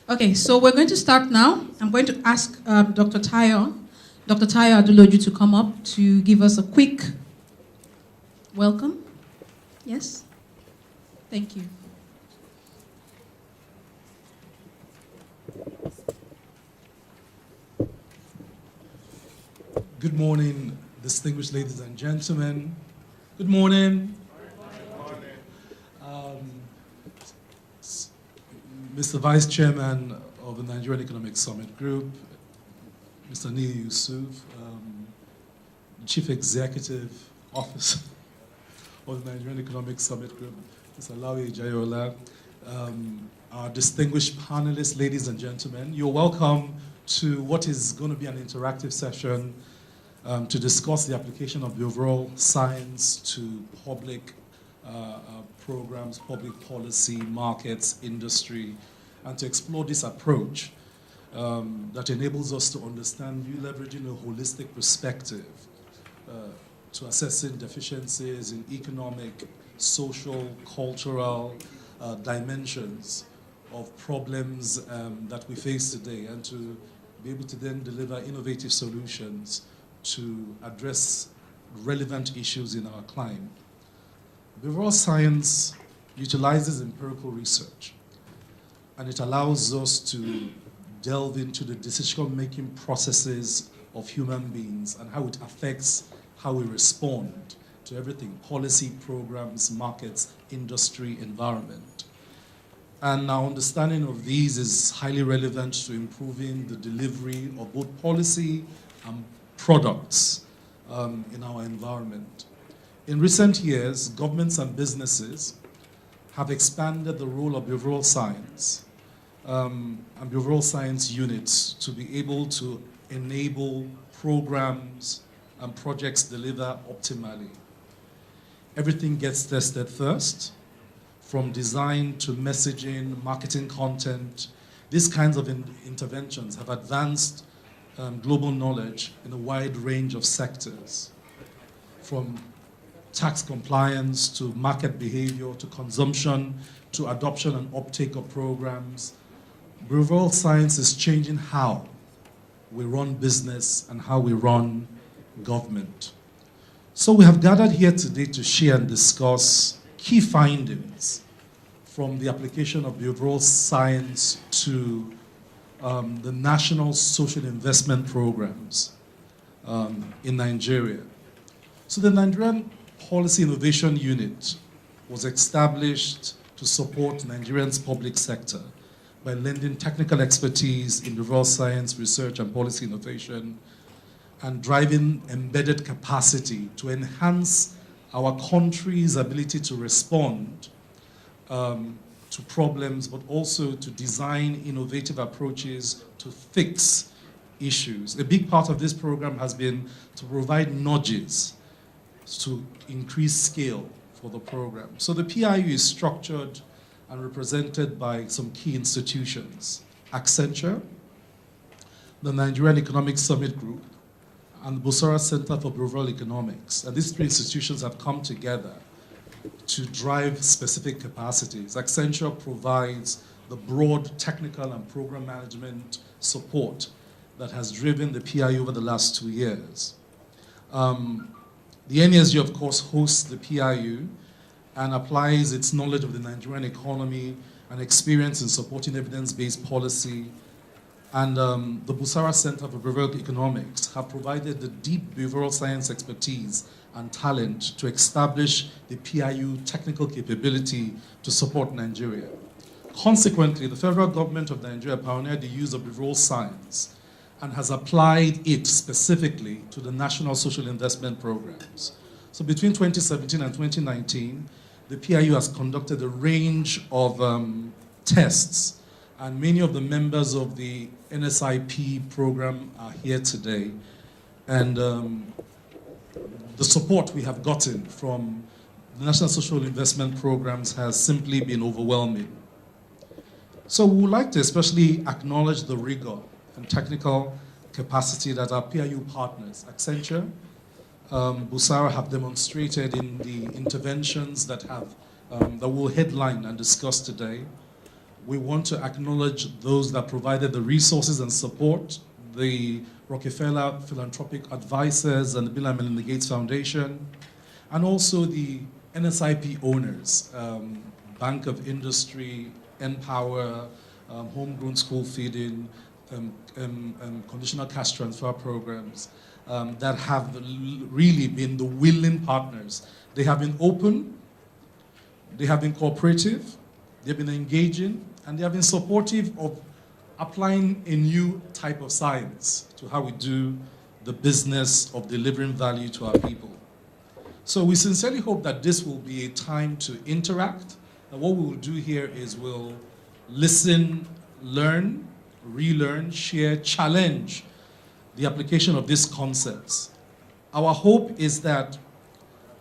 Okay, so we're going to start now. I'm going to ask Dr. Tayo Aduloju to come up to give us a quick welcome. Yes? Thank you. Good morning, distinguished ladies and gentlemen. Good morning. Mr. Vice Chairman of the Nigerian Economic Summit Group, Mr. Neil Yusuf, Chief Executive Officer of the Nigerian Economic Summit Group, Mr. Lawi Jayola, our distinguished panelists, ladies and gentlemen, you're welcome to what is going to be an interactive session to discuss the application of the overall science to public programs, public policy, markets, industry, and to explore this approach that enables us to understand you leveraging a holistic perspective to assessing deficiencies in economic, social, cultural dimensions of problems that we face today, and to be able to then deliver innovative solutions to address relevant issues in our climate. Behavioral science utilizes empirical research, and it allows us to delve into the decision-making processes of human beings and how it affects how we respond to everything: policy, programs, markets, industry, environment. And our understanding of these is highly relevant to improving the delivery of both policy and products in our environment. In recent years, governments and businesses have expanded the role of behavioral science and behavioral science units to be able to enable programs and projects deliver optimally. Everything gets tested first, from design to messaging, marketing content. These kinds of interventions have advanced global knowledge in a wide range of sectors, from tax compliance to market behavior to consumption to adoption and uptake of programs. Behavioral science is changing how we run business and how we run government. So we have gathered here today to share and discuss key findings from the application of behavioral science to the national social investment programs in Nigeria. So the Nigerian Policy Innovation Unit was established to support Nigerians' public sector by lending technical expertise in behavioral science, research, and policy innovation, and driving embedded capacity to enhance our country's ability to respond to problems, but also to design innovative approaches to fix issues. A big part of this program has been to provide nudges to increase scale for the program. So the PIU is structured and represented by some key institutions: Accenture, the Nigerian Economic Summit Group, and the Busara Center for Behavioral Economics. And these three institutions have come together to drive specific capacities. Accenture provides the broad technical and program management support that has driven the PIU over the last 2 years. The Nesg, of course, hosts the PIU and applies its knowledge of the Nigerian economy and experience in supporting evidence-based policy. And the Busara Center for Behavioral Economics have provided the deep behavioral science expertise and talent to establish the PIU technical capability to support Nigeria. Consequently, the federal government of Nigeria pioneered the use of behavioral science and has applied it specifically to the national social investment programs. So between 2017 and 2019, the PIU has conducted a range of tests, and many of the members of the NSIP program are here today. And the support we have gotten from the National Social Investment Programs has simply been overwhelming. So we would like to especially acknowledge the rigor and technical capacity that our PIU partners, Accenture, Busara, have demonstrated in the interventions that we'll headline and discuss today. We want to acknowledge those that provided the resources and support, the Rockefeller Philanthropic Advisors and the Bill and Melinda Gates Foundation, and also the NSIP owners, Bank of Industry, Empower, homegrown school feeding, conditional cash transfer programs that have really been the willing partners. They have been open, they have been cooperative, they've been engaging, and they have been supportive of applying a new type of science to how we do the business of delivering value to our people. So we sincerely hope that this will be a time to interact. And what we will do here is we'll listen, learn, relearn, share, challenge the application of these concepts. Our hope is that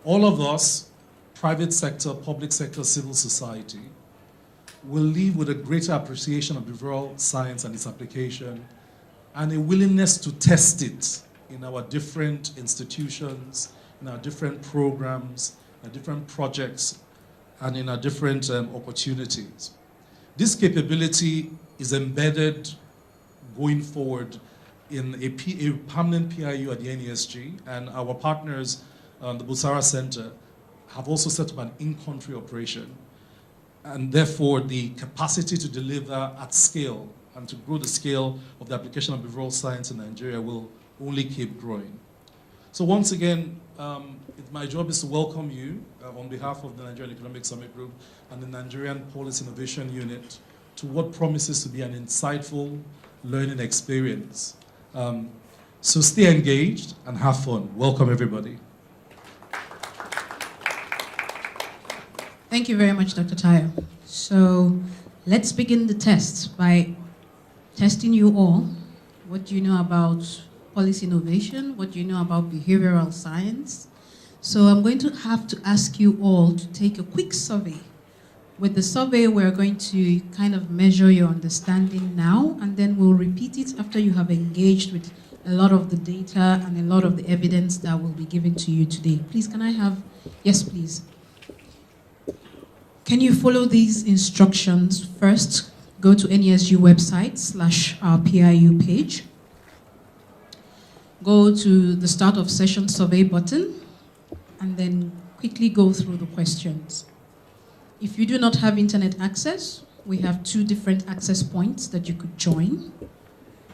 all of us, private sector, public sector, civil society, will leave with a greater appreciation of behavioral science and its application, and a willingness to test it in our different institutions, in our different programs, our different projects, and in our different opportunities. This capability is embedded going forward in a permanent PIU at the NESG, and our partners, the Busara Center, have also set up an in-country operation, and therefore the capacity to deliver at scale and to grow the scale of the application of behavioral science in Nigeria will only keep growing. So once again, my job is to welcome you on behalf of the Nigerian Economic Summit Group and the Nigerian Policy Innovation Unit to what promises to be an insightful learning experience. So stay engaged and have fun. Welcome, everybody. Thank you very much, Dr. Tayo. So let's begin the test by testing you all. What do you know about policy innovation? What do you know about behavioral science? So I'm going to have to ask you all to take a quick survey. With the survey, we're going to kind of measure your understanding now, and then we'll repeat it after you have engaged with a lot of the data and a lot of the evidence that will be given to you today. Please, can I have, yes, please. Can you follow these instructions? First, go to NESG website /our PIU page. Go to the start of session survey button, and then quickly go through the questions. If you do not have internet access, we have 2 different access points that you could join.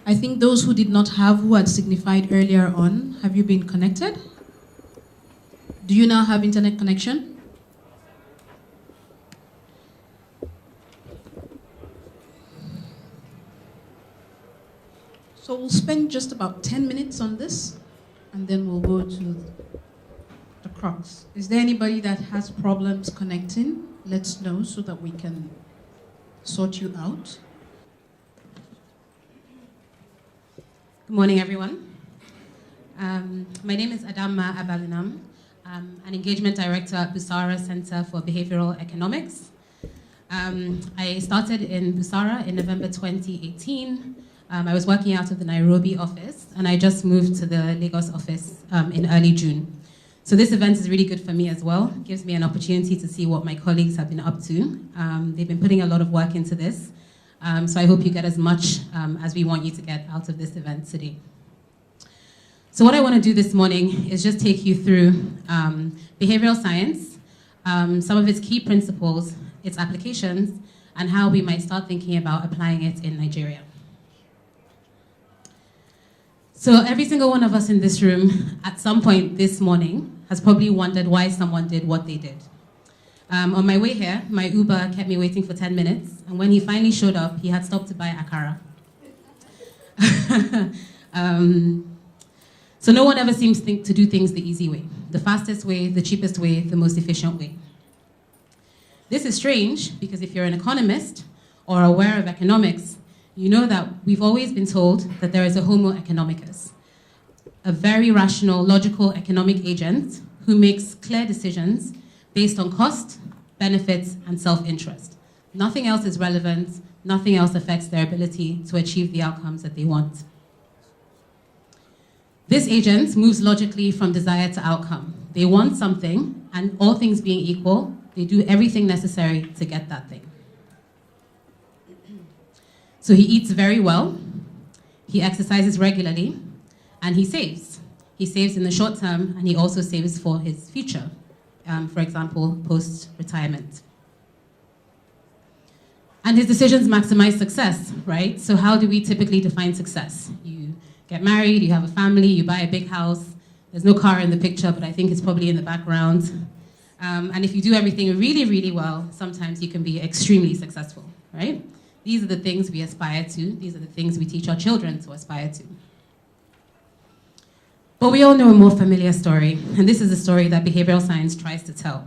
I think those who did not have, who had signified earlier on, have you been connected? Do you now have internet connection? So we'll spend just about 10 minutes on this, and then we'll go to the crux. Is there anybody that has problems connecting? Let's know so that we can sort you out. Good morning, everyone. My name is Adama Abalinam. I'm an engagement director at Busara Center for Behavioral Economics. I started in Busara in November 2018. I was working out of the Nairobi office, and I just moved to the Lagos office in early June. So this event is really good for me as well. It gives me an opportunity to see what my colleagues have been up to. They've been putting a lot of work into this. So I hope you get as much as we want you to get out of this event today. So what I want to do this morning is just take you through behavioral science, some of its key principles, its applications, and how we might start thinking about applying it in Nigeria. So every single one of us in this room at some point this morning has probably wondered why someone did what they did. On my way here, my Uber kept me waiting for 10 minutes, and when he finally showed up, he had stopped to buy akara. So no one ever seems to do things the easy way, the fastest way, the cheapest way, the most efficient way. This is strange because if you're an economist or aware of economics, you know that we've always been told that there is a homo economicus, a very rational, logical economic agent who makes clear decisions based on cost, benefits, and self-interest. Nothing else is relevant, nothing else affects their ability to achieve the outcomes that they want. This agent moves logically from desire to outcome. They want something, and all things being equal, they do everything necessary to get that thing. So he eats very well, he exercises regularly, and he saves. He saves in the short term, and he also saves for his future, for example, post-retirement. And his decisions maximize success, right? So how do we typically define success? You get married, you have a family, you buy a big house. There's no car in the picture, but I think it's probably in the background. And if you do everything really, really well, sometimes you can be extremely successful, right? These are the things we aspire to. These are the things we teach our children to aspire to. But we all know a more familiar story, and this is a story that behavioral science tries to tell.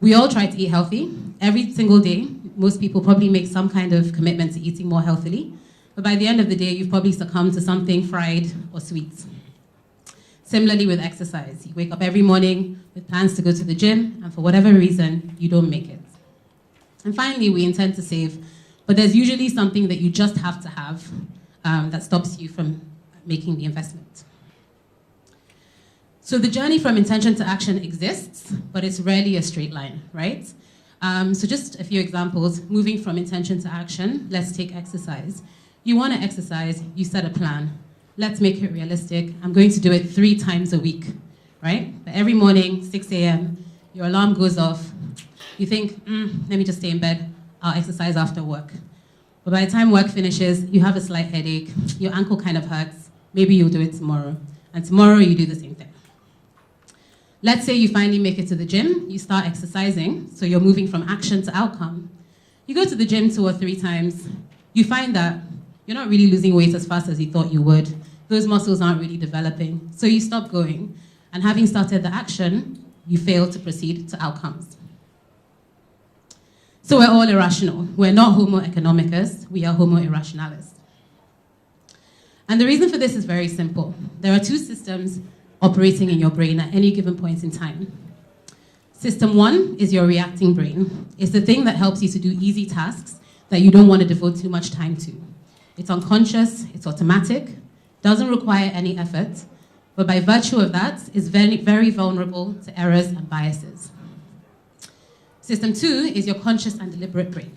We all try to eat healthy. Every single day, most people probably make some kind of commitment to eating more healthily, but by the end of the day, you've probably succumbed to something fried or sweet. Similarly with exercise, you wake up every morning with plans to go to the gym, and for whatever reason, you don't make it. And finally, we intend to save, but there's usually something that you just have to have that stops you from making the investment. So the journey from intention to action exists, but it's rarely a straight line, right? So just a few examples. Moving from intention to action, let's take exercise. You want to exercise, you set a plan. Let's make it realistic. I'm going to do it 3 times a week, right? But every morning, 6 a.m., your alarm goes off. You think, let me just stay in bed. I'll exercise after work. But by the time work finishes, you have a slight headache. Your ankle kind of hurts. Maybe you'll do it tomorrow. And tomorrow, you do the same thing. Let's say you finally make it to the gym. You start exercising. So you're moving from action to outcome. You go to the gym 2 or 3 times. You find that you're not really losing weight as fast as you thought you would. Those muscles aren't really developing. So you stop going. And having started the action, you fail to proceed to outcomes. So we're all irrational. We're not Homo economicus, we are Homo irrationalis. And the reason for this is very simple. There are 2 systems operating in your brain at any given point in time. System 1 is your reacting brain. It's the thing that helps you to do easy tasks that you don't want to devote too much time to. It's unconscious, it's automatic, doesn't require any effort, but by virtue of that, is very, very vulnerable to errors and biases. System 2 is your conscious and deliberate brain.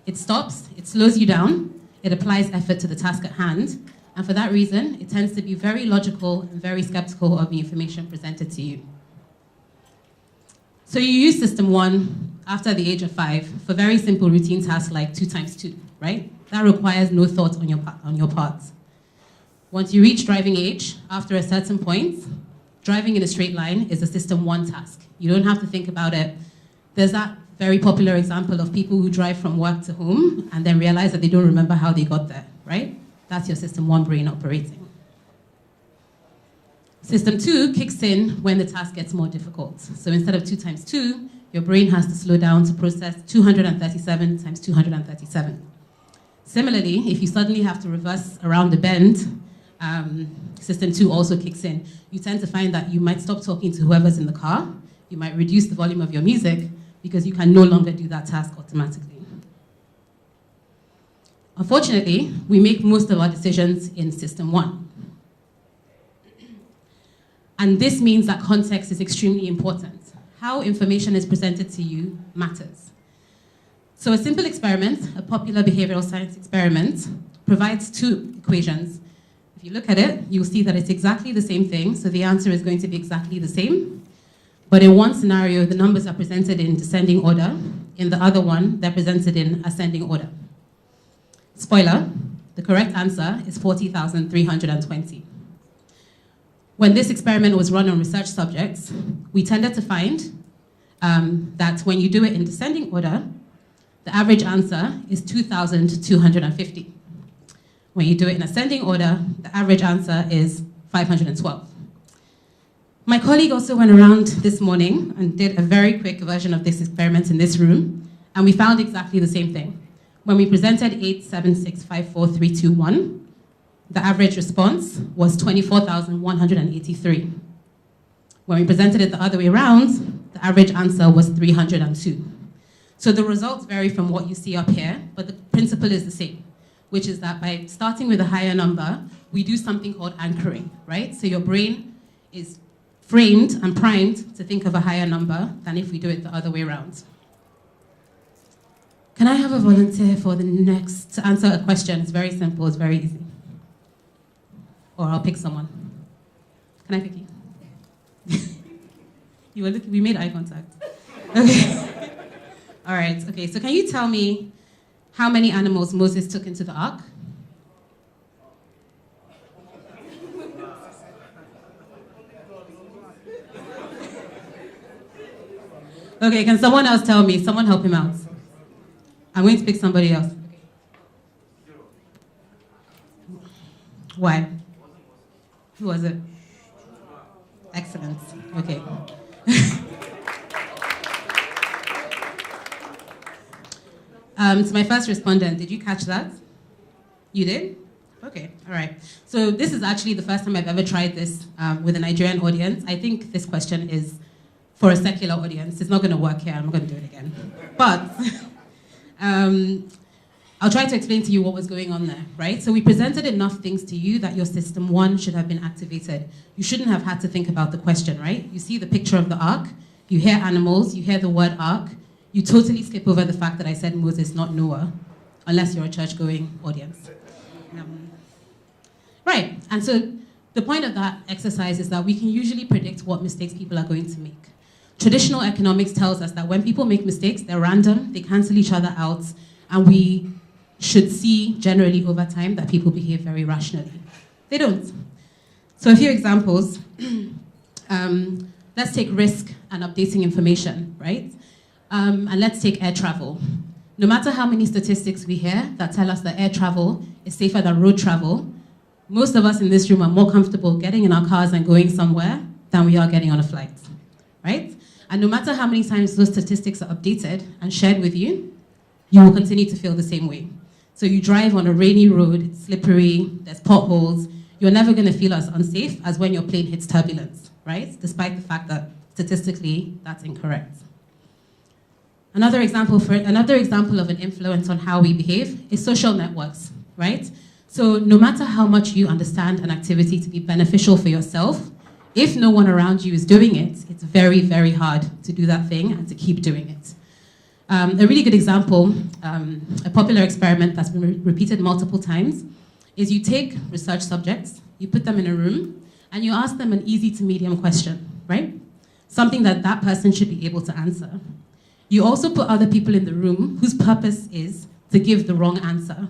It stops, it slows you down, it applies effort to the task at hand, and for that reason, it tends to be very logical and very skeptical of the information presented to you. So you use System 1 after the age of 5 for very simple routine tasks like 2 times 2, right? That requires no thought on your part. Once you reach driving age, after a certain point, driving in a straight line is a System 1 task. You don't have to think about it. There's that very popular example of people who drive from work to home and then realize that they don't remember how they got there, right? That's your System 1 brain operating. System 2 kicks in when the task gets more difficult. So instead of 2 times 2, your brain has to slow down to process 237 times 237. Similarly, if you suddenly have to reverse around the bend, System 2 also kicks in. You tend to find that you might stop talking to whoever's in the car, you might reduce the volume of your music because you can no longer do that task automatically. Unfortunately, we make most of our decisions in System 1. And this means that context is extremely important. How information is presented to you matters. So a simple experiment, a popular behavioral science experiment, provides 2 equations. If you look at it, you'll see that it's exactly the same thing, so the answer is going to be exactly the same. But in one scenario, the numbers are presented in descending order. In the other one, they're presented in ascending order. Spoiler, the correct answer is 40,320. When this experiment was run on research subjects, we tended to find that when you do it in descending order, the average answer is 2,250. When you do it in ascending order, the average answer is 512. My colleague also went around this morning and did a very quick version of this experiment in this room, and we found exactly the same thing. When we presented 8, 7, 6, 5, 4, 3, 2, 1, the average response was 24,183. When we presented it the other way around, the average answer was 302. So the results vary from what you see up here, but the principle is the same, which is that by starting with a higher number, we do something called anchoring, right? So your brain is framed and primed to think of a higher number than if we do it the other way around. Can I have a volunteer for the next, to answer a question? It's very simple, it's very easy. Or I'll pick someone. Can I pick you? You were looking, we made eye contact. Okay. All right, okay, so can you tell me how many animals Moses took into the ark? Okay, can someone else tell me? Someone help him out. I'm going to pick somebody else. Why? Who was it? Excellent. Okay. To my first respondent, did you catch that? You did? Okay, all right. So this is actually the first time I've ever tried this with a Nigerian audience. I think this question is for a secular audience. It's not going to work here. I'm not going to do it again. But I'll try to explain to you what was going on there, right? So we presented enough things to you that your system one should have been activated. You shouldn't have had to think about the question, right? You see the picture of the ark, you hear animals, you hear the word ark, you totally skip over the fact that I said Moses, not Noah, unless you're a church-going audience. Right, and so the point of that exercise is that we can usually predict what mistakes people are going to make. Traditional economics tells us that when people make mistakes, they're random, they cancel each other out, and we should see generally over time that people behave very rationally. They don't. So a few examples. Let's take risk and updating information, right? And let's take air travel. No matter how many statistics we hear that tell us that air travel is safer than road travel, most of us in this room are more comfortable getting in our cars and going somewhere than we are getting on a flight, right? And no matter how many times those statistics are updated and shared with you, you will continue to feel the same way. So you drive on a rainy road, it's slippery, there's potholes, you're never going to feel as unsafe as when your plane hits turbulence, right? Despite the fact that statistically, that's incorrect. Another example of an influence on how we behave is social networks, right? So no matter how much you understand an activity to be beneficial for yourself, if no one around you is doing it, it's very, very hard to do that thing and to keep doing it. A really good example, a popular experiment that's been repeated multiple times, is you take research subjects, you put them in a room, and you ask them an easy to medium question, right? Something that that person should be able to answer. You also put other people in the room whose purpose is to give the wrong answer.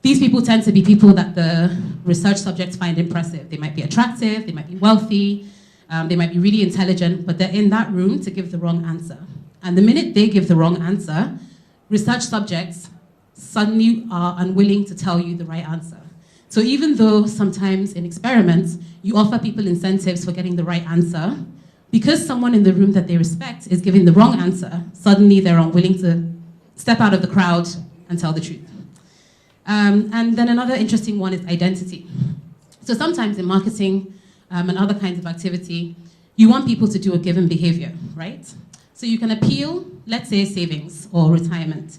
These people tend to be people that the research subjects find impressive. They might be attractive, they might be wealthy, they might be really intelligent, but they're in that room to give the wrong answer. And the minute they give the wrong answer, research subjects suddenly are unwilling to tell you the right answer. So even though sometimes in experiments, you offer people incentives for getting the right answer, because someone in the room that they respect is giving the wrong answer, suddenly they're unwilling to step out of the crowd and tell the truth. And then another interesting one is identity. So sometimes in marketing and other kinds of activity, you want people to do a given behavior, right? So you can appeal, let's say savings or retirement.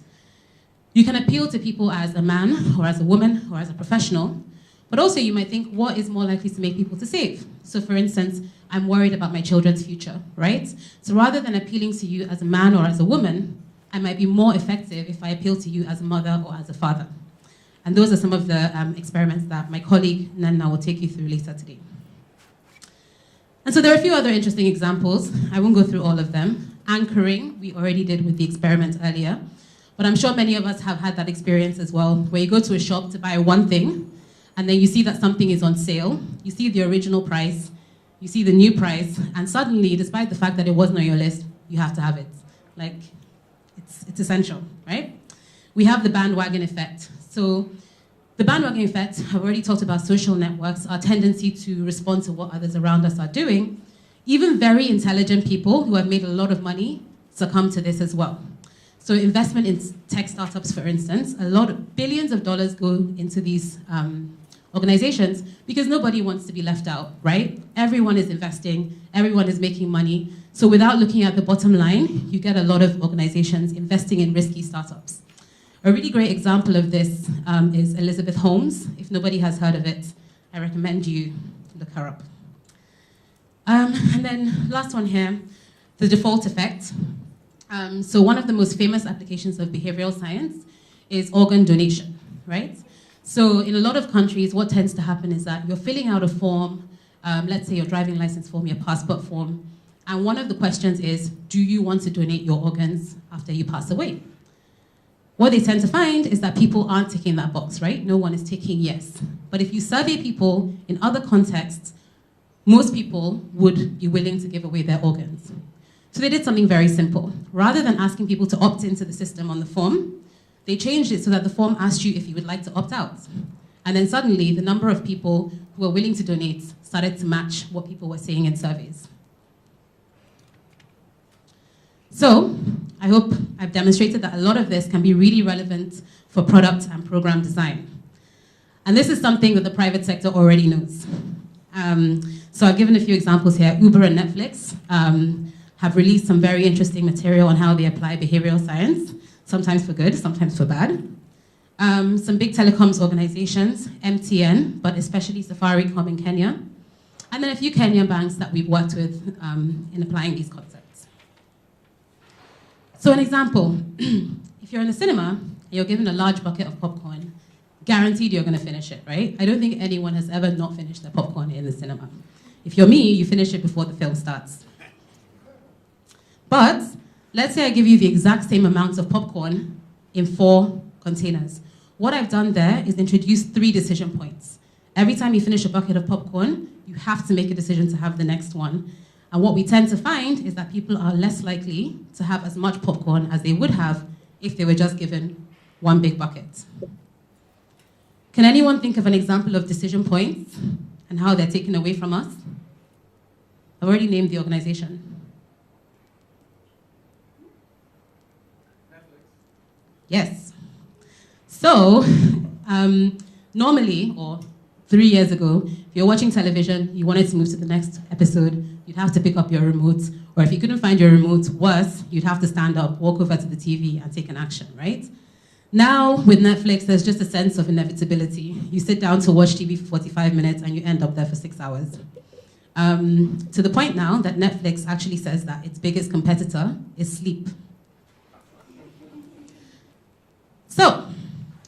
You can appeal to people as a man or as a woman or as a professional, but also you might think, what is more likely to make people to save? So for instance, I'm worried about my children's future, right? So rather than appealing to you as a man or as a woman, I might be more effective if I appeal to you as a mother or as a father. And those are some of the experiments that my colleague Nana will take you through later today. And so there are a few other interesting examples. I won't go through all of them. Anchoring, we already did with the experiment earlier. But I'm sure many of us have had that experience as well, where you go to a shop to buy one thing, and then you see that something is on sale, you see the original price, you see the new price, and suddenly, despite the fact that it wasn't on your list, you have to have it. Like, it's essential, right? We have the bandwagon effect. So the bandwagon effect, I've already talked about social networks, our tendency to respond to what others around us are doing. Even very intelligent people who have made a lot of money succumb to this as well. So investment in tech startups, for instance, a lot of billions of dollars go into these organizations because nobody wants to be left out, right? Everyone is investing, everyone is making money. So without looking at the bottom line, you get a lot of organizations investing in risky startups. A really great example of this is Elizabeth Holmes. If nobody has heard of it, I recommend you look her up. And then last one here, the default effect. So one of the most famous applications of behavioral science is organ donation, right? So in a lot of countries, what tends to happen is that you're filling out a form, let's say your driving license form, your passport form, and one of the questions is, do you want to donate your organs after you pass away? What they tend to find is that people aren't ticking that box, right? No one is ticking yes. But if you survey people in other contexts, most people would be willing to give away their organs. So they did something very simple. Rather than asking people to opt into the system on the form, they changed it so that the form asked you if you would like to opt out. And then suddenly, the number of people who were willing to donate started to match what people were saying in surveys. So I hope I've demonstrated that a lot of this can be really relevant for product and program design. And this is something that the private sector already knows. So I've given a few examples here. Uber and Netflix have released some very interesting material on how they apply behavioral science, sometimes for good, sometimes for bad. Some big telecoms organizations, MTN, but especially Safaricom in Kenya, and then a few Kenyan banks that we've worked with in applying these concepts. So an example, if you're in the cinema and you're given a large bucket of popcorn, guaranteed you're going to finish it, right? I don't think anyone has ever not finished their popcorn in the cinema. If you're me, you finish it before the film starts. But let's say I give you the exact same amount of popcorn in 4 containers. What I've done there is introduce 3 decision points. Every time you finish a bucket of popcorn, you have to make a decision to have the next one. And what we tend to find is that people are less likely to have as much popcorn as they would have if they were just given 1 big bucket. Can anyone think of an example of decision points and how they're taken away from us? I've already named the organization. Yes. So, normally, or 3 years ago, if you're watching television, you wanted to move to the next episode, you'd have to pick up your remote, or if you couldn't find your remote, worse, you'd have to stand up, walk over to the TV, and take an action, right? Now, with Netflix, there's just a sense of inevitability. You sit down to watch TV for 45 minutes, and you end up there for 6 hours. To the point now that Netflix actually says that its biggest competitor is sleep. So,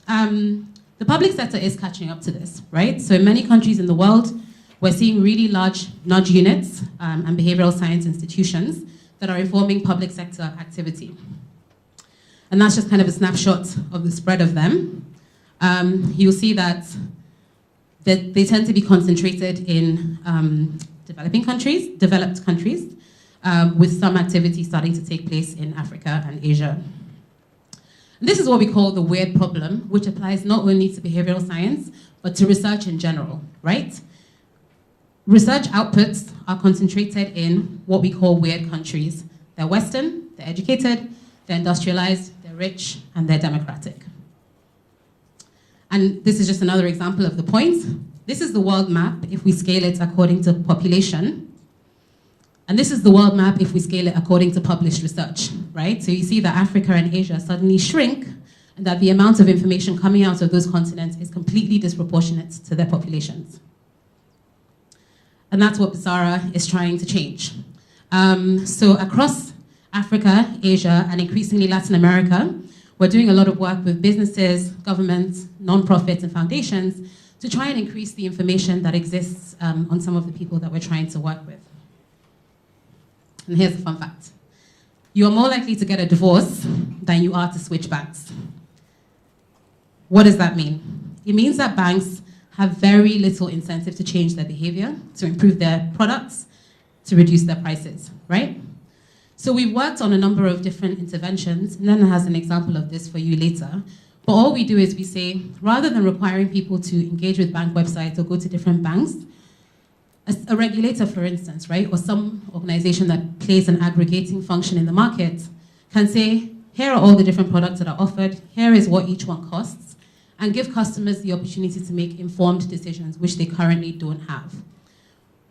the public sector is catching up to this, right? So in many countries in the world, we're seeing really large nudge units and behavioral science institutions that are informing public sector activity. And that's just kind of a snapshot of the spread of them. You'll see that they tend to be concentrated in developed countries, with some activity starting to take place in Africa and Asia. And this is what we call the weird problem, which applies not only to behavioral science, but to research in general, right? Research outputs are concentrated in what we call weird countries. They're Western, they're educated, they're industrialized, they're rich, and they're democratic. And this is just another example of the point. This is the world map if we scale it according to population. And this is the world map if we scale it according to published research, right? So you see that Africa and Asia suddenly shrink, and that the amount of information coming out of those continents is completely disproportionate to their populations. And that's what Basara is trying to change. So across Africa, Asia, and increasingly Latin America, we're doing a lot of work with businesses, governments, nonprofits, and foundations to try and increase the information that exists on some of the people that we're trying to work with. And here's a fun fact. You are more likely to get a divorce than you are to switch banks. What does that mean? It means that banks have very little incentive to change their behavior, to improve their products, to reduce their prices, right? So we've worked on a number of different interventions. Nana has an example of this for you later. But all we do is we say, rather than requiring people to engage with bank websites or go to different banks, a regulator, for instance, right, or some organization that plays an aggregating function in the market can say, here are all the different products that are offered, here is what each one costs, and give customers the opportunity to make informed decisions, which they currently don't have.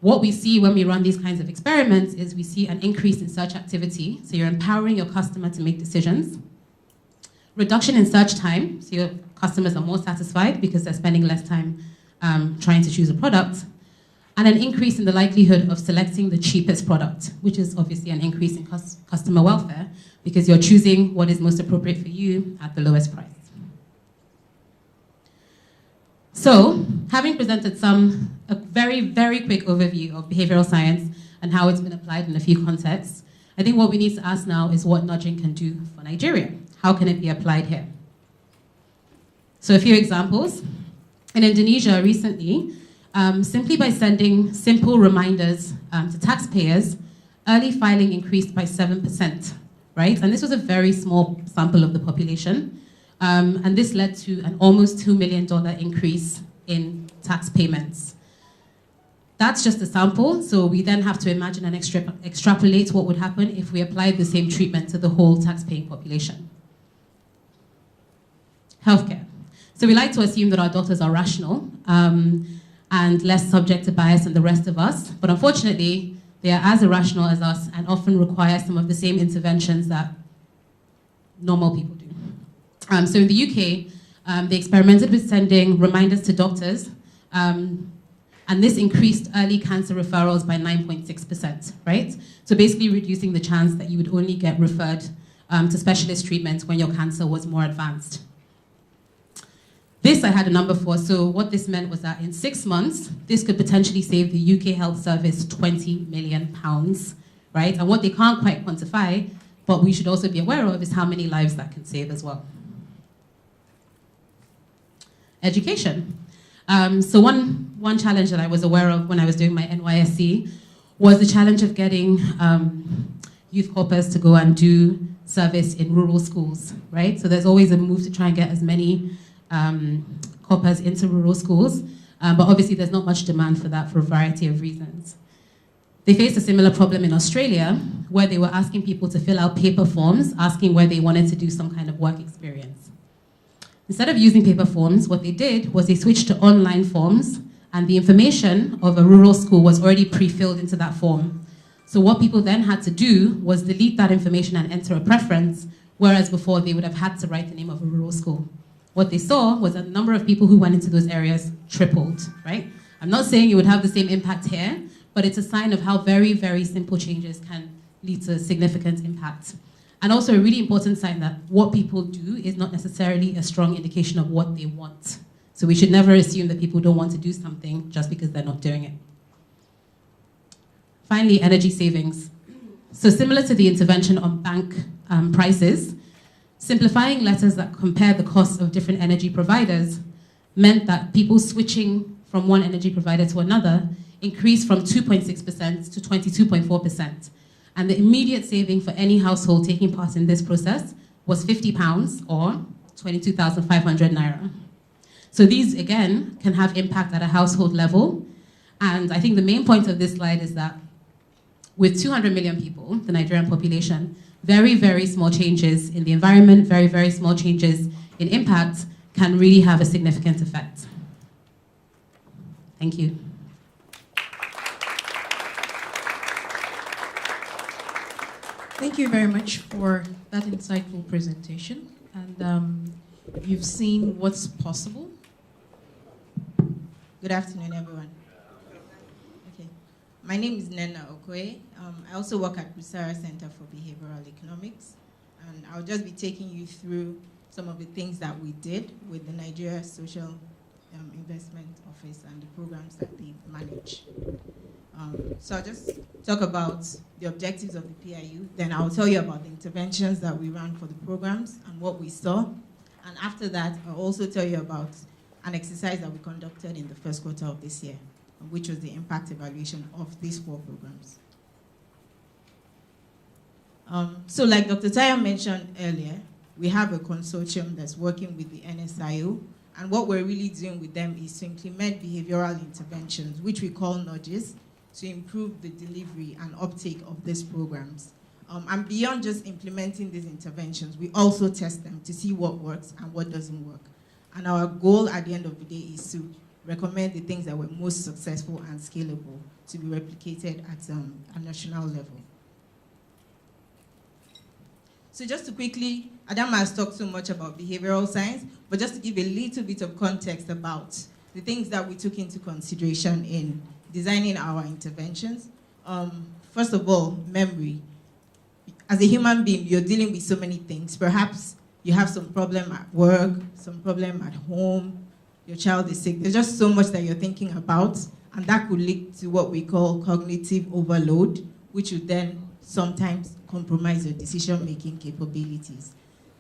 What we see when we run these kinds of experiments is we see an increase in search activity, so you're empowering your customer to make decisions. Reduction in search time, so your customers are more satisfied because they're spending less time trying to choose a product. And an increase in the likelihood of selecting the cheapest product, which is obviously an increase in customer welfare, because you're choosing what is most appropriate for you at the lowest price. So, having presented a very, very quick overview of behavioral science and how it's been applied in a few contexts, I think what we need to ask now is what nudging can do for Nigeria. How can it be applied here? So a few examples. In Indonesia recently, simply by sending simple reminders to taxpayers, early filing increased by 7%, right? And this was a very small sample of the population. And this led to an almost $2 million increase in tax payments. That's just a sample, so we then have to imagine and extrapolate what would happen if we applied the same treatment to the whole tax-paying population. Healthcare. So we like to assume that our doctors are rational and less subject to bias than the rest of us, but unfortunately, they are as irrational as us and often require some of the same interventions that normal people do. So in the UK, they experimented with sending reminders to doctors, and this increased early cancer referrals by 9.6%, right? So basically reducing the chance that you would only get referred to specialist treatment when your cancer was more advanced. This I had a number for, so what this meant was that in 6 months, this could potentially save the UK Health Service £20 million, right? And what they can't quite quantify, but we should also be aware of, is how many lives that can save as well. Education. So one challenge that I was aware of when I was doing my NYSC was the challenge of getting youth corpers to go and do service in rural schools, right? So there's always a move to try and get as many corpers into rural schools, but obviously there's not much demand for that for a variety of reasons. They faced a similar problem in Australia, where they were asking people to fill out paper forms, asking where they wanted to do some kind of work experience. Instead of using paper forms, what they did was they switched to online forms, and the information of a rural school was already pre-filled into that form. So what people then had to do was delete that information and enter a preference, whereas before they would have had to write the name of a rural school. What they saw was that the number of people who went into those areas tripled, right? I'm not saying it would have the same impact here, but it's a sign of how very, very simple changes can lead to significant impact. And also a really important sign that what people do is not necessarily a strong indication of what they want. So we should never assume that people don't want to do something just because they're not doing it. Finally, energy savings. So similar to the intervention on bank prices, simplifying letters that compare the costs of different energy providers meant that people switching from one energy provider to another increased from 2.6% to 22.4%. And the immediate saving for any household taking part in this process was £50 or 22,500 naira. So these, again, can have impact at a household level. And I think the main point of this slide is that with 200 million people, the Nigerian population, very, very small changes in the environment, very, very small changes in impact can really have a significant effect. Thank you. Thank you very much for that insightful presentation. And you've seen what's possible. Good afternoon, everyone. Okay. My name is Nena Okoye. I also work at Busara Center for Behavioral Economics. And I'll just be taking you through some of the things that we did with the Nigeria Social Investment Office and the programs that they manage. So I'll just talk about the objectives of the PIU, then I'll tell you about the interventions that we ran for the programs and what we saw. And after that, I'll also tell you about an exercise that we conducted in the first quarter of this year, which was the impact evaluation of these 4 programs. So like Dr. Tayo mentioned earlier, we have a consortium that's working with the NSIO, and what we're really doing with them is to implement behavioral interventions, which we call nudges, to improve the delivery and uptake of these programs. And beyond just implementing these interventions, we also test them to see what works and what doesn't work. And our goal at the end of the day is to recommend the things that were most successful and scalable to be replicated at a national level. So just to quickly, Adama has talked so much about behavioral science, but just to give a little bit of context about the things that we took into consideration in designing our interventions. First of all, memory. as a human being, you're dealing with so many things. Perhaps you have some problem at work, some problem at home, your child is sick. There's just so much that you're thinking about, and that could lead to what we call cognitive overload, which would then sometimes compromise your decision-making capabilities.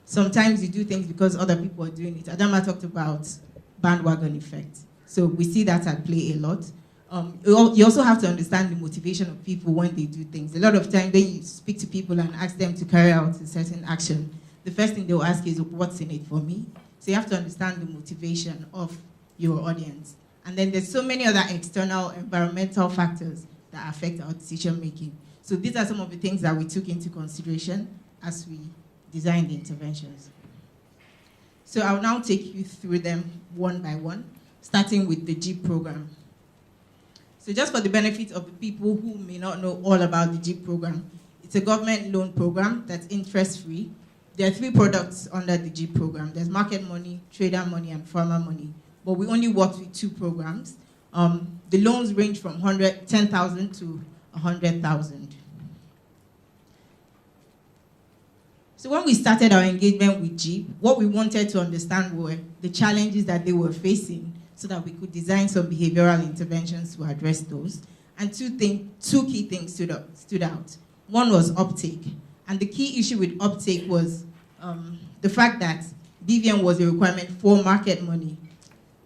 Sometimes you do things because other people are doing it. Adama talked about bandwagon effect. So we see that at play a lot. You also have to understand the motivation of people when they do things. A lot of times when you speak to people and ask them to carry out a certain action, the first thing they'll ask is, what's in it for me? So you have to understand the motivation of your audience. And then there's so many other external environmental factors that affect our decision making. So these are some of the things that we took into consideration as we designed the interventions. So I'll now take you through them one by one, starting with the JIP program. So just for the benefit of the people who may not know all about the JIP program, it's a government loan program that's interest-free. There are 3 products under the JIP program. There's market money, trader money, and farmer money. But we only worked with 2 programs. The loans range from 10,000 to 100,000. So when we started our engagement with JIP, what we wanted to understand were the challenges that they were facing so that we could design some behavioral interventions to address those. And two key things stood out. One was uptake. And the key issue with uptake was the fact that BVN was a requirement for market money.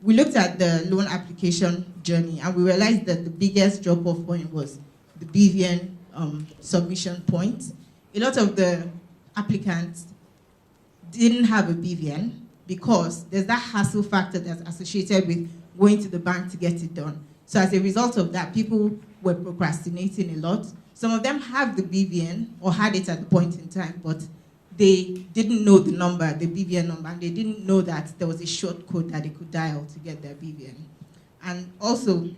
We looked at the loan application journey and we realized that the biggest drop-off point was the BVN submission point. A lot of the applicants didn't have a BVN because there's that hassle factor that's associated with going to the bank to get it done. So as a result of that, people were procrastinating a lot. Some of them have the BVN or had it at the point in time, but they didn't know the number, the BVN number, and they didn't know that there was a short code that they could dial to get their BVN. And also,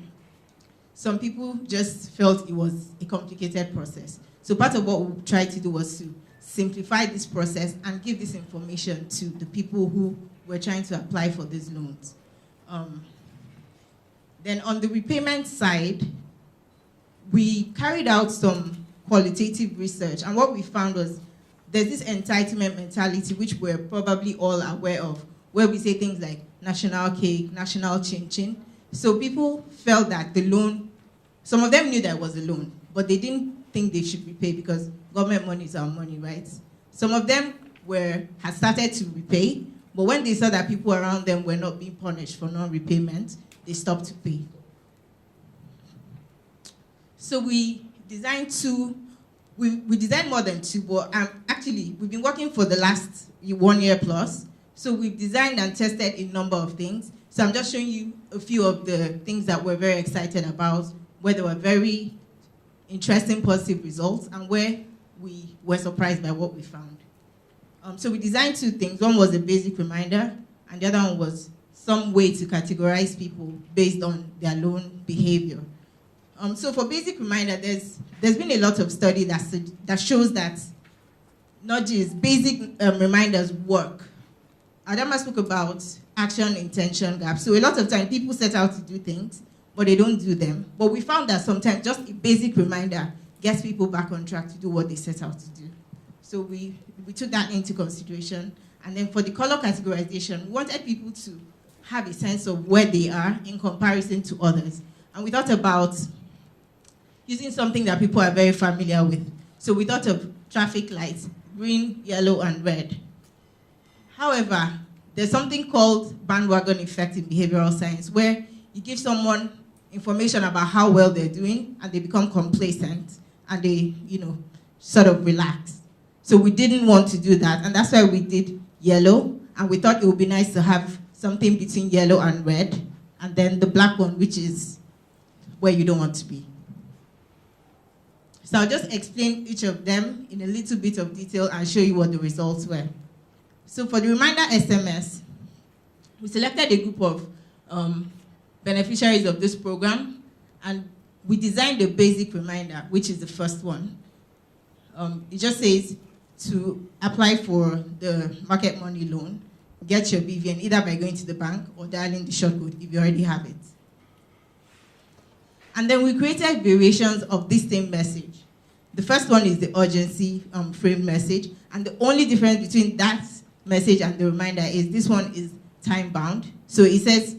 some people just felt it was a complicated process. So part of what we tried to do was to simplify this process and give this information to the people who were trying to apply for these loans. Then on the repayment side, we carried out some qualitative research, and what we found was there's this entitlement mentality, which we're probably all aware of, where we say things like national cake, national chin-chin. So people felt that the loan, some of them knew that it was a loan, but they didn't think they should repay because government money is our money, right? Some of them had started to repay, but when they saw that people around them were not being punished for non-repayment, they stopped to pay. So we designed we designed more than 2, but actually we've been working for the last 1 year plus. So we've designed and tested a number of things. So I'm just showing you a few of the things that we're very excited about, where there were very interesting positive results and where we were surprised by what we found. So we designed 2 things. One was a basic reminder, and the other one was some way to categorize people based on their loan behavior. So for basic reminder, there's been a lot of study that shows that nudges, basic reminders work. Adama spoke about action intention gaps. So a lot of time people set out to do things, but they don't do them. But we found that sometimes just a basic reminder gets people back on track to do what they set out to do. So we took that into consideration. And then for the color categorization, we wanted people to have a sense of where they are in comparison to others. And we thought about using something that people are very familiar with. So we thought of traffic lights, green, yellow, and red. However, there's something called bandwagon effect in behavioral science, where you give someone information about how well they're doing, and they become complacent, and they, sort of relax. So we didn't want to do that, and that's why we did yellow, and we thought it would be nice to have something between yellow and red, and then the black one, which is where you don't want to be. So I'll just explain each of them in a little bit of detail and show you what the results were. So for the reminder SMS, we selected a group of beneficiaries of this program, and we designed a basic reminder, which is the first one. It just says to apply for the market money loan, get your BVN either by going to the bank or dialing the short code if you already have it. And then we created variations of this same message. The first one is the urgency frame message, and the only difference between that message and the reminder is this one is time bound. So it says,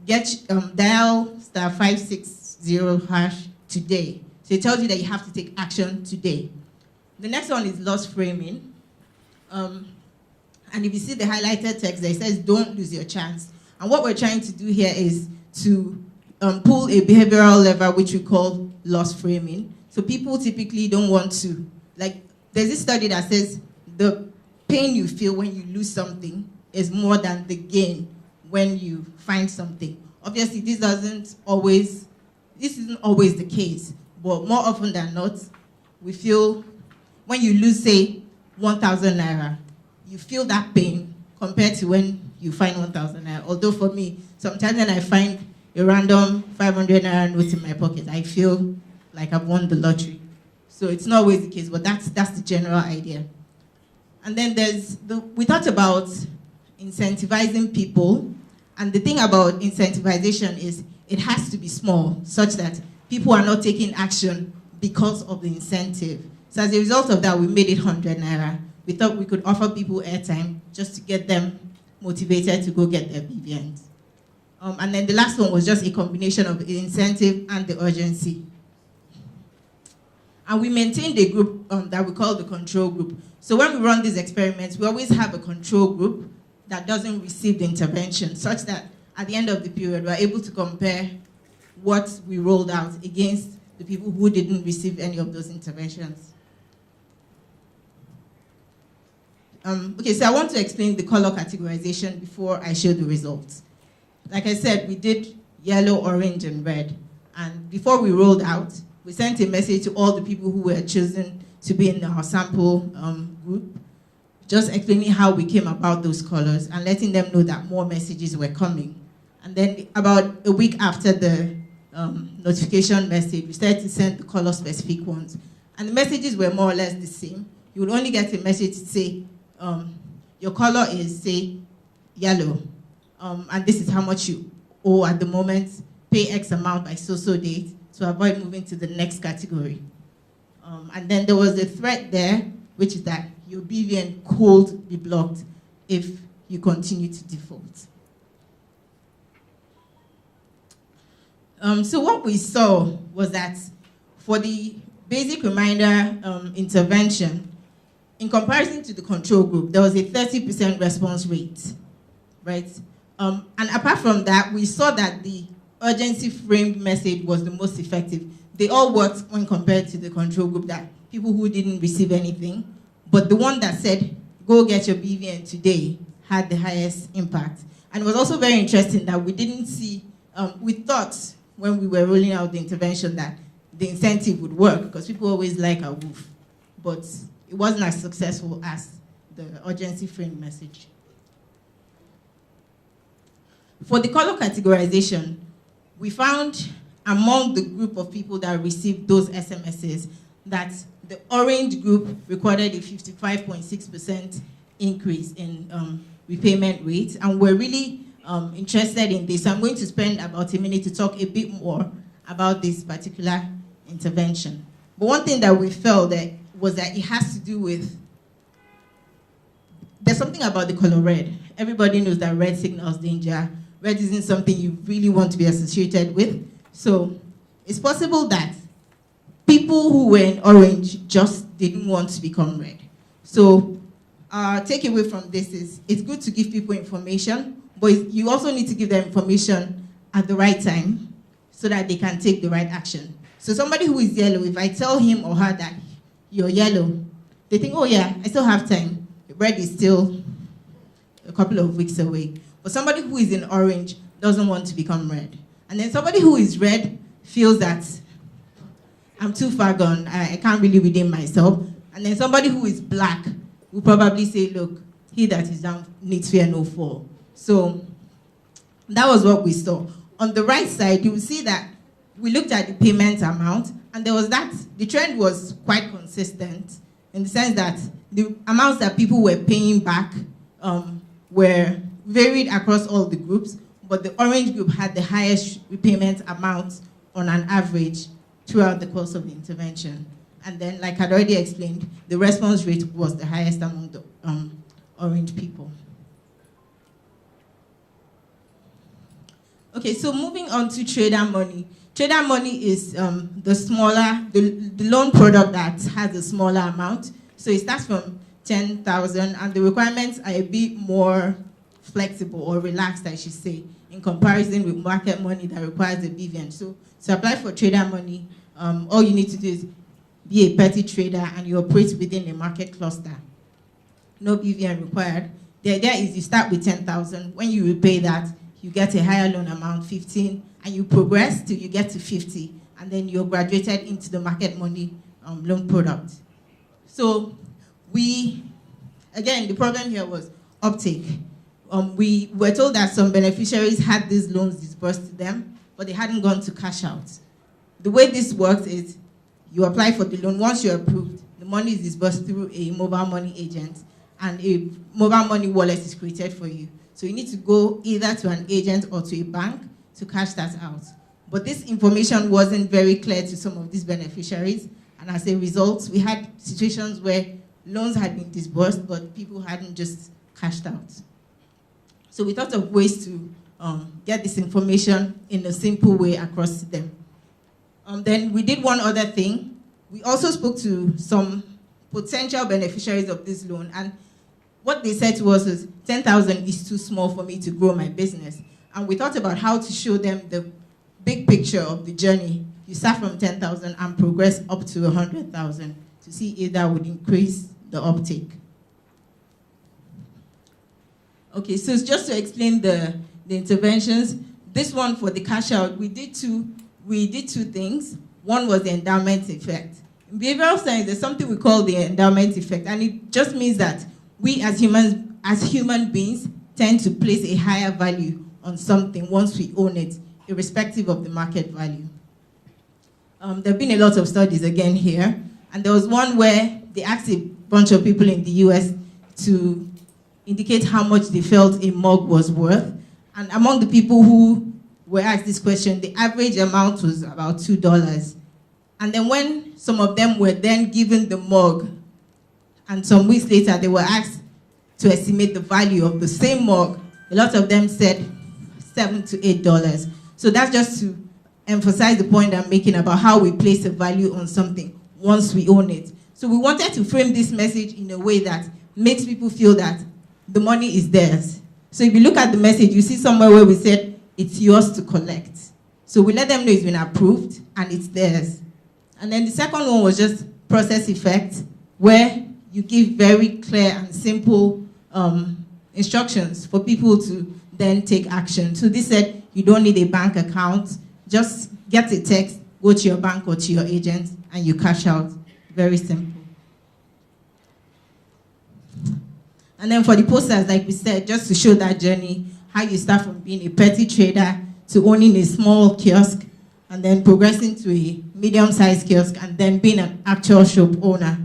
dial *560# today. So it tells you that you have to take action today. The next one is loss framing. And if you see the highlighted text there, it says, don't lose your chance. And what we're trying to do here is to pull a behavioral lever, which we call loss framing. So people typically don't want to, like, there's this study that says the pain you feel when you lose something is more than the gain when you find something. Obviously, this isn't always the case, but more often than not, we feel when you lose, say, 1,000 naira, you feel that pain compared to when you find 1,000 naira. Although for me, sometimes when I find a random 500 naira note in my pocket, I feel like I've won the lottery. So it's not always the case, but that's the general idea. And then we talked about incentivizing people. And the thing about incentivization is it has to be small, such that people are not taking action because of the incentive. So as a result of that, we made it 100 naira. We thought we could offer people airtime just to get them motivated to go get their BVNs. And then the last one was just a combination of the incentive and the urgency. And we maintained a group that we call the control group. So when we run these experiments, we always have a control group that doesn't receive the intervention, such that at the end of the period, we're able to compare what we rolled out against the people who didn't receive any of those interventions. Okay, so I want to explain the color categorization before I show the results. Like I said, we did yellow, orange, and red. And before we rolled out, we sent a message to all the people who were chosen to be in our sample group, just explaining how we came about those colors and letting them know that more messages were coming. And then about a week after the notification message, we started to send the color-specific ones. And the messages were more or less the same. You would only get a message to say, your color is, say, yellow, and this is how much you owe at the moment, pay X amount by so-so date to avoid moving to the next category. And then there was a threat there, which is that your BVN could be blocked if you continue to default. So what we saw was that for the basic reminder intervention, in comparison to the control group, there was a 30% response rate, right? And apart from that, we saw that the urgency framed message was the most effective. They all worked when compared to the control group, that people who didn't receive anything, but the one that said, go get your BVN today, had the highest impact. And it was also very interesting that we didn't see, we thought when we were rolling out the intervention that the incentive would work, because people always like a woof, but it wasn't as successful as the urgency frame message. For the color categorization, we found among the group of people that received those SMSs that the orange group recorded a 55.6% increase in repayment rate, and we're really interested in this. So I'm going to spend about a minute to talk a bit more about this particular intervention. But one thing that we felt that was that it has to do with, there's something about the color red. Everybody knows that red signals danger. Red isn't something you really want to be associated with. So it's possible that people who were in orange just didn't want to become red. So our takeaway from this is it's good to give people information, but you also need to give them information at the right time so that they can take the right action. So somebody who is yellow, if I tell him or her that you're yellow, they think, oh yeah, I still have time. Red is still a couple of weeks away. But somebody who is in orange doesn't want to become red. And then somebody who is red feels that I'm too far gone, I can't really redeem myself. And then somebody who is black will probably say, look, he that is down needs fear no fall. So that was what we saw. On the right side, you will see that we looked at the payment amount, and there was that, the trend was quite consistent in the sense that the amounts that people were paying back were varied across all the groups, but the orange group had the highest repayment amount on an average throughout the course of the intervention. And then, like I'd already explained, the response rate was the highest among the orange people. Okay, so moving on to trader money. Trader money is the loan product that has a smaller amount. So it starts from 10,000, and the requirements are a bit more flexible or relaxed, I should say, in comparison with market money that requires a BVN. So to apply for trader money, all you need to do is be a petty trader and you operate within a market cluster. No BVN required. The idea is you start with 10,000. When you repay that, you get a higher loan amount, 15, and you progress till you get to 50, and then you're graduated into the market money loan product. So again, the problem here was uptake. We were told that some beneficiaries had these loans disbursed to them, but they hadn't gone to cash out. The way this works is you apply for the loan. Once you're approved, the money is disbursed through a mobile money agent, and a mobile money wallet is created for you. So you need to go either to an agent or to a bank to cash that out. But this information wasn't very clear to some of these beneficiaries, and as a result, we had situations where loans had been disbursed, but people hadn't just cashed out. So we thought of ways to get this information in a simple way across to them. Then we did one other thing. We also spoke to some potential beneficiaries of this loan, and what they said to us is 10,000 is too small for me to grow my business. And we thought about how to show them the big picture of the journey. You start from 10,000 and progress up to 100,000 to see if that would increase the uptake. Okay, so just to explain the interventions, this one for the cash out, we did two things. One was the endowment effect. In behavioral science, there's something we call the endowment effect, and it just means that we as human beings tend to place a higher value on something once we own it, irrespective of the market value. There have been a lot of studies again here, and there was one where they asked a bunch of people in the US to indicate how much they felt a mug was worth. And among the people who were asked this question, the average amount was about $2. And then when some of them were then given the mug, and some weeks later they were asked to estimate the value of the same mug, a lot of them said $7 to $8. So that's just to emphasize the point I'm making about how we place a value on something once we own it. So we wanted to frame this message in a way that makes people feel that the money is theirs. So if you look at the message, you see somewhere where we said it's yours to collect. So we let them know it's been approved and it's theirs. And then the second one was just process effect, where you give very clear and simple instructions for people to then take action. So this said, you don't need a bank account. Just get a text, go to your bank or to your agent, and you cash out. Very simple. And then for the posters, like we said, just to show that journey, how you start from being a petty trader to owning a small kiosk, and then progressing to a medium-sized kiosk, and then being an actual shop owner.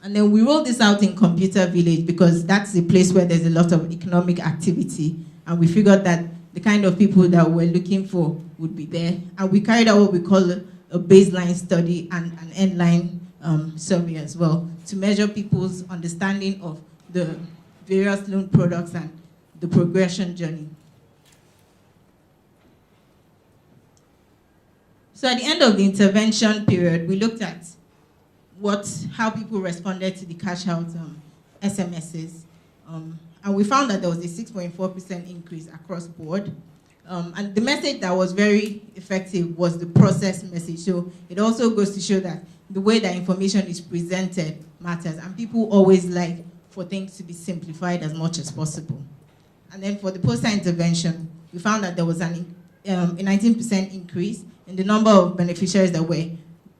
And then we rolled this out in Computer Village because that's the place where there's a lot of economic activity. And we figured that the kind of people that we're looking for would be there. And we carried out what we call a baseline study and an endline survey as well to measure people's understanding of the various loan products and the progression journey. So at the end of the intervention period, we looked at how people responded to the cash out SMSs. And we found that there was a 6.4% increase across board. And the message that was very effective was the process message. So it also goes to show that the way that information is presented matters. And people always like for things to be simplified as much as possible. And then for the poster intervention, we found that there was a 19% increase in the number of beneficiaries that were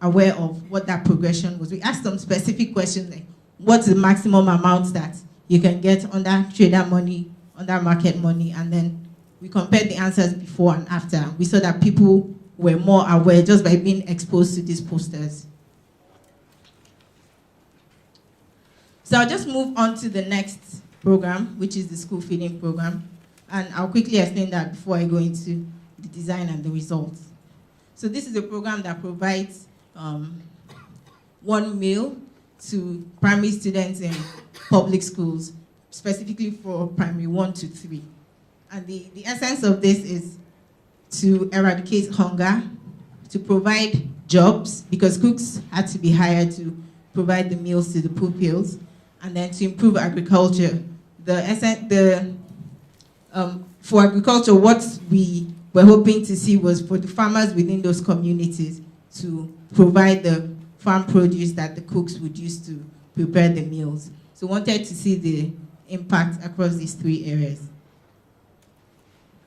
aware of what that progression was. We asked some specific questions like, what's the maximum amount that you can get under trader money, under market money, and then we compared the answers before and after. We saw that people were more aware just by being exposed to these posters. So I'll just move on to the next program, which is the school feeding program. And I'll quickly explain that before I go into the design and the results. So this is a program that provides one meal to primary students in public schools, specifically for primary 1 to 3. And the essence of this is to eradicate hunger, to provide jobs, because cooks had to be hired to provide the meals to the pupils, and then to improve agriculture. For agriculture, what we were hoping to see was for the farmers within those communities to provide the farm produce that the cooks would use to prepare the meals. So wanted to see the impact across these 3 areas.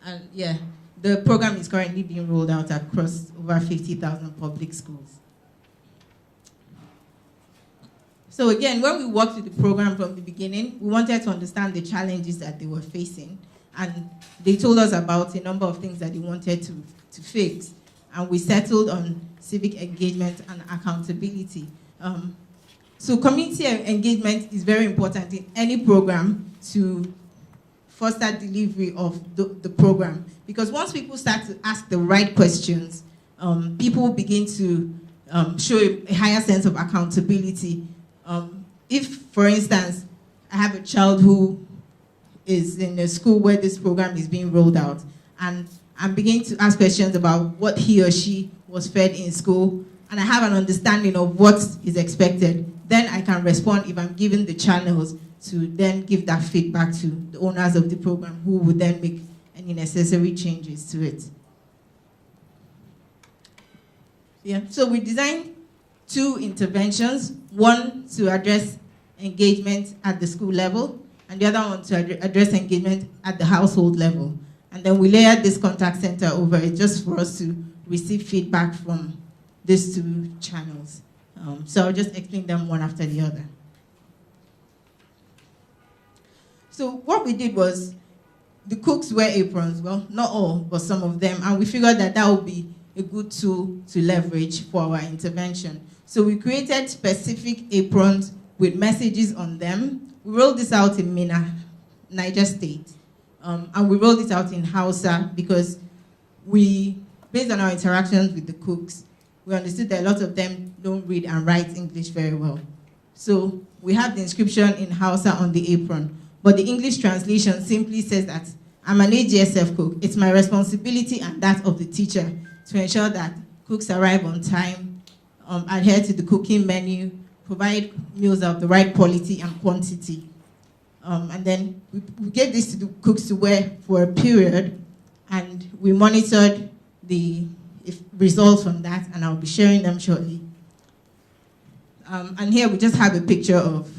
And yeah, the program is currently being rolled out across over 50,000 public schools. So again, when we worked with the program from the beginning, we wanted to understand the challenges that they were facing. And they told us about a number of things that they wanted to fix. And we settled on civic engagement and accountability. So community engagement is very important in any program to foster delivery of the program. Because once people start to ask the right questions, people begin to show a higher sense of accountability. If, for instance, I have a child who is in a school where this program is being rolled out, and I'm beginning to ask questions about what he or she was fed in school, and I have an understanding of what is expected, then I can respond if I'm given the channels to then give that feedback to the owners of the program, who would then make any necessary changes to it. Yeah, so we designed 2 interventions, one to address engagement at the school level, and the other one to address engagement at the household level. And then we layered this contact center over it just for us to receive feedback from these 2 channels. So I'll just explain them one after the other. So what we did was, the cooks wear aprons, well, not all, but some of them, and we figured that that would be a good tool to leverage for our intervention. So we created specific aprons with messages on them. We rolled this out in Minna, Niger State, and we rolled it out in Hausa because based on our interactions with the cooks, we understood that a lot of them don't read and write English very well. So we have the inscription in Hausa on the apron, but the English translation simply says that I'm an AGSF cook. It's my responsibility and that of the teacher to ensure that cooks arrive on time, adhere to the cooking menu, provide meals of the right quality and quantity. And then we gave this to the cooks to wear for a period, and we monitored the results from that, and I'll be sharing them shortly. And here we just have a picture of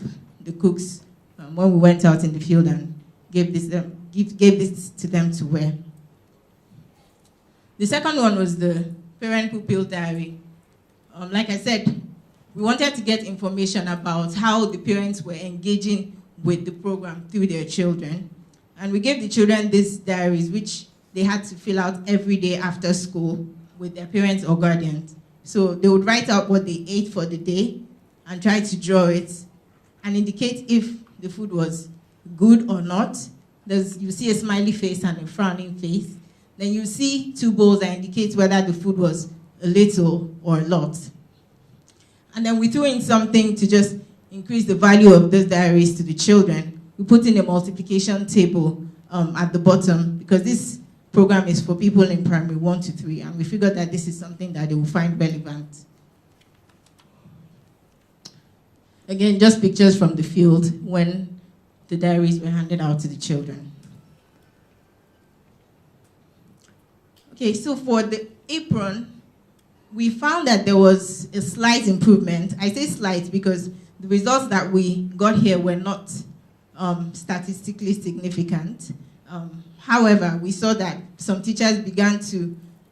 the cooks when we went out in the field and gave this to them to wear. The second one was the parent pupil diary. Like I said, we wanted to get information about how the parents were engaging with the program through their children. And we gave the children these diaries, which they had to fill out every day after school with their parents or guardians. So they would write out what they ate for the day and try to draw it and indicate if the food was good or not. You see a smiley face and a frowning face. Then you see 2 bowls that indicate whether the food was a little or a lot. And then we threw in something to just increase the value of those diaries to the children. We put in a multiplication table at the bottom, because this program is for people in primary 1 to 3, and we figured that this is something that they will find relevant. Again, just pictures from the field when the diaries were handed out to the children. Okay, so for the apron, we found that there was a slight improvement. I say slight because the results that we got here were not statistically significant. However, we saw that some teachers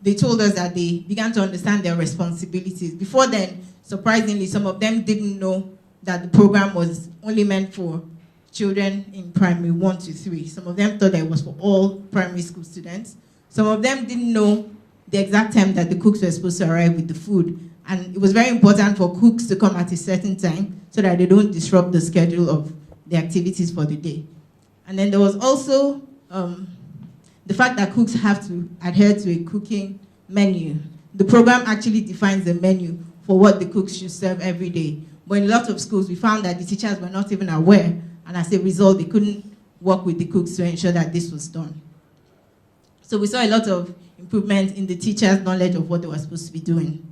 they told us that they began to understand their responsibilities. Before then, surprisingly, some of them didn't know that the program was only meant for children in primary 1 to 3. Some of them thought that it was for all primary school students. Some of them didn't know the exact time that the cooks were supposed to arrive with the food. And it was very important for cooks to come at a certain time so that they don't disrupt the schedule of the activities for the day. And then there was also the fact that cooks have to adhere to a cooking menu. The program actually defines the menu for what the cooks should serve every day. But in a lot of schools, we found that the teachers were not even aware, and as a result, they couldn't work with the cooks to ensure that this was done. So we saw a lot of improvement in the teachers' knowledge of what they were supposed to be doing.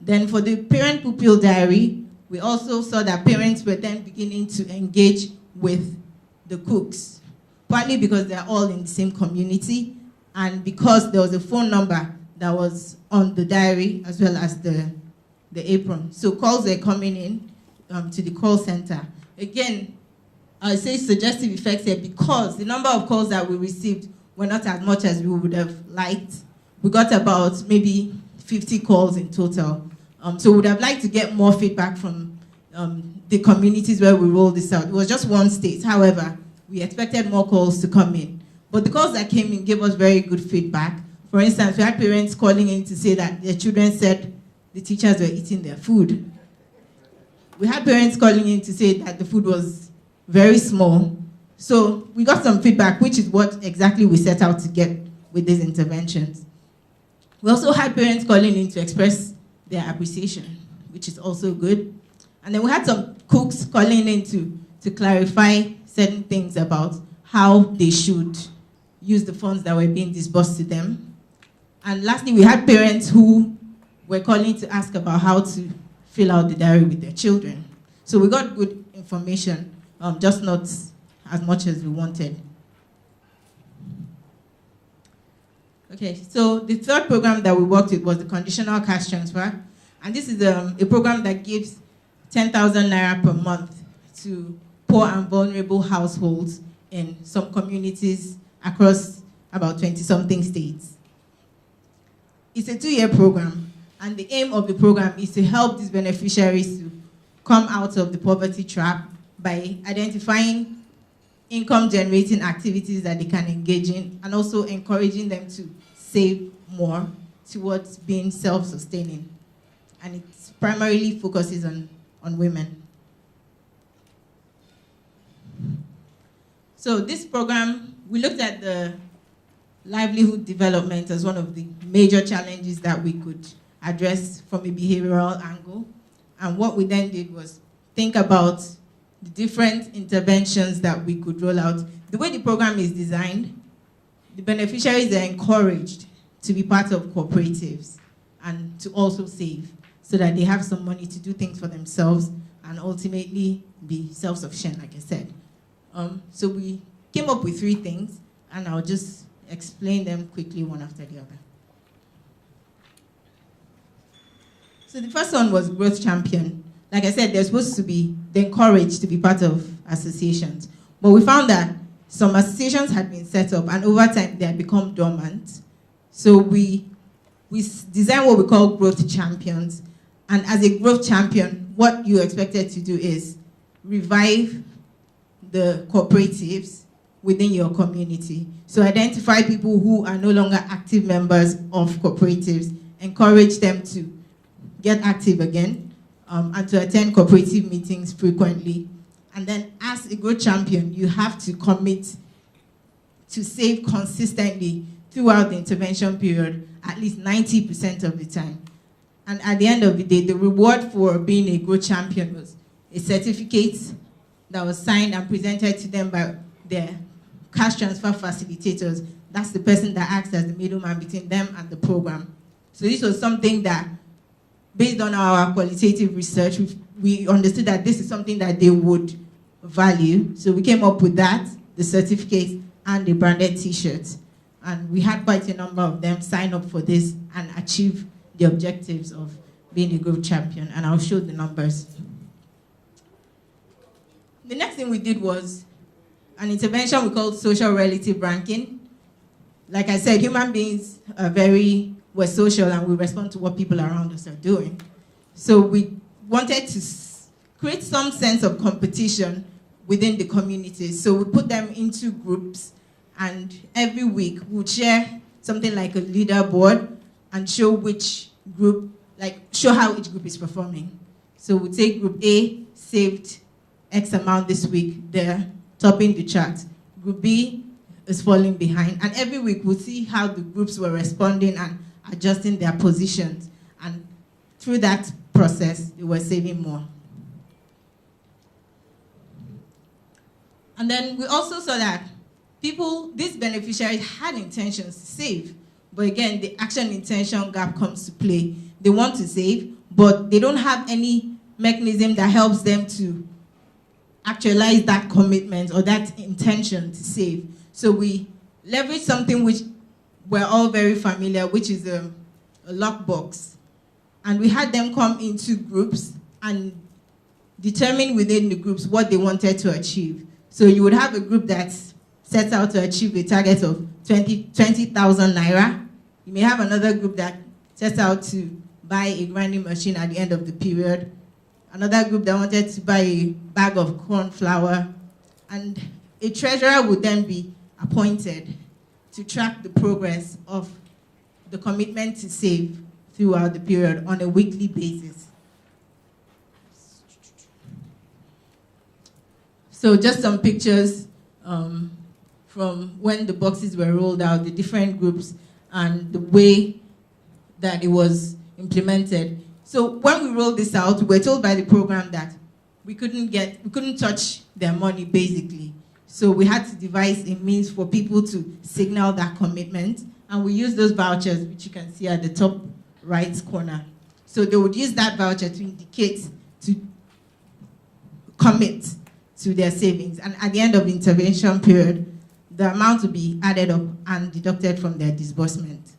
Then for the parent-pupil diary, we also saw that parents were then beginning to engage with the cooks, partly because they're all in the same community, and because there was a phone number that was on the diary as well as the apron. So calls were coming in to the call center. Again, I say suggestive effects here because the number of calls that we received were not as much as we would have liked. We got about maybe 50 calls in total. So we would have liked to get more feedback from the communities where we rolled this out. It was just one state. However, we expected more calls to come in. But the calls that came in gave us very good feedback. For instance, we had parents calling in to say that their children said the teachers were eating their food. We had parents calling in to say that the food was very small. So we got some feedback, which is what exactly we set out to get with these interventions. We also had parents calling in to express their appreciation, which is also good. And then we had some cooks calling in to clarify certain things about how they should use the funds that were being disbursed to them. And lastly, we had parents who were calling to ask about how to fill out the diary with their children. So we got good information, just not as much as we wanted. Okay, so the third program that we worked with was the conditional cash transfer. And this is a program that gives 10,000 naira per month to poor and vulnerable households in some communities across about 20-something states. It's a 2-year program, and the aim of the program is to help these beneficiaries to come out of the poverty trap by identifying income-generating activities that they can engage in, and also encouraging them to save more towards being self-sustaining. And it primarily focuses on women. So this program, we looked at the livelihood development as one of the major challenges that we could address from a behavioral angle. And what we then did was think about the different interventions that we could roll out. The way the program is designed, the beneficiaries are encouraged to be part of cooperatives and to also save so that they have some money to do things for themselves and ultimately be self-sufficient, like I said. So we came up with 3 things, and I'll just explain them quickly one after the other. So the first one was Growth Champion. Like I said, they're encouraged to be part of associations. But we found that some associations had been set up, and over time they had become dormant. So we designed what we call Growth Champions. And as a Growth Champion, what you're expected to do is revive the cooperatives within your community. So identify people who are no longer active members of cooperatives, encourage them to get active again, and to attend cooperative meetings frequently. And then as a Growth Champion, you have to commit to save consistently throughout the intervention period, at least 90% of the time. And at the end of the day, the reward for being a Growth Champion was a certificate that was signed and presented to them by their cash transfer facilitators. That's the person that acts as the middleman between them and the program. So this was something that, based on our qualitative research, we understood that this is something that they would value. So we came up with that, the certificate, and the branded t-shirts. And we had quite a number of them sign up for this and achieve the objectives of being a Growth Champion. And I'll show the numbers. The next thing we did was an intervention we called social relative ranking. Like I said, human beings we're social, and we respond to what people around us are doing. So we wanted to create some sense of competition within the community. So we put them into groups, and every week we'll share something like a leaderboard and show which group, show how each group is performing. So we'll take group A, saved X amount this week, they're topping the chart. Group B is falling behind. And every week we'll see how the groups were responding and adjusting their positions. And through that process, they were saving more. And then we also saw that these beneficiaries had intentions to save, but again, the action intention gap comes to play. They want to save, but they don't have any mechanism that helps them to actualize that commitment or that intention to save. So we leverage something which we're all very familiar, which is a lockbox. And we had them come into groups and determine within the groups what they wanted to achieve. So you would have a group that sets out to achieve a target of 20,000 naira. You may have another group that sets out to buy a grinding machine at the end of the period. Another group that wanted to buy a bag of corn flour. And a treasurer would then be appointed to track the progress of the commitment to save throughout the period on a weekly basis. So just some pictures from when the boxes were rolled out, the different groups, and the way that it was implemented. So when we rolled this out, we were told by the program that we couldn't touch their money, basically. So we had to devise a means for people to signal that commitment, and we used those vouchers, which you can see at the top right corner. So they would use that voucher to indicate to commit to their savings, and at the end of the intervention period, the amount would be added up and deducted from their disbursement.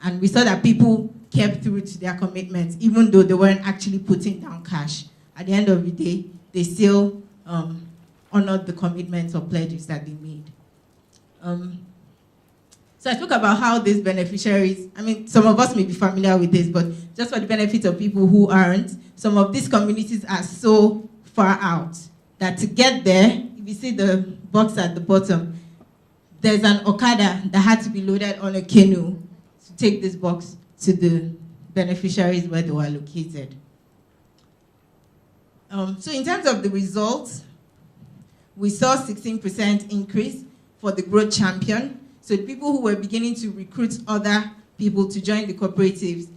And we saw that people kept through to their commitments, even though they weren't actually putting down cash. At the end of the day, they still honored the commitments or pledges that they made. So I spoke about how these beneficiaries, I mean, some of us may be familiar with this, but just for the benefit of people who aren't, some of these communities are so far out that to get there, if you see the box at the bottom, there's an Okada that had to be loaded on a canoe to take this box to the beneficiaries where they were located. So in terms of the results, we saw 16% increase for the growth champion. So the people who were beginning to recruit other people to join the cooperatives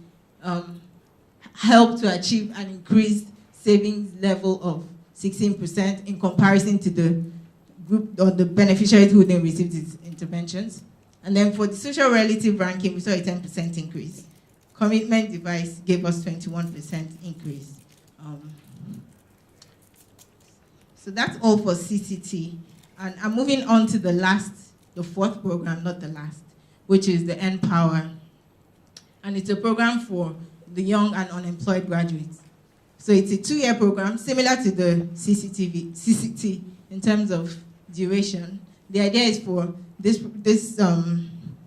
helped to achieve an increased savings level of 16% in comparison to the group or the beneficiaries who didn't receive these interventions. And then for the social relative ranking, we saw a 10% increase. Commitment device gave us 21% increase. So that's all for CCT. And I'm moving on to the fourth program, not the last, which is the Empower. And it's a program for the young and unemployed graduates. So it's a 2-year program, similar to the CCT in terms of duration. The idea is for this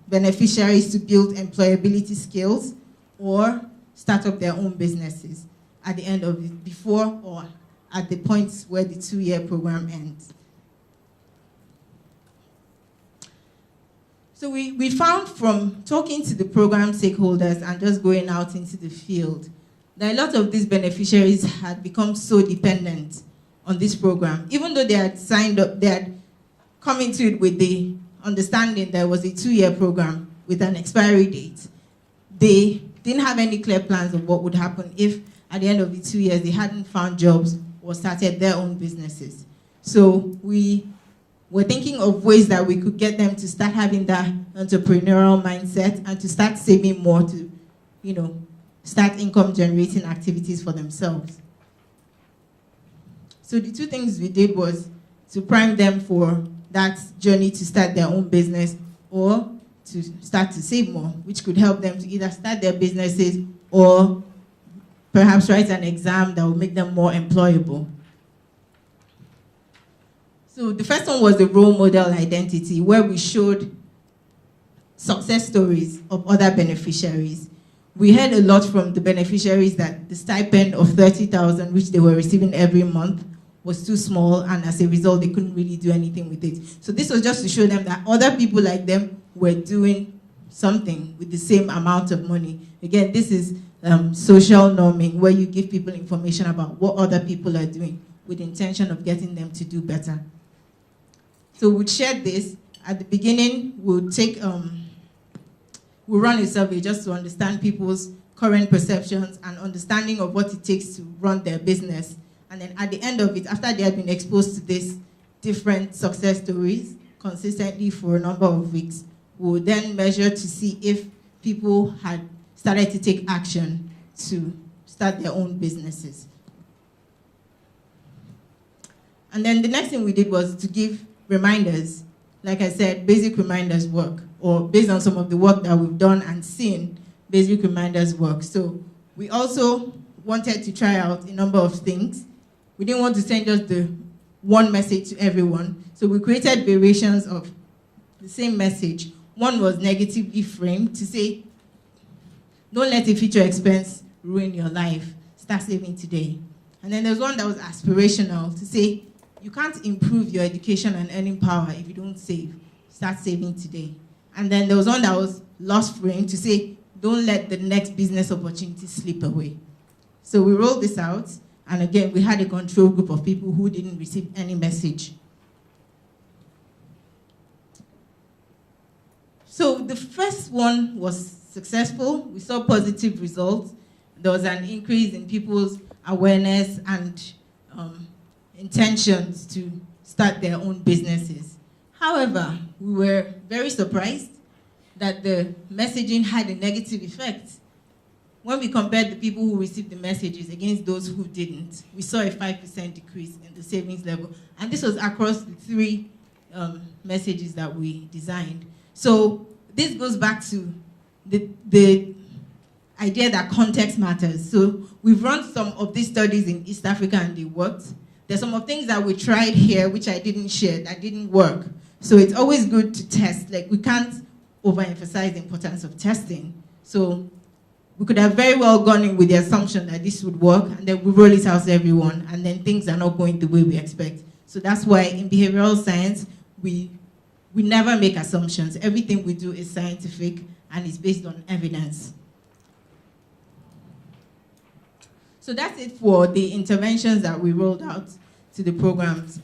beneficiaries to build employability skills or start up their own businesses at the end of it, before or at the point where the 2-year program ends. So we found from talking to the program stakeholders and just going out into the field that a lot of these beneficiaries had become so dependent on this program. Even though they had signed up, they had come into it with the understanding that it was a 2-year program with an expiry date. They didn't have any clear plans of what would happen if at the end of the 2 years they hadn't found jobs or started their own businesses. So we were thinking of ways that we could get them to start having that entrepreneurial mindset and to start saving more to, start income generating activities for themselves. So the 2 things we did was to prime them for that journey to start their own business or to start to save more, which could help them to either start their businesses or perhaps write an exam that will make them more employable. So the first one was the role model identity, where we showed success stories of other beneficiaries. We heard a lot from the beneficiaries that the stipend of 30,000, which they were receiving every month, was too small, and as a result, they couldn't really do anything with it. So this was just to show them that other people like them were doing something with the same amount of money. Again, this is social norming, where you give people information about what other people are doing with the intention of getting them to do better. So we shared this. At the beginning, we'll run a survey just to understand people's current perceptions and understanding of what it takes to run their business. And then at the end of it, after they had been exposed to these different success stories consistently for a number of weeks, we would then measure to see if people had started to take action to start their own businesses. And then the next thing we did was to give reminders. Like I said, basic reminders work, or based on some of the work that we've done and seen, basic reminders work. So we also wanted to try out a number of things. We didn't want to send just the one message to everyone. So we created variations of the same message. One was negatively framed to say, don't let a future expense ruin your life. Start saving today. And then there's one that was aspirational to say, you can't improve your education and earning power if you don't save. Start saving today. And then there was one that was loss framed to say, don't let the next business opportunity slip away. So we rolled this out, and again, we had a control group of people who didn't receive any message. So the first one was successful. We saw positive results. There was an increase in people's awareness and intentions to start their own businesses. However, we were very surprised that the messaging had a negative effect. When we compared the people who received the messages against those who didn't, we saw a 5% decrease in the savings level. And this was across the three messages that we designed. So this goes back to the idea that context matters. So we've run some of these studies in East Africa and they worked. There's some of things that we tried here which I didn't share, that didn't work. So it's always good to test. Like, we can't overemphasize the importance of testing. So we could have very well gone in with the assumption that this would work, and then we roll it out to everyone, and then things are not going the way we expect. So that's why in behavioral science, we never make assumptions. Everything we do is scientific and is based on evidence. So that's it for the interventions that we rolled out to the programs.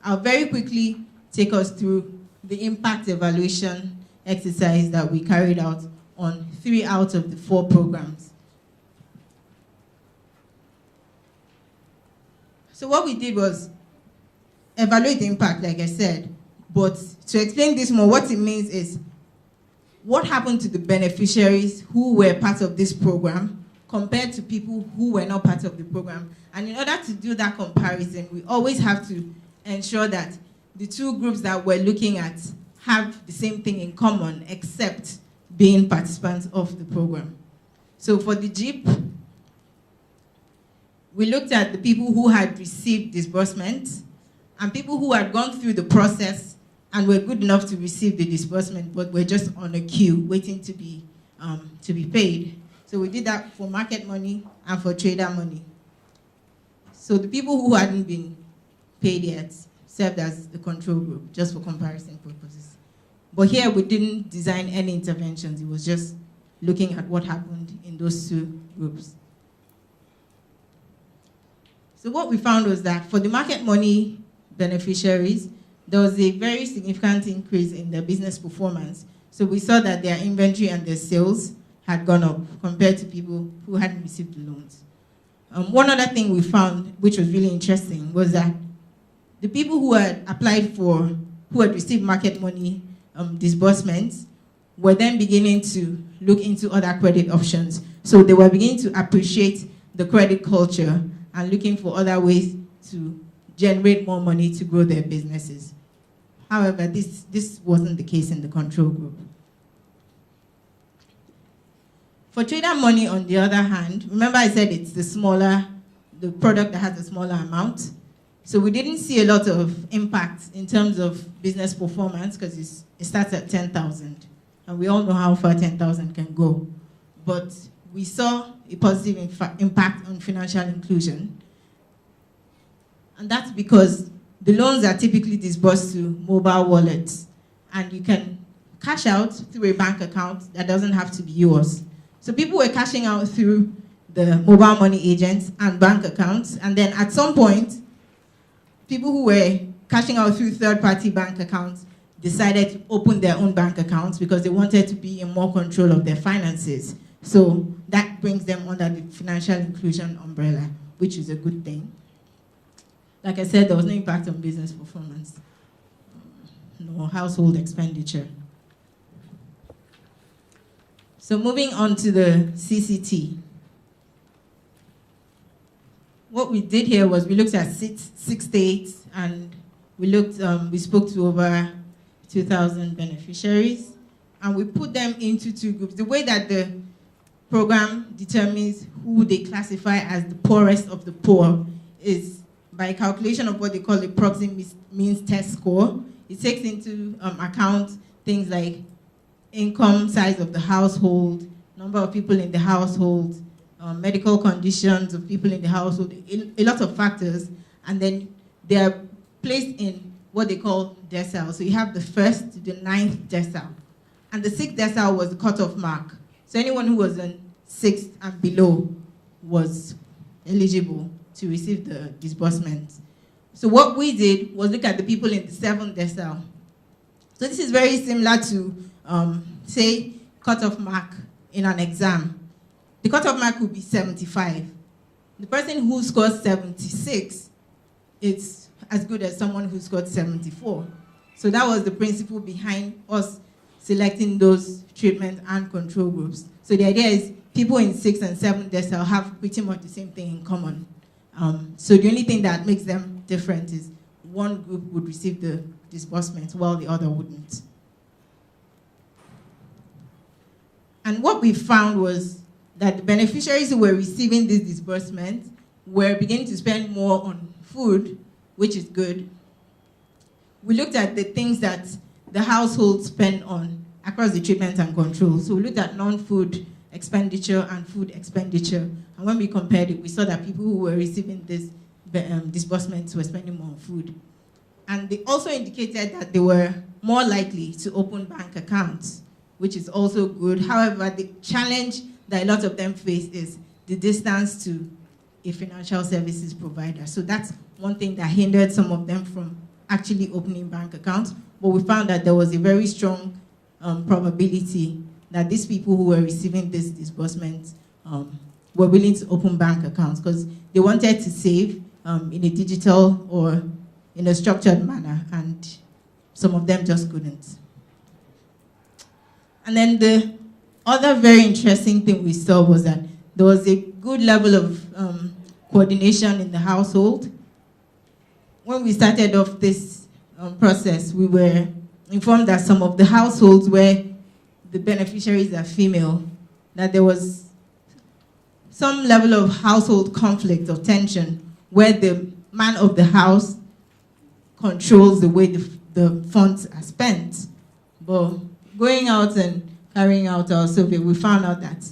I'll very quickly take us through the impact evaluation exercise that we carried out on 3 out of the 4 programs. So what we did was evaluate the impact, like I said, but to explain this more, what it means is what happened to the beneficiaries who were part of this program compared to people who were not part of the program. And in order to do that comparison, we always have to ensure that the 2 groups that we're looking at have the same thing in common, except being participants of the program. So for the JIP, we looked at the people who had received disbursements and people who had gone through the process and were good enough to receive the disbursement, but were just on a queue waiting to be paid. So we did that for market money and for trader money. So the people who hadn't been paid yet served as the control group, just for comparison purposes. But here we didn't design any interventions. It was just looking at what happened in those 2 groups. So what we found was that for the market money beneficiaries, there was a very significant increase in their business performance. So we saw that their inventory and their sales had gone up compared to people who hadn't received the loans. One other thing we found, which was really interesting, was that the people who had applied for, who had received market money disbursements, were then beginning to look into other credit options. So they were beginning to appreciate the credit culture and looking for other ways to generate more money to grow their businesses. However, this wasn't the case in the control group. For trader money, on the other hand, remember I said it's the product that has a smaller amount. So we didn't see a lot of impact in terms of business performance because it starts at 10,000. And we all know how far 10,000 can go. But we saw a positive impact on financial inclusion. And that's because the loans are typically disbursed to mobile wallets. And you can cash out through a bank account that doesn't have to be yours. So people were cashing out through the mobile money agents and bank accounts. And then at some point, people who were cashing out through third-party bank accounts decided to open their own bank accounts because they wanted to be in more control of their finances. So that that brings them under the financial inclusion umbrella, which is a good thing. Like I said, there was no impact on business performance, no household expenditure. So moving on to the CCT. What we did here was we looked at six states, and we spoke to over 2,000 beneficiaries, and we put them into two groups. The way that the program determines who they classify as the poorest of the poor is by calculation of what they call the proxy means test score. It takes into account things like income, size of the household, number of people in the household, medical conditions of people in the household, a lot of factors, and then they are placed in what they call decile. So you have the 1st to the 9th decile. And the 6th decile was the cutoff mark. So anyone who was in 6th and below was eligible to receive the disbursement. So what we did was look at the people in the 7th decile. So this is very similar to, say, cutoff mark in an exam. The cutoff mark would be 75. The person who scores 76 is as good as someone who scored 74. So that was the principle behind us selecting those treatment and control groups. So the idea is people in 6th and 7th decile have pretty much the same thing in common. So the only thing that makes them different is one group would receive the disbursement while the other wouldn't. And what we found was that the beneficiaries who were receiving this disbursement were beginning to spend more on food, which is good. We looked at the things that the household spend on across the treatment and control. So we looked at non-food expenditure and food expenditure. And when we compared it, we saw that people who were receiving this disbursements were spending more on food. And they also indicated that they were more likely to open bank accounts, which is also good. However, the challenge that a lot of them face is the distance to a financial services provider. So that's one thing that hindered some of them from actually opening bank accounts. But we found that there was a very strong probability that these people who were receiving this disbursement were willing to open bank accounts because they wanted to save in a digital or in a structured manner, and some of them just couldn't. And then the other very interesting thing we saw was that there was a good level of coordination in the household. When we started off this process, we were informed that some of the households where the beneficiaries are female, that there was some level of household conflict or tension where the man of the house controls the way the funds are spent. But going out and carrying out our survey, we found out that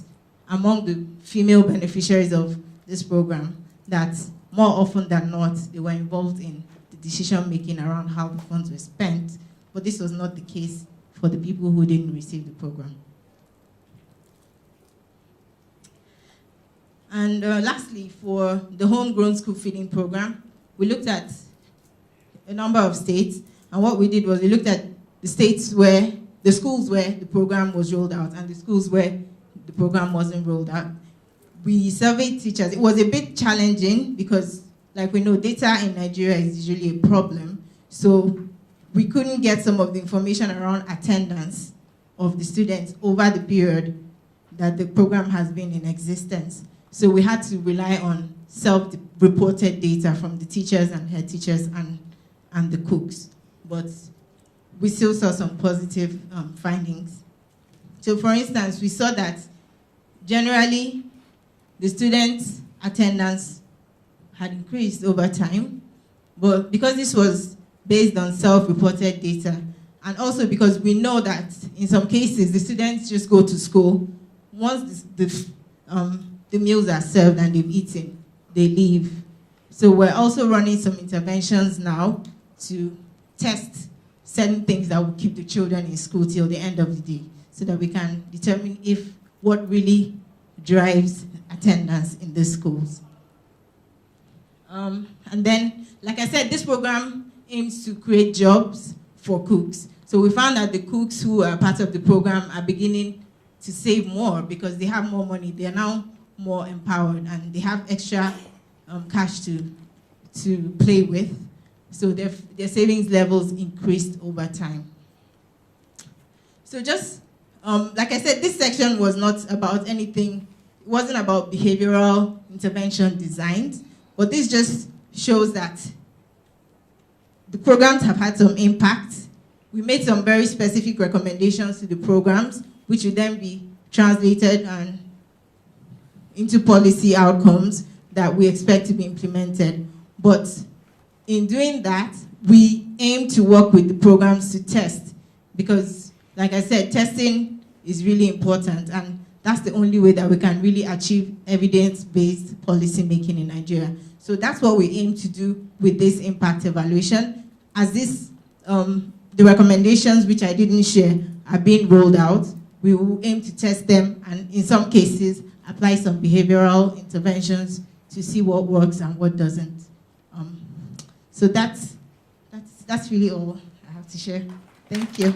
among the female beneficiaries of this program, that more often than not, they were involved in the decision-making around how the funds were spent, but this was not the case for the people who didn't receive the program. And lastly, for the homegrown school feeding program, we looked at a number of states, and what we did was we looked at the states where, the schools where the program was rolled out and the schools where the program wasn't rolled out. We surveyed teachers. It was a bit challenging because, like we know, data in Nigeria is usually a problem. So we couldn't get some of the information around attendance of the students over the period that the program has been in existence. So we had to rely on self-reported data from the teachers and head teachers and the cooks. But we still saw some positive findings. So for instance, we saw that generally the students' attendance had increased over time, but because this was based on self-reported data, and also because we know that in some cases the students just go to school, once the meals are served and they've eaten, they leave. So we're also running some interventions now to test certain things that will keep the children in school till the end of the day, so that we can determine if what really drives attendance in the schools. And then, like I said, this program aims to create jobs for cooks. So we found that the cooks who are part of the program are beginning to save more because they have more money. They are now more empowered, and they have extra cash to play with. So their savings levels increased over time. So just, like I said, this section was not about anything, it wasn't about behavioral intervention designs, but this just shows that the programs have had some impact. We made some very specific recommendations to the programs, which will then be translated and into policy outcomes that we expect to be implemented. But in doing that, we aim to work with the programs to test, because, like I said, testing is really important, and that's the only way that we can really achieve evidence-based policy making in Nigeria. So that's what we aim to do with this impact evaluation. As this, the recommendations which I didn't share are being rolled out, we will aim to test them and in some cases apply some behavioral interventions to see what works and what doesn't. So that's really all I have to share. Thank you.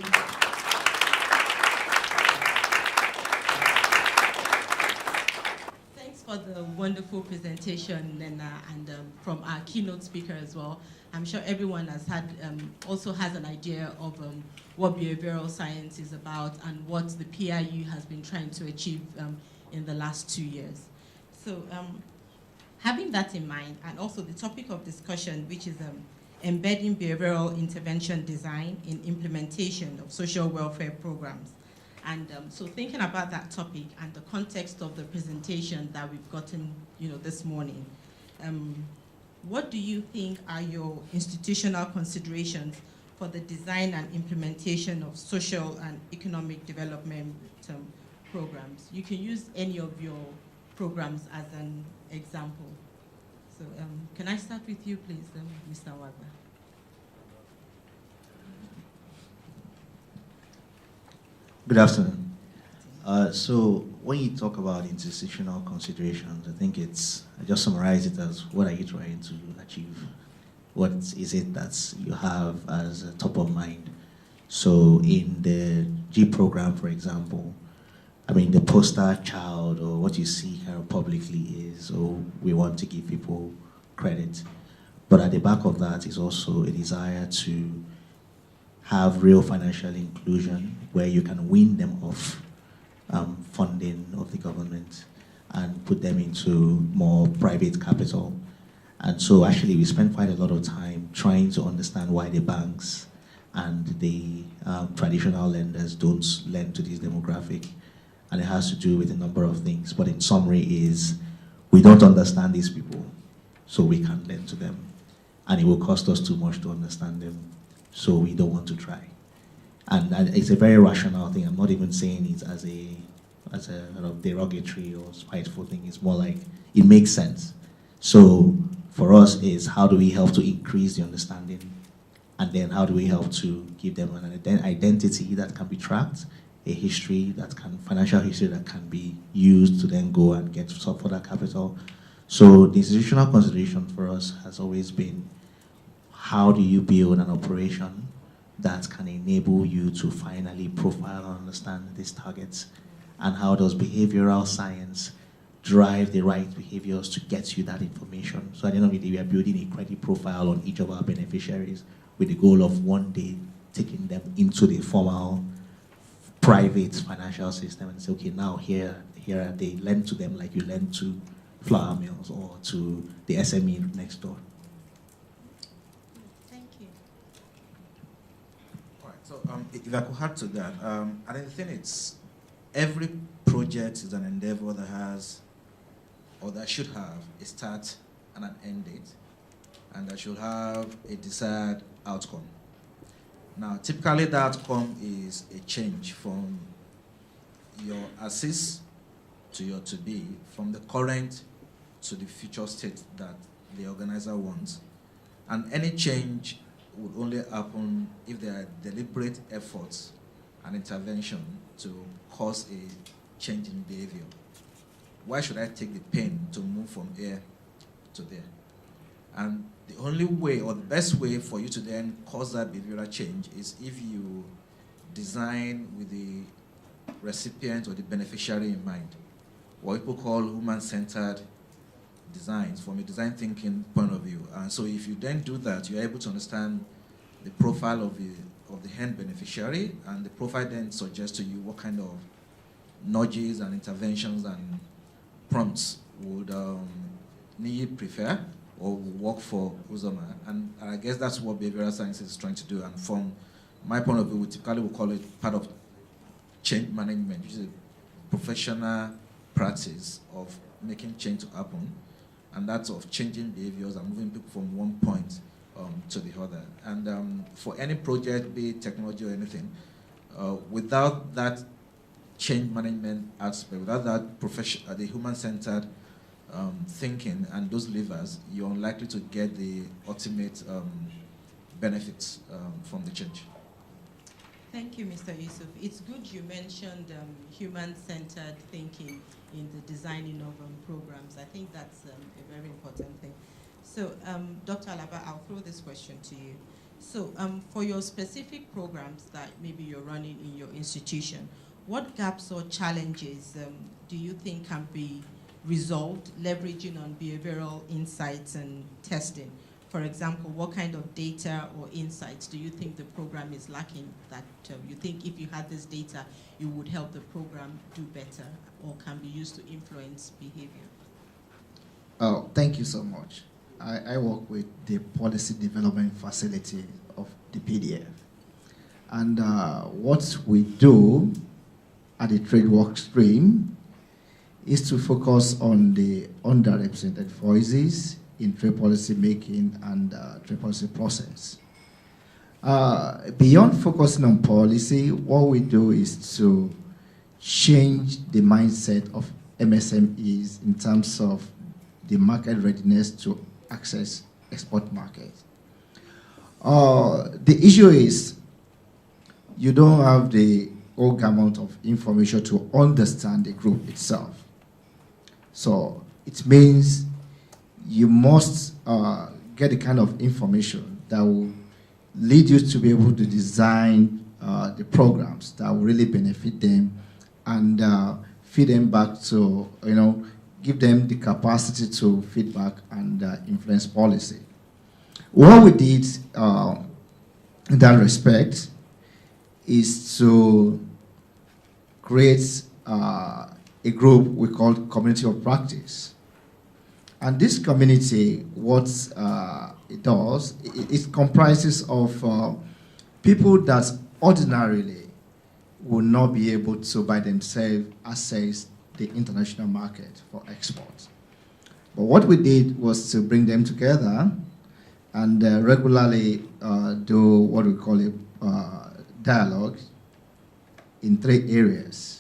For the wonderful presentation, Nena, and from our keynote speaker as well. I'm sure everyone has had, also has an idea of what behavioral science is about and what the PIU has been trying to achieve in the last 2 years. So having that in mind, and also the topic of discussion, which is embedding behavioral intervention design in implementation of social welfare programs. And so thinking about that topic and the context of the presentation that we've gotten, this morning, what do you think are your institutional considerations for the design and implementation of social and economic development programs? You can use any of your programs as an example. So can I start with you, please, Mr. Wagner? Good afternoon. So when you talk about institutional considerations, I think I just summarize it as what are you trying to achieve? What is it that you have as a top of mind? So in the G program, for example, the poster child or what you see kind of publicly is, we want to give people credit. But at the back of that is also a desire to have real financial inclusion where you can wean them off funding of the government and put them into more private capital. And so actually we spend quite a lot of time trying to understand why the banks and the traditional lenders don't lend to this demographic. And it has to do with a number of things. But in summary is, we don't understand these people, so we can't lend to them. And it will cost us too much to understand them, so we don't want to try. And it's a very rational thing. I'm not even saying it as a sort of derogatory or spiteful thing. It's more like it makes sense. So for us is, how do we help to increase the understanding? And then how do we help to give them an identity that can be tracked, a history financial history that can be used to then go and get further capital. So the institutional consideration for us has always been, how do you build an operation that can enable you to finally profile and understand these targets? And how does behavioral science drive the right behaviors to get you that information? So at the end of the day, we are building a credit profile on each of our beneficiaries with the goal of one day taking them into the formal private financial system and say, okay, now here are they, lend to them like you lend to flour mills or to the SME next door. So if I could add to that, I think it's every project is an endeavor that has, or that should have, a start and an end date, and that should have a desired outcome. Now, typically the outcome is a change from your assist to your to-be, from the current to the future state that the organizer wants. And any change would only happen if there are deliberate efforts and intervention to cause a change in behavior. Why should I take the pain to move from here to there? And the only way, or the best way for you to then cause that behavioral change is if you design with the recipient or the beneficiary in mind. what people call human-centered designs from a design thinking point of view. And so if you then do that, you're able to understand the profile of the end beneficiary, and the profile then suggests to you what kind of nudges and interventions and prompts would Nsip prefer or work for Uzoma. And I guess that's what behavioral science is trying to do. And from my point of view, we typically would call it part of change management, which is a professional practice of making change to happen, and that's of changing behaviors and moving people from one point to the other. And for any project, be it technology or anything, without that change management aspect, without that the human-centered thinking and those levers, you're unlikely to get the ultimate benefits from the change. Thank you, Mr. Yusuf. It's good you mentioned human-centered thinking in the designing of programs. I think that's a very important thing. So, Dr. Alaba, I'll throw this question to you. So, for your specific programs that maybe you're running in your institution, what gaps or challenges do you think can be resolved leveraging on behavioral insights and testing? For example, what kind of data or insights do you think the program is lacking that you think if you had this data, it would help the program do better or can be used to influence behavior? Oh, thank you so much. I work with the Policy Development Facility of the PDF. And what we do at the trade work stream is to focus on the underrepresented voices in trade policy making and trade policy process. Beyond focusing on policy, what we do is to change the mindset of MSMEs in terms of the market readiness to access export markets. The issue is you don't have the whole gamut of information to understand the group itself. So it means you must get the kind of information that will lead you to be able to design the programs that will really benefit them and feed them back to, give them the capacity to feedback and influence policy. What we did in that respect is to create a group we call Community of Practice. And this community, what it does, it comprises of people that ordinarily will not be able to by themselves access the international market for export. But what we did was to bring them together and regularly do what we call a dialogue in 3 areas.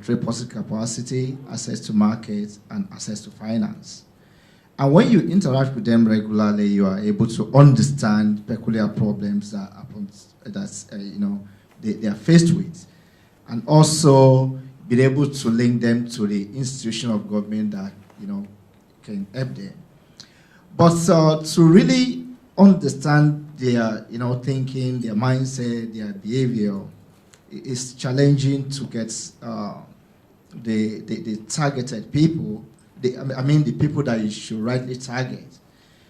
Trade policy capacity, access to markets, and access to finance. And when you interact with them regularly, you are able to understand peculiar problems that they are faced with, and also be able to link them to the institution of government that can help them. But to really understand their thinking, their mindset, their behavior, it's challenging to get the targeted people, the people that you should rightly target.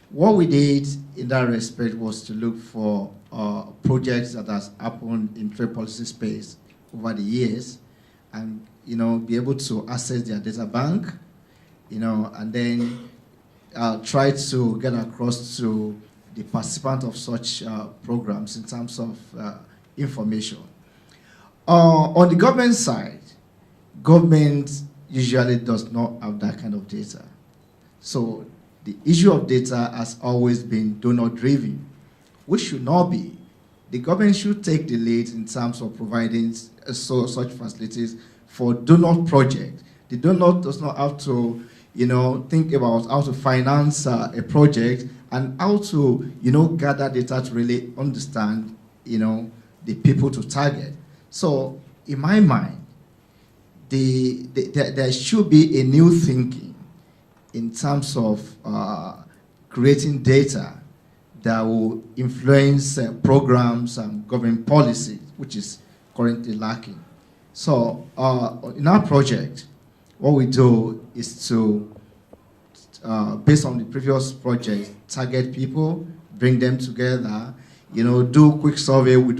What we did in that respect was to look for projects that has happened in trade policy space over the years and, be able to access their data bank, and then try to get across to the participant of such programs in terms of information. On the government side, government usually does not have that kind of data. So the issue of data has always been donor-driven, which should not be. The government should take the lead in terms of providing such facilities for donor projects. The donor does not have to, think about how to finance a project and how to, gather data to really understand, the people to target. So, in my mind, there should be a new thinking in terms of creating data that will influence programs and government policy, which is currently lacking. So, in our project, what we do is to, based on the previous project, target people, bring them together, do quick survey. We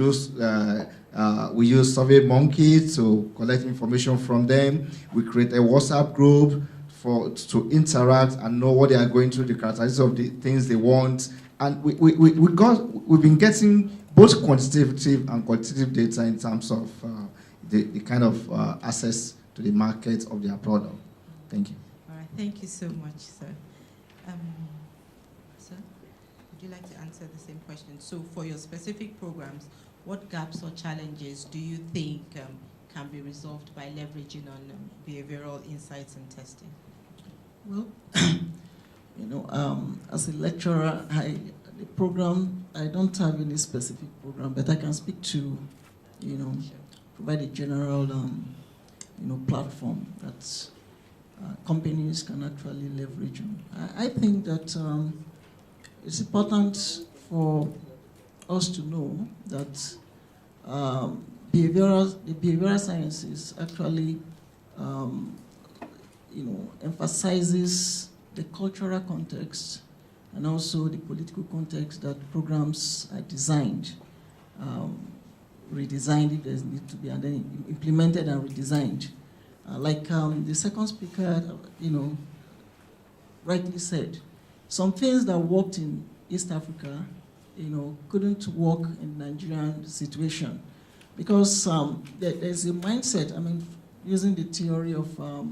use Survey Monkey to collect information from them. We create a WhatsApp group to interact and know what they are going through, the characteristics of the things they want. And we've been getting both quantitative and qualitative data in terms of the kind of access to the market of their product. Thank you. All right, thank you so much, sir. Sir, would you like to answer the same question? So for your specific programs, what gaps or challenges do you think can be resolved by leveraging on behavioral insights and testing? Well, as a lecturer, the program, I don't have any specific program, but I can speak to, provide a general, platform that companies can actually leverage on. I think that it's important for us to know that the behavioral sciences actually, emphasizes the cultural context and also the political context that programs are designed, redesigned if there need to be, and then implemented and redesigned. Like the second speaker, rightly said, some things that worked in East Africa, couldn't work in the Nigerian situation because there's a mindset. Using the theory of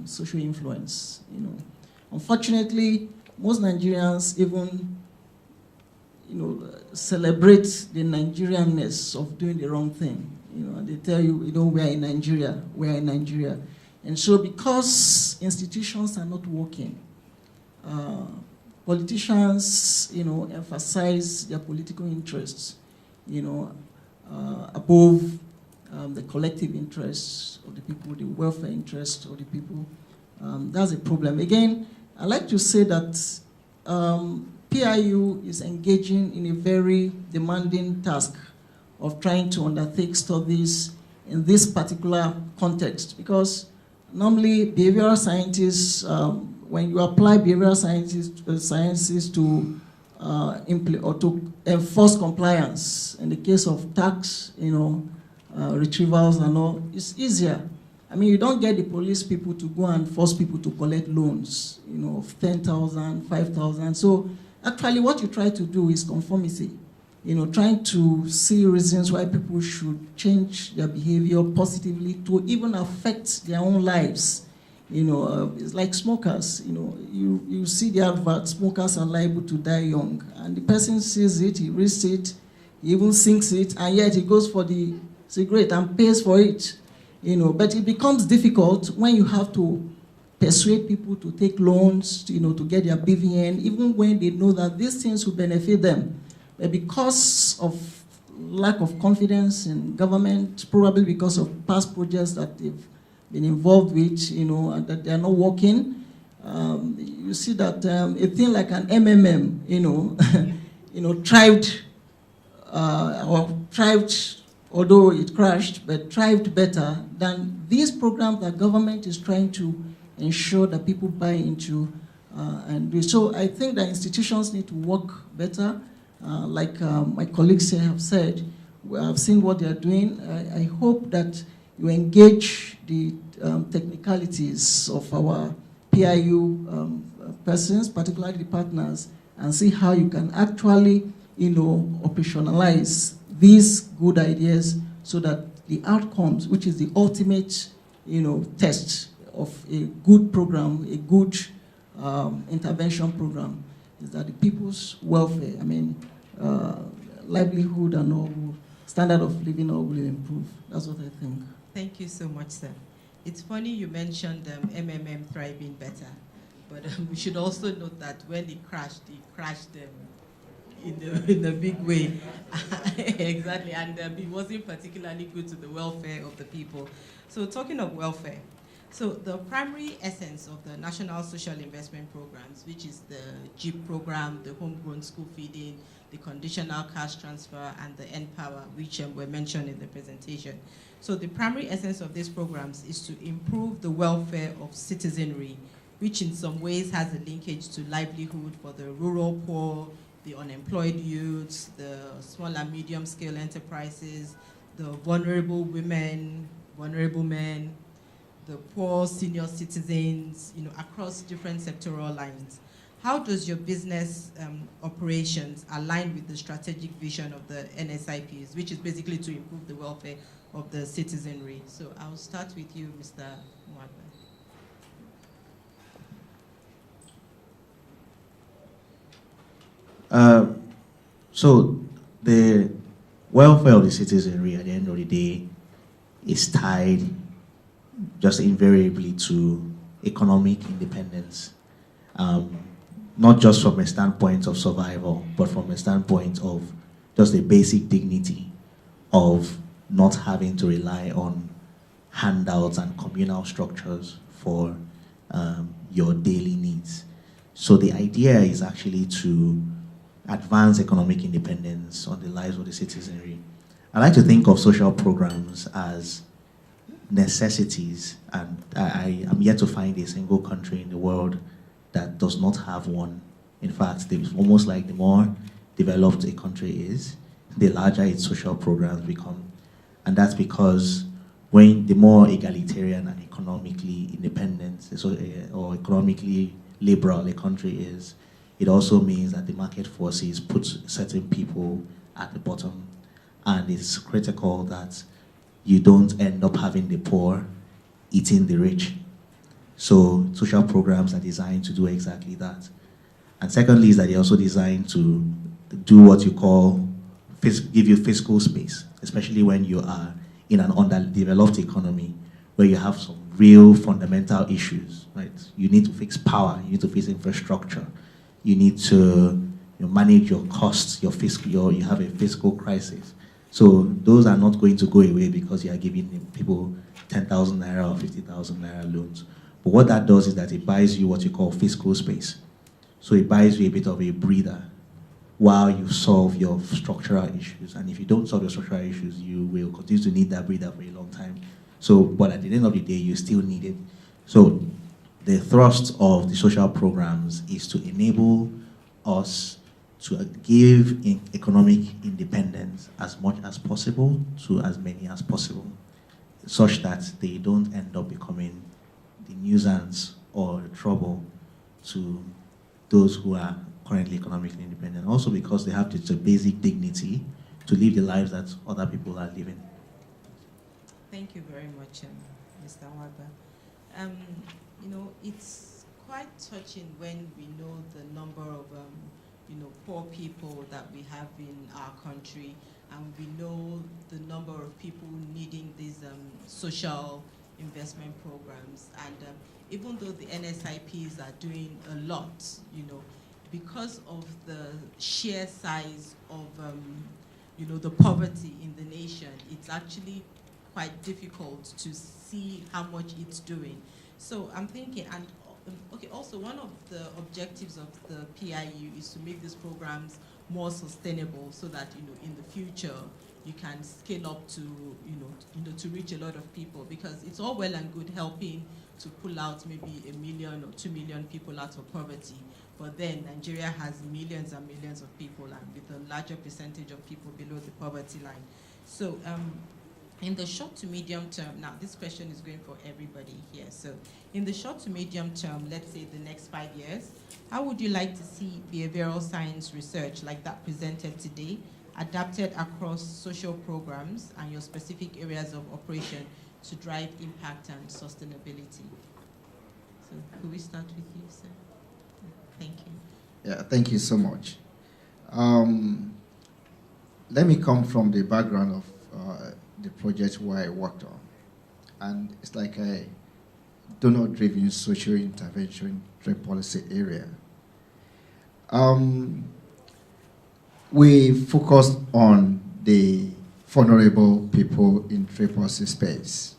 social influence, unfortunately, most Nigerians even, celebrate the Nigerianness of doing the wrong thing. And they tell you, we are in Nigeria, And so because institutions are not working, politicians, emphasize their political interests, above the collective interests of the people, the welfare interests of the people. That's a problem. Again, I like to say that PIU is engaging in a very demanding task of trying to undertake studies in this particular context, because normally behavioral scientists, when you apply behavioral sciences to to enforce compliance, in the case of tax, retrievals and all, it's easier. You don't get the police people to go and force people to collect loans, of 10,000, 5,000. So actually what you try to do is conformity, trying to see reasons why people should change their behavior positively to even affect their own lives. It's like smokers, you see the advert, smokers are liable to die young. And the person sees it, he reads it, he even sinks it, and yet he goes for the cigarette and pays for it. But it becomes difficult when you have to persuade people to take loans, to get their BVN, even when they know that these things will benefit them. But because of lack of confidence in government, probably because of past projects that they've been involved with, and that they are not working, you see that a thing like an MMM, thrived, although it crashed, but thrived better than these programs that government is trying to ensure that people buy into and do. So I think that institutions need to work better. Like my colleagues here have said, I've seen what they are doing. I hope that you engage the technicalities of our PIU persons, particularly the partners, and see how you can actually, operationalize these good ideas so that the outcomes, which is the ultimate, test of a good program, a good intervention program, is that the people's welfare, livelihood and all, standard of living all will improve. That's what I think. Thank you so much, sir. It's funny you mentioned MMM thriving better, but we should also note that when it crashed in a big way. Exactly, and it wasn't particularly good to the welfare of the people. So talking of welfare, so the primary essence of the National Social Investment Programs, which is the JIP program, the homegrown school feeding, the conditional cash transfer, and the N-Power, which were mentioned in the presentation. So the primary essence of these programs is to improve the welfare of citizenry, which in some ways has a linkage to livelihood for the rural poor, the unemployed youths, the small and medium-scale enterprises, the vulnerable women, vulnerable men, the poor senior citizens, across different sectoral lines. How does your business operations align with the strategic vision of the NSIPs, which is basically to improve the welfare of the citizenry? So I'll start with you, Mr. Mwagba. So the welfare of the citizenry at the end of the day is tied just invariably to economic independence, not just from a standpoint of survival, but from a standpoint of just the basic dignity of not having to rely on handouts and communal structures for your daily needs. So the idea is actually to advance economic independence on the lives of the citizenry. I like to think of social programs as necessities, and I am yet to find a single country in the world that does not have one. In fact, it's almost like the more developed a country is, the larger its social programs become. And that's because when the more egalitarian and economically independent or economically liberal a country is, it also means that the market forces put certain people at the bottom. And it's critical that you don't end up having the poor eating the rich. So social programs are designed to do exactly that. And secondly is that they're also designed to do what you call, give you fiscal space, especially when you are in an underdeveloped economy where you have some real fundamental issues, right? You need to fix power, you need to fix infrastructure, you need to manage your costs, you have a fiscal crisis. So those are not going to go away because you are giving people 10,000 naira or 50,000 naira loans. But what that does is that it buys you what you call fiscal space. So it buys you a bit of a breather while you solve your structural issues. And if you don't solve your structural issues, you will continue to need that breather for a long time. So, but at the end of the day, you still need it. So the thrust of the social programs is to enable us to give economic independence as much as possible to as many as possible, such that they don't end up becoming the nuisance or the trouble to those who are currently economically independent. Also because they have the basic dignity to live the lives that other people are living. Thank you very much, Mr. Wagba. It's quite touching when we know the number of poor people that we have in our country, and we know the number of people needing these social investment programs. And even though the NSIPs are doing a lot, because of the sheer size of the poverty in the nation, it's actually quite difficult to see how much it's doing. So I'm thinking, and okay, also one of the objectives of the PIU is to make these programs more sustainable, so that in the future you can scale up to to reach a lot of people, because it's all well and good helping to pull out maybe 1 million or 2 million people out of poverty, but then Nigeria has millions and millions of people, and with a larger percentage of people below the poverty line. So in the short to medium term, now this question is going for everybody here. So in the short to medium term, let's say the next 5 years, how would you like to see behavioral science research like that presented today adapted across social programs and your specific areas of operation to drive impact and sustainability? So could we start with you, sir? Thank you. Yeah, thank you so much. Let me come from the background of the project where I worked on. And it's like a donor-driven social intervention trade policy area. We focused on the vulnerable people in trade policy space,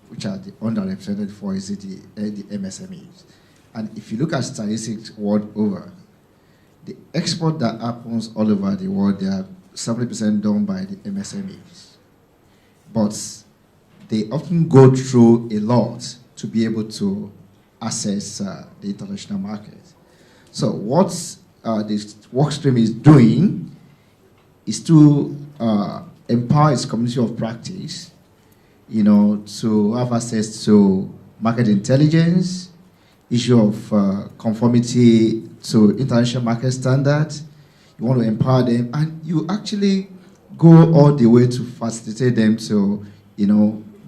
which are the underrepresented for the MSMEs. And if you look at statistics world over, the export that happens all over the world, they are 70% done by the MSMEs. But they often go through a lot to be able to access the international market. So what this work stream is doing is to empower its community of practice, to have access to market intelligence, issue of conformity to international market standards. You want to empower them, and you actually go all the way to facilitate them to,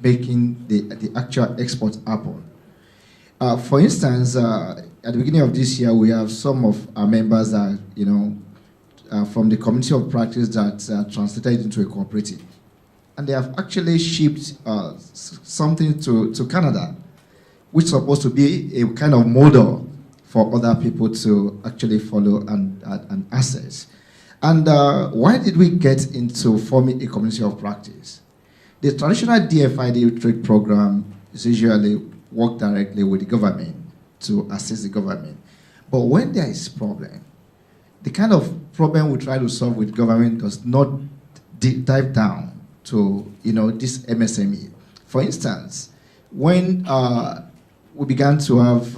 making the actual export happen. For instance, at the beginning of this year, we have some of our members that, from the community of practice that translated into a cooperative. And they have actually shipped something to Canada, which is supposed to be a kind of model for other people to actually follow and access. And why did we get into forming a community of practice? The traditional DFID trade program is usually work directly with the government to assist the government. But when there is problem, the kind of problem we try to solve with government does not dive down to this MSME. For instance, when we began to have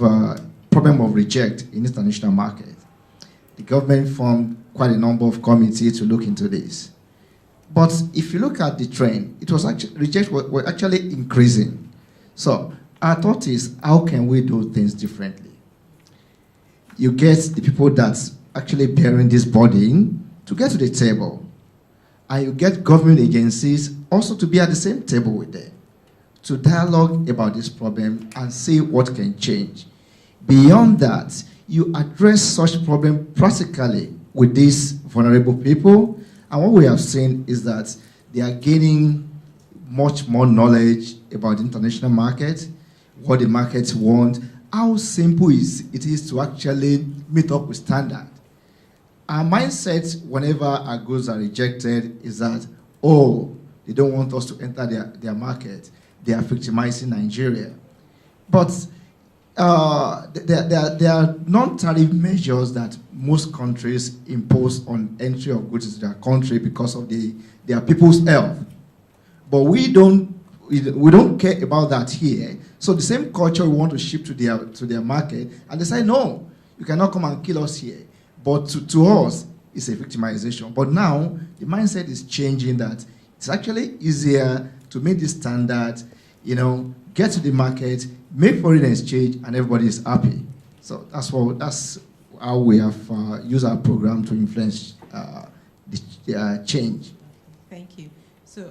problem of reject in international market, the government formed quite a number of committees to look into this. But if you look at the trend, it was actually reject were actually increasing. So our thought is, how can we do things differently? You get the people that's actually bearing this burden to get to the table, and you get government agencies also to be at the same table with them, to dialogue about this problem and see what can change. Beyond that, you address such problem practically with these vulnerable people, and what we have seen is that they are gaining much more knowledge about the international market, what the markets want, how simple it is to actually meet up with standard. Our mindset whenever our goods are rejected is that, they don't want us to enter their market. They are victimizing Nigeria. But there are non-tariff measures that most countries impose on entry of goods into their country because of their people's health. But we don't care about that here. So the same culture we want to ship to their market, and they say, no, you cannot come and kill us here. But to us, it's a victimization. But now, the mindset is changing that it's actually easier to meet the standard, get to the market, make foreign exchange, and everybody is happy. So that's how we have used our program to influence the change. Thank you. So,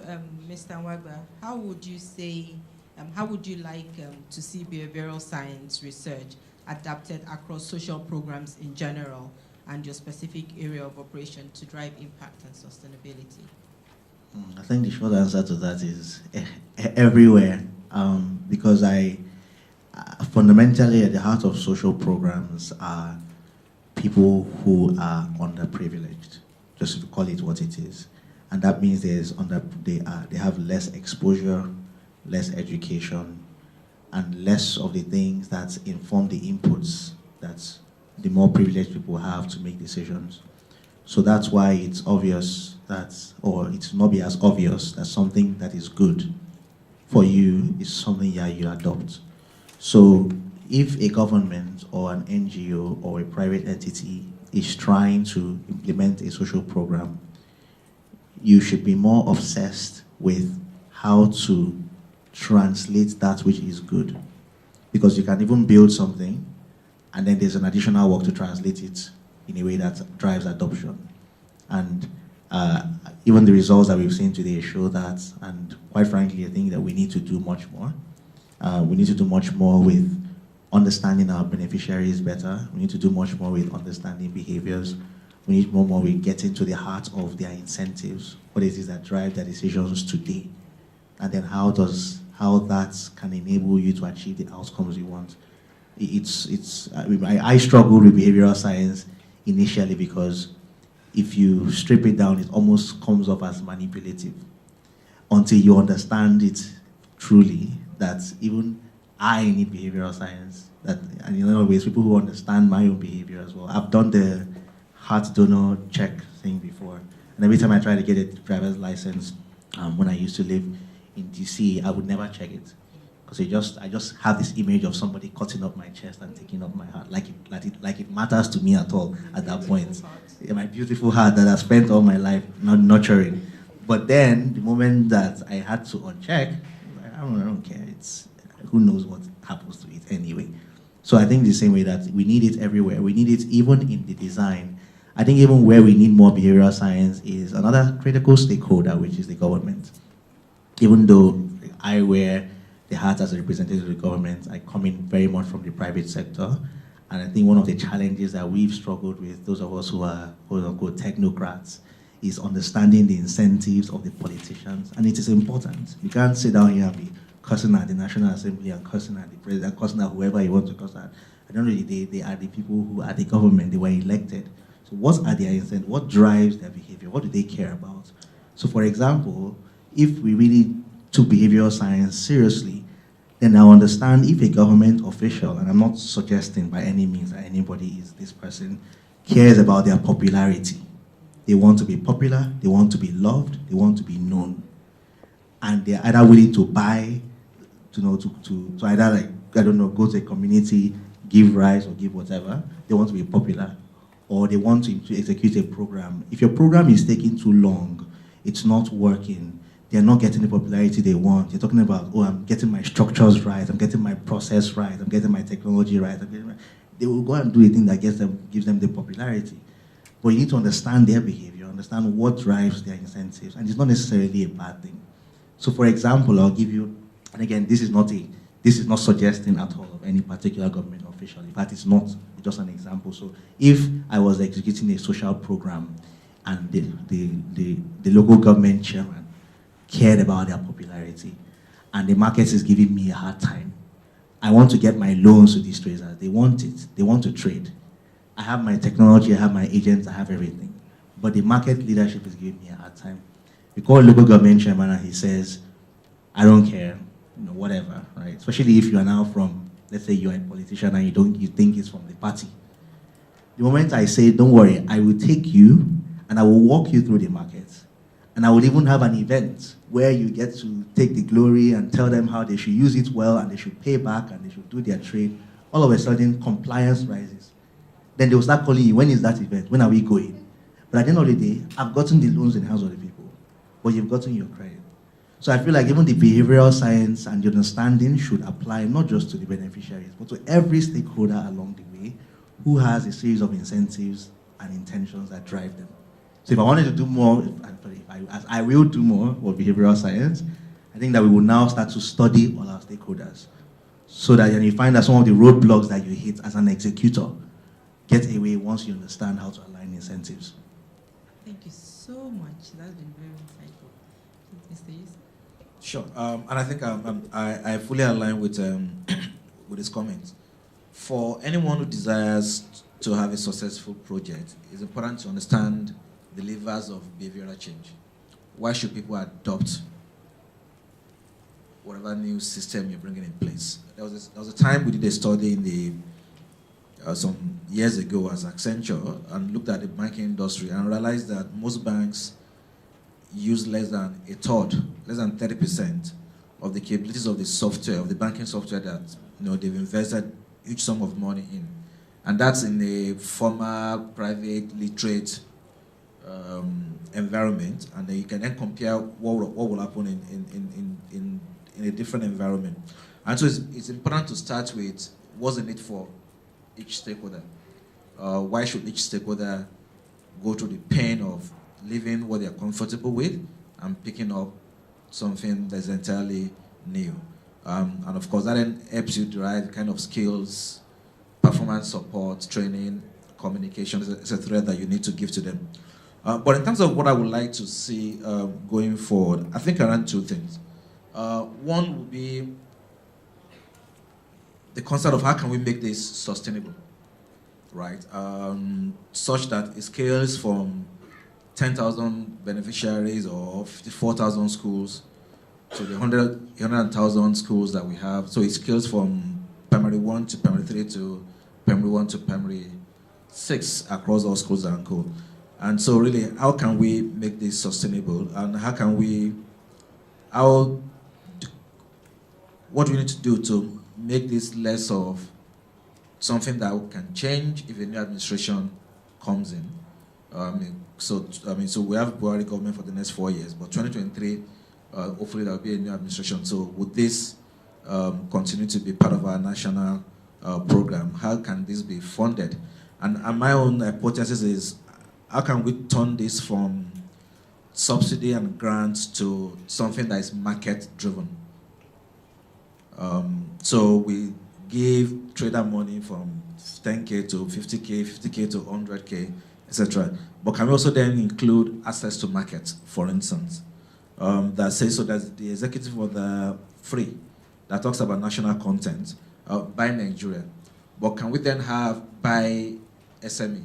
Mr. Nwagba, how would you say, how would you like to see behavioral science research adapted across social programs in general and your specific area of operation to drive impact and sustainability? I think the short answer to that is everywhere, because fundamentally at the heart of social programs are people who are underprivileged, just to call it what it is. And that means they have less exposure, less education, and less of the things that inform the inputs that the more privileged people have to make decisions. So that's why it's obvious that, or it's not be as obvious that something that is good for you is something that you adopt. So if a government or an NGO or a private entity is trying to implement a social program, you should be more obsessed with how to translate that which is good. Because you can even build something, and then there's an additional work to translate it in a way that drives adoption. And even the results that we've seen today show that, and quite frankly, I think that we need to do much more. We need to do much more with understanding our beneficiaries better. We need to do much more with understanding behaviors. We need more with getting to the heart of their incentives, what it is that drive their decisions today, and then how that can enable you to achieve the outcomes you want. I struggled with behavioral science initially because if you strip it down, it almost comes off as manipulative until you understand it truly, that even I need behavioral science. And in other ways, people who understand my own behavior as well. I've done the heart donor check thing before. And every time I try to get a driver's license, when I used to live in DC, I would never check it. Because I just have this image of somebody cutting up my chest and taking up my heart, like it matters to me at all at that point. Yeah, my beautiful heart that I spent all my life not nurturing. But then, the moment that I had to uncheck, I don't care. It's who knows what happens to it anyway. So I think the same way that we need it everywhere. We need it even in the design. I think even where we need more behavioral science is another critical stakeholder, which is the government. Even though I wear the hat as a representative of the government, I come in very much from the private sector. And I think one of the challenges that we've struggled with, those of us who are quote-unquote technocrats, is understanding the incentives of the politicians. And it is important. You can't sit down here and be cursing at the National Assembly and cursing at the president, cursing at whoever you want to curse at. At the end of the day, they are the people who are the government. They were elected. So what are their incentives? What drives their behavior? What do they care about? So for example, if we really took behavioral science seriously, then I understand if a government official, and I'm not suggesting by any means that anybody is this person, cares about their popularity. They want to be popular, they want to be loved, they want to be known. And they're either willing to buy, to either like, I don't know, go to a community, give rice or give whatever. They want to be popular. Or they want to execute a program. If your program is taking too long, it's not working, they're not getting the popularity they want. You're talking about, oh, I'm getting my structures right, I'm getting my process right, I'm getting my technology right. They will go and do a thing that gives them the popularity. But you need to understand their behavior, understand what drives their incentives, and it's not necessarily a bad thing. So for example, I'll give you, and again, this is not suggesting at all of any particular government official. In fact, it's not, it's just an example. So if I was executing a social program and the local government chairman cared about their popularity and the market is giving me a hard time, I want to get my loans to these traders. They want it. They want to trade. I have my technology, I have my agents, I have everything. But the market leadership is giving me a hard time. We call local government chairman and he says, I don't care, whatever, right? Especially if you are now from, let's say you're a politician and you think it's from the party. The moment I say, don't worry, I will take you and I will walk you through the market. And I will even have an event where you get to take the glory and tell them how they should use it well and they should pay back and they should do their trade. All of a sudden, compliance rises. Then they will start calling you, when is that event? When are we going? But at the end of the day, I've gotten the loans in the hands of the people, but you've gotten your credit. So I feel like even the behavioral science and the understanding should apply not just to the beneficiaries, but to every stakeholder along the way who has a series of incentives and intentions that drive them. So if I wanted to do more, I will do more of behavioral science, I think that we will now start to study all our stakeholders so that you find that some of the roadblocks that you hit as an executor get away once you understand how to align incentives. Thank you so much. That's been very insightful. Mr. Yusuf? Sure, and I think I fully align with his comments. For anyone who desires to have a successful project, it's important to understand the levers of behavioral change. Why should people adopt whatever new system you're bringing in place? There was a time we did a study in some years ago as Accenture and looked at the banking industry and realized that most banks use less than a third, less than 30% of the capabilities of the software, of the banking software that they've invested huge sum of money in. And that's in a formal, private, literate environment, and then you can then compare what will happen in a different environment. And so it's important to start with what's the need for each stakeholder. Why should each stakeholder go through the pain of leaving what they're comfortable with and picking up something that's entirely new? And of course, that then helps you derive the kind of skills, performance support, training, communication, etc. that you need to give to them. But in terms of what I would like to see going forward, I think around two things. One would be the concept of how can we make this sustainable, right? Such that it scales from 10,000 beneficiaries or 54,000 schools to the 100,000 schools that we have. So it scales from primary 1 to primary 3 to primary 1 to primary 6 across all schools and co. And so really, how can we make this sustainable? And what do we need to do to make this less of something that can change if a new administration comes in? So we have Buhari government for the next 4 years, but 2023, hopefully there will be a new administration. So would this continue to be part of our national program? How can this be funded? And my own hypothesis is, how can we turn this from subsidy and grants to something that is market-driven? So we give trader money from 10K to 50K, 50K to 100K, etc. But can we also then include access to market, for instance? That says, so that the executive of the free, that talks about national content, by Nigeria. But can we then have by SME?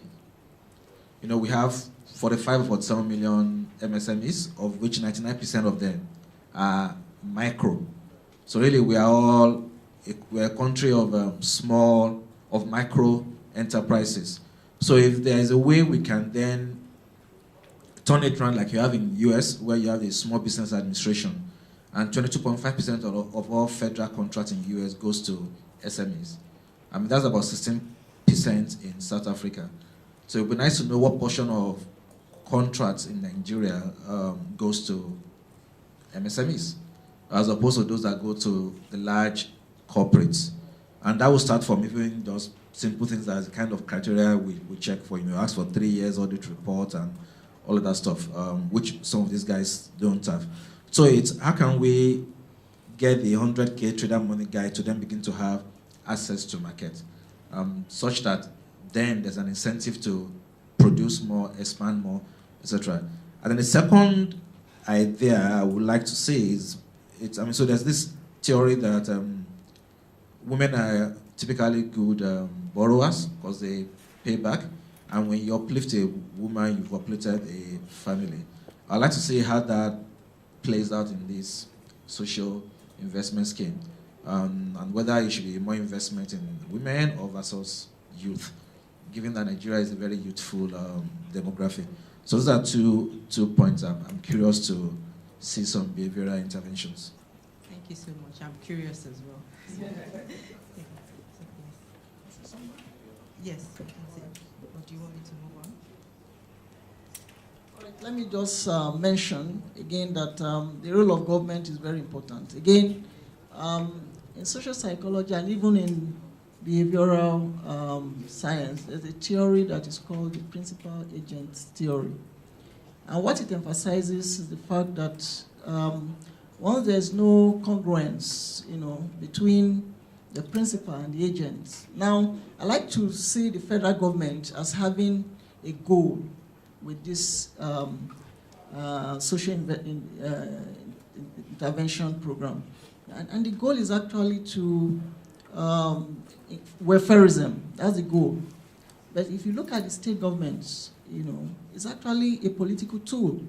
You know, we have 45 or 47 million MSMEs, of which 99% of them are micro. So really, we're a country of micro enterprises. So if there is a way we can then turn it around like you have in the US, where you have the Small Business Administration, and 22.5% of all federal contracts in the US goes to SMEs. I mean, that's about 16% in South Africa. So it would be nice to know what portion of contracts in Nigeria goes to MSMEs, as opposed to those that go to the large corporates. And that will start from even those simple things as the kind of criteria we check for. You know, ask for 3 years audit report and all of that stuff, which some of these guys don't have. So it's, how can we get the 100K trader money guy to then begin to have access to market, such that then there's an incentive to produce more, expand more, etc. And then the second idea I would like to see is, so there's this theory that women are typically good borrowers because they pay back, and when you uplift a woman, you've uplifted a family. I'd like to see how that plays out in this social investment scheme, and whether it should be more investment in women or versus youth, given that Nigeria is a very youthful demographic. So those are two points I'm curious to see some behavioral interventions. Thank you so much. I'm curious as well. Yes, we can say. Or do you want me to move on? All right, let me just mention again that the role of government is very important. Again, in social psychology and even in behavioral science, there's a theory that is called the principal agent theory. And what it emphasizes is the fact that once there's no congruence, between the principal and the agent. Now, I like to see the federal government as having a goal with this social intervention program. And the goal is actually to welfareism. That's the goal. But if you look at the state governments, it's actually a political tool.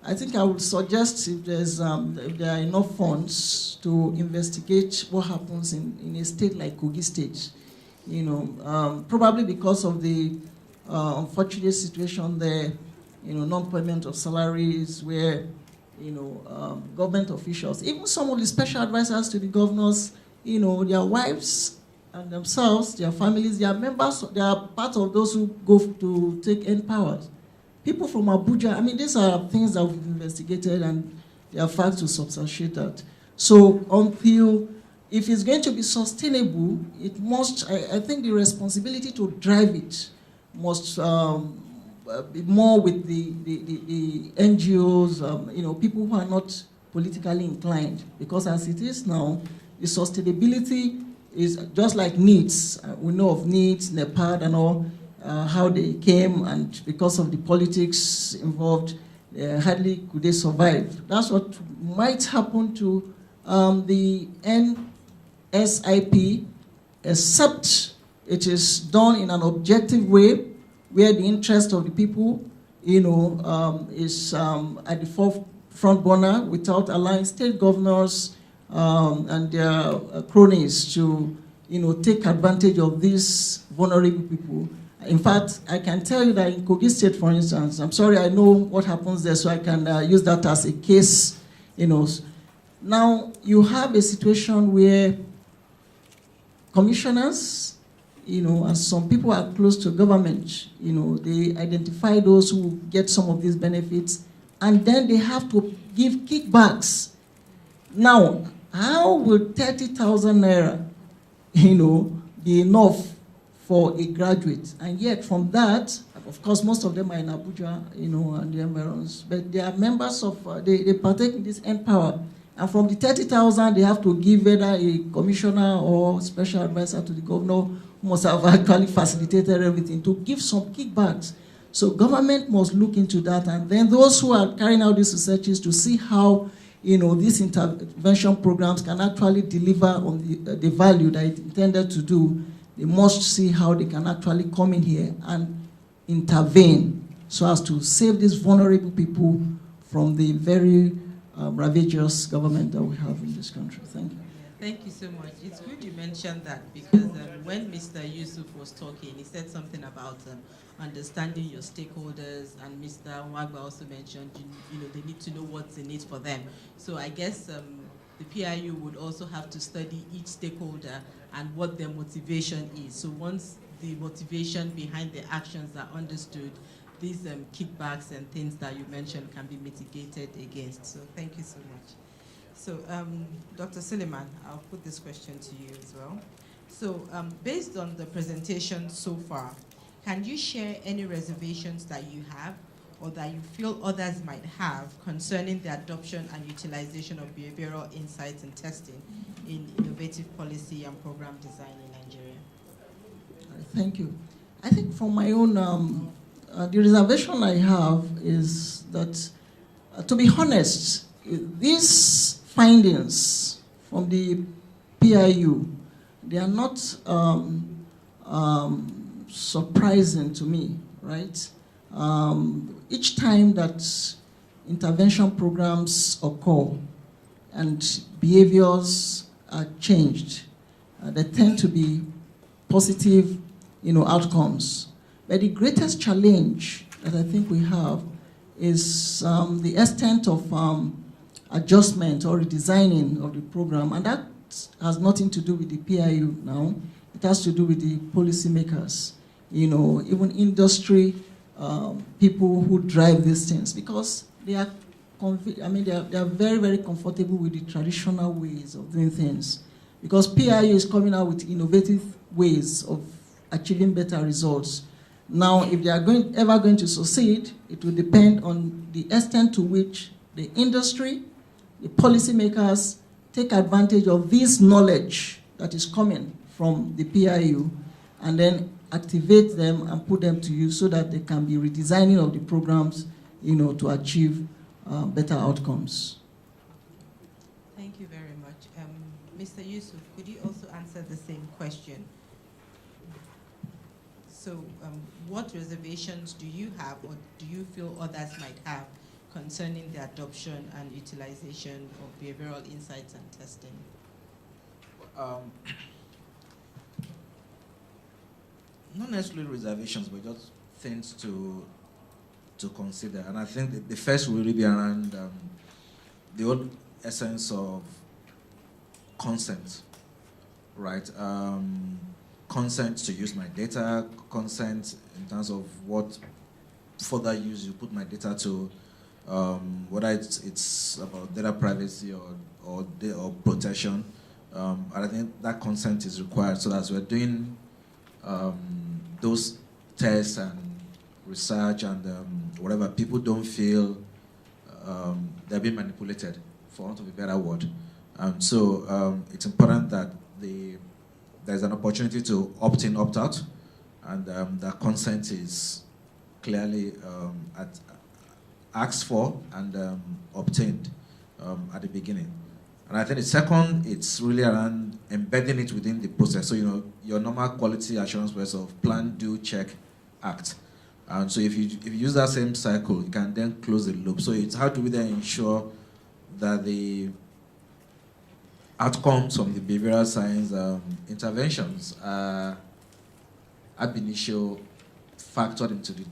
I think I would suggest if there are enough funds to investigate what happens in a state like Kogi State, probably because of the unfortunate situation there, non-payment of salaries where, government officials, even some of the special advisors to the governors, their wives and themselves, their families, their members, they are part of those who go to take end powers. People from Abuja, these are things that we've investigated and there are facts to substantiate that. So if it's going to be sustainable, it must, I think the responsibility to drive it must be more with the NGOs, people who are not politically inclined. Because as it is now, the sustainability is just like needs. We know of needs, Nepal and all, how they came, and because of the politics involved, hardly could they survive. That's what might happen to the NSIP, except it is done in an objective way, where the interest of the people, is at the front burner, without allowing state governors and their cronies to, take advantage of these vulnerable people. In fact, I can tell you that in Kogi State, for instance, I'm sorry, I know what happens there, so I can use that as a case, Now, you have a situation where commissioners, and some people are close to government, they identify those who get some of these benefits, and then they have to give kickbacks. Now, how will 30,000 naira, be enough for a graduate? And yet from that, of course, most of them are in Abuja, and the environs, but they are members of, they partake in this Empower. And from the 30,000, they have to give either a commissioner or special advisor to the governor, who must have actually facilitated everything, to give some kickbacks. So government must look into that, and then those who are carrying out these researches to see how these intervention programs can actually deliver on the value that it intended to do. They must see how they can actually come in here and intervene so as to save these vulnerable people from the very ravageous government that we have in this country. Thank you. Thank you so much. It's good you mentioned that, because when Mr. Yusuf was talking, he said something about understanding your stakeholders, and Mr. Nwagba also mentioned, they need to know what's in it for them. So I guess the PIU would also have to study each stakeholder and what their motivation is. So once the motivation behind the actions are understood, these kickbacks and things that you mentioned can be mitigated against. So thank you so much. So Dr. Suleiman, I'll put this question to you as well. So based on the presentation so far, can you share any reservations that you have or that you feel others might have concerning the adoption and utilization of behavioral insights and testing in innovative policy and program design in Nigeria? Thank you. I think from my own, the reservation I have is that, to be honest, these findings from the PIU, they are not surprising to me, right? Each time that intervention programs occur and behaviors are changed, they tend to be positive, outcomes. But the greatest challenge that I think we have is the extent of adjustment or redesigning of the program, and that has nothing to do with the PIU now. It has to do with the policymakers, even industry people who drive these things, because they are, they are very, very comfortable with the traditional ways of doing things. Because PIU is coming out with innovative ways of achieving better results. Now, if they are ever going to succeed, it will depend on the extent to which the industry, the policymakers take advantage of this knowledge that is coming from the PIU and then activate them and put them to use so that they can be redesigning of the programs, to achieve better outcomes. Thank you very much. Mr. Yusuf, could you also answer the same question? So what reservations do you have, or do you feel others might have, concerning the adoption and utilization of behavioral insights and testing? Not necessarily reservations, but just things to consider. And I think that the first will really be around the whole essence of consent, right? Consent to use my data, consent in terms of what further use you put my data to, whether it's about data privacy or protection. And I think that consent is required, so as we're doing those tests and research and whatever, people don't feel they're being manipulated, for want of a better word. So it's important that there's an opportunity to opt in, opt out, and that consent is clearly asked for and obtained at the beginning. And I think the second, it's really around embedding it within the process. So, your normal quality assurance process of plan, do, check, act. And so if you use that same cycle, you can then close the loop. So it's how do we then ensure that the outcomes from the behavioral science interventions are ab initio factored into the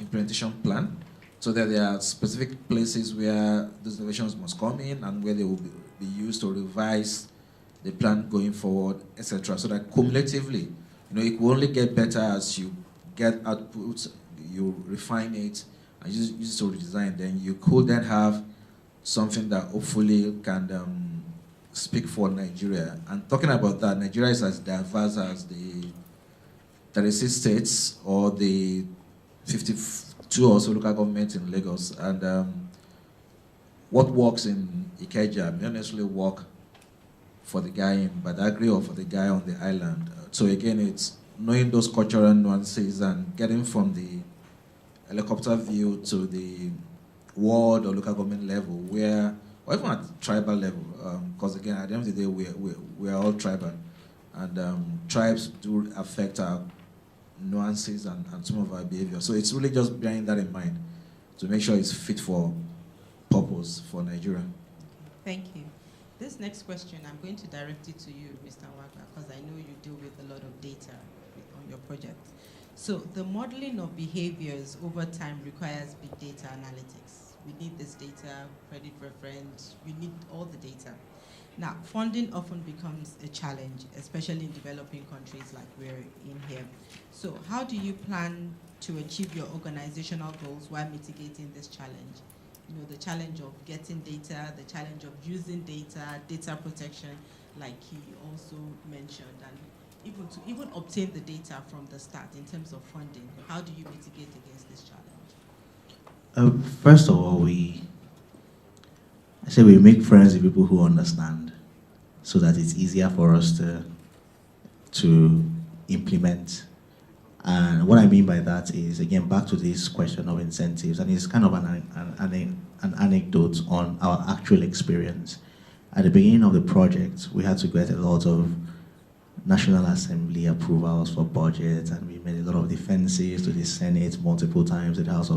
implementation plan, so that there are specific places where those innovations must come in and where they will be used to revise the plan going forward, etc. So that cumulatively, it will only get better as you get outputs, you refine it, and use it to redesign. Then you could then have something that hopefully can speak for Nigeria. And talking about that, Nigeria is as diverse as the 36 states or the 52 or so local governments in Lagos. And what works in Ikeja may not necessarily work for the guy in Badagry or for the guy on the island. So again, it's knowing those cultural nuances and getting from the helicopter view to the ward or local government level, where, or even at tribal level, because again, at the end of the day, we're all tribal, and tribes do affect our nuances and some of our behavior. So it's really just bearing that in mind to make sure it's fit for purpose for Nigeria. Thank you. This next question, I'm going to direct it to you, Mr. Wagner, because I know you deal with a lot of data on your project. So the modeling of behaviors over time requires big data analytics. We need this data, credit reference, we need all the data. Now, funding often becomes a challenge, especially in developing countries like we're in here. So how do you plan to achieve your organizational goals while mitigating this challenge? The challenge of getting data, the challenge of using data, data protection, like he also mentioned, and even obtain the data from the start in terms of funding. How do you mitigate against this challenge? First of all, I say we make friends with people who understand, so that it's easier for us to implement. And what I mean by that is, again, back to this question of incentives, and it's kind of an anecdote on our actual experience. At the beginning of the project, we had to get a lot of National Assembly approvals for budget, and we made a lot of defenses to the Senate multiple times, to the House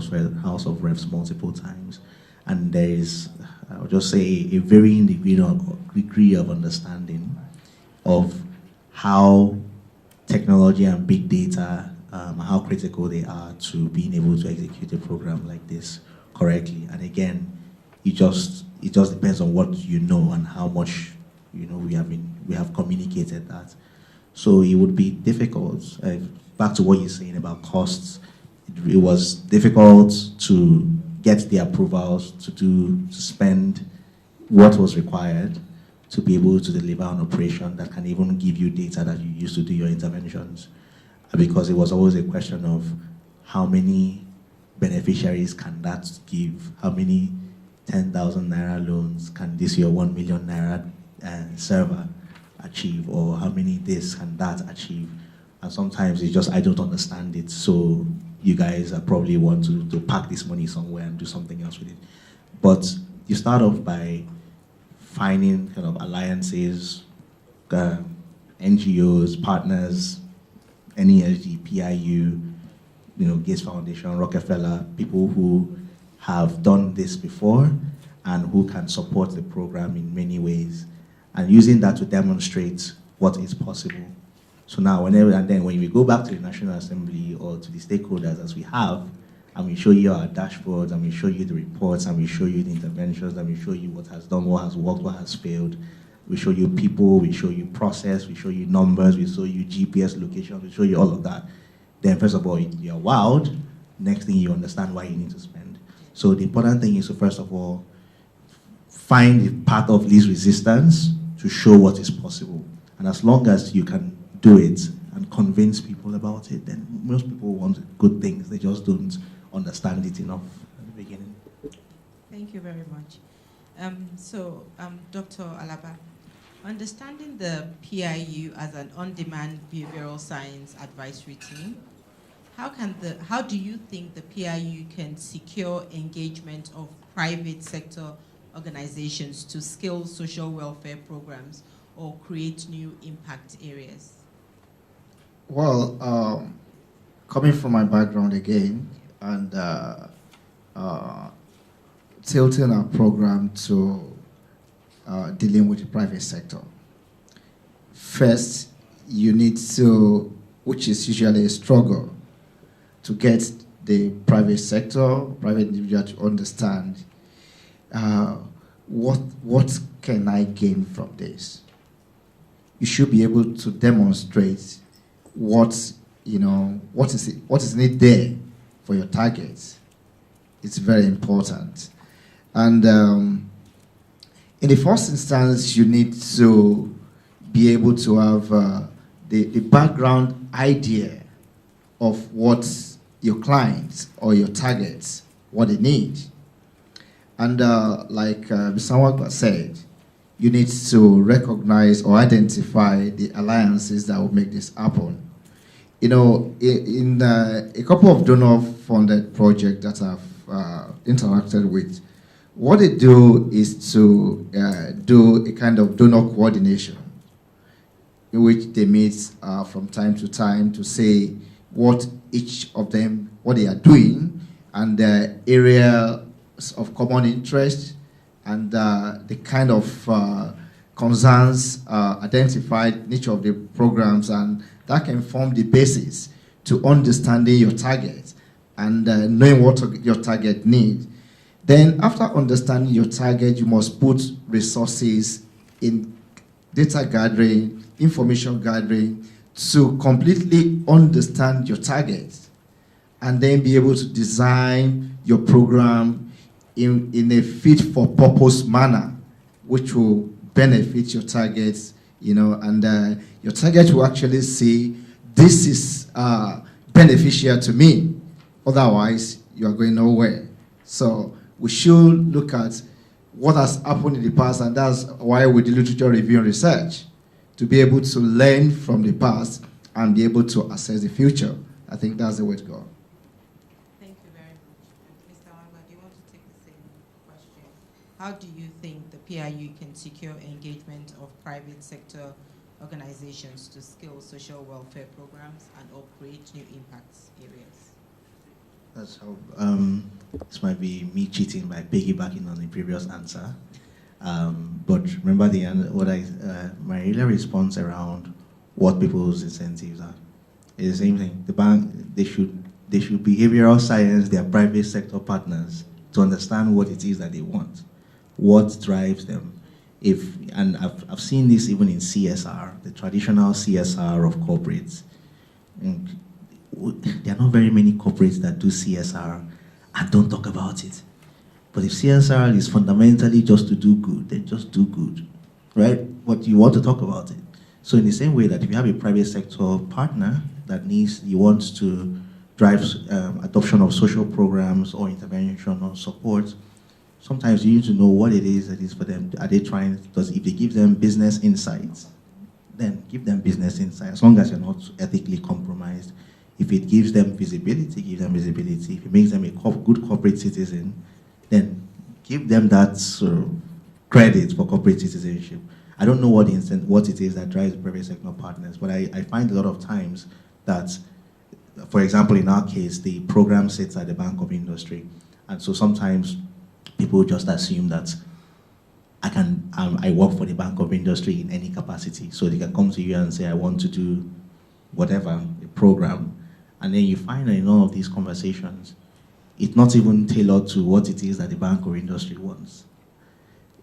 of Reps multiple times. And there is, I would just say, a varying degree of understanding of how technology and big data, how critical they are to being able to execute a program like this correctly. And again, it just depends on what you know and how much we have communicated that. So it would be difficult. Back to what you're saying about costs, it was difficult to get the approvals to spend what was required to be able to deliver an operation that can even give you data that you use to do your interventions. Because it was always a question of how many beneficiaries can that give, how many 10,000 naira loans can this your 1 million naira server achieve, or how many this can that achieve. And sometimes it's just, I don't understand it, so you guys probably want to park this money somewhere and do something else with it. But you start off by finding kind of alliances, NGOs, partners, NESG, PIU, Gates Foundation, Rockefeller, people who have done this before and who can support the program in many ways, and using that to demonstrate what is possible. So now, whenever and then, when we go back to the National Assembly or to the stakeholders, as we have, and we show you our dashboards, and we show you the reports, and we show you the interventions, and we show you what has done, what has worked, what has failed. We show you people, we show you process, we show you numbers, we show you GPS location, we show you all of that. Then first of all, you're wowed. Next thing, you understand why you need to spend. So the important thing is to first of all, find the path of least resistance to show what is possible. And as long as you can do it and convince people about it, then most people want good things. They just don't understand it enough at the beginning. Thank you very much. Dr. Alaba, understanding the PIU as an on-demand behavioral science advisory team, how do you think the PIU can secure engagement of private sector organizations to scale social welfare programs or create new impact areas? Well, coming from my background again, and tilting our program to dealing with the private sector. First, you need to, which is usually a struggle, to get the private sector, private individual to understand what can I gain from this. You should be able to demonstrate what is it there for your targets. It's very important. And in the first instance, you need to be able to have the background idea of what your clients or your targets, what they need. And like Mr. Wagba said, you need to recognize or identify the alliances that will make this happen. You know, in a couple of donor-funded projects that I've interacted with, what they do is to do a kind of donor coordination, in which they meet from time to time to say what each of them, what they are doing, and the areas of common interest, and the kind of concerns identified in each of the programs, and that can form the basis to understanding your target and knowing what your target needs. Then after understanding your target, you must put resources in data gathering, information gathering, to completely understand your target, and then be able to design your program in a fit-for-purpose manner, which will benefit your targets, you know, and your target will actually see this is beneficial to me. Otherwise, you are going nowhere. So we should look at what has happened in the past, and that's why we do literature review and research, to be able to learn from the past and be able to assess the future. I think that's the way to go. Thank you very much. Mr. Wagba, do you want to take the same question? How do you think the PIU can secure engagement of private sector organizations to scale social welfare programs and create new impacts areas? That's how, this might be me cheating by piggybacking on the previous answer. But remember my earlier response around what people's incentives are. It's the same thing. The bank, they should behavioral science their private sector partners to understand what it is that they want, what drives them. And I've seen this even in CSR, the traditional CSR of corporates. And there are not very many corporates that do CSR and don't talk about it. But if CSR is fundamentally just to do good, then just do good, right? But you want to talk about it. So in the same way that if you have a private sector partner that wants to drive adoption of social programs or intervention or support, sometimes you need to know what it is that is for them. Are they trying, because if they give them business insights, then give them business insights, as long as you're not ethically compromised. If it gives them visibility, give them visibility. If it makes them a good corporate citizen, then give them that sort of credit for corporate citizenship. I don't know what it is that drives private sector partners, but I find a lot of times that, for example, in our case, the program sits at the Bank of Industry. And so sometimes people just assume that I work for the Bank of Industry in any capacity. So they can come to you and say, I want to do whatever, a program. And then you find that in all of these conversations, it's not even tailored to what it is that the Bank of Industry wants.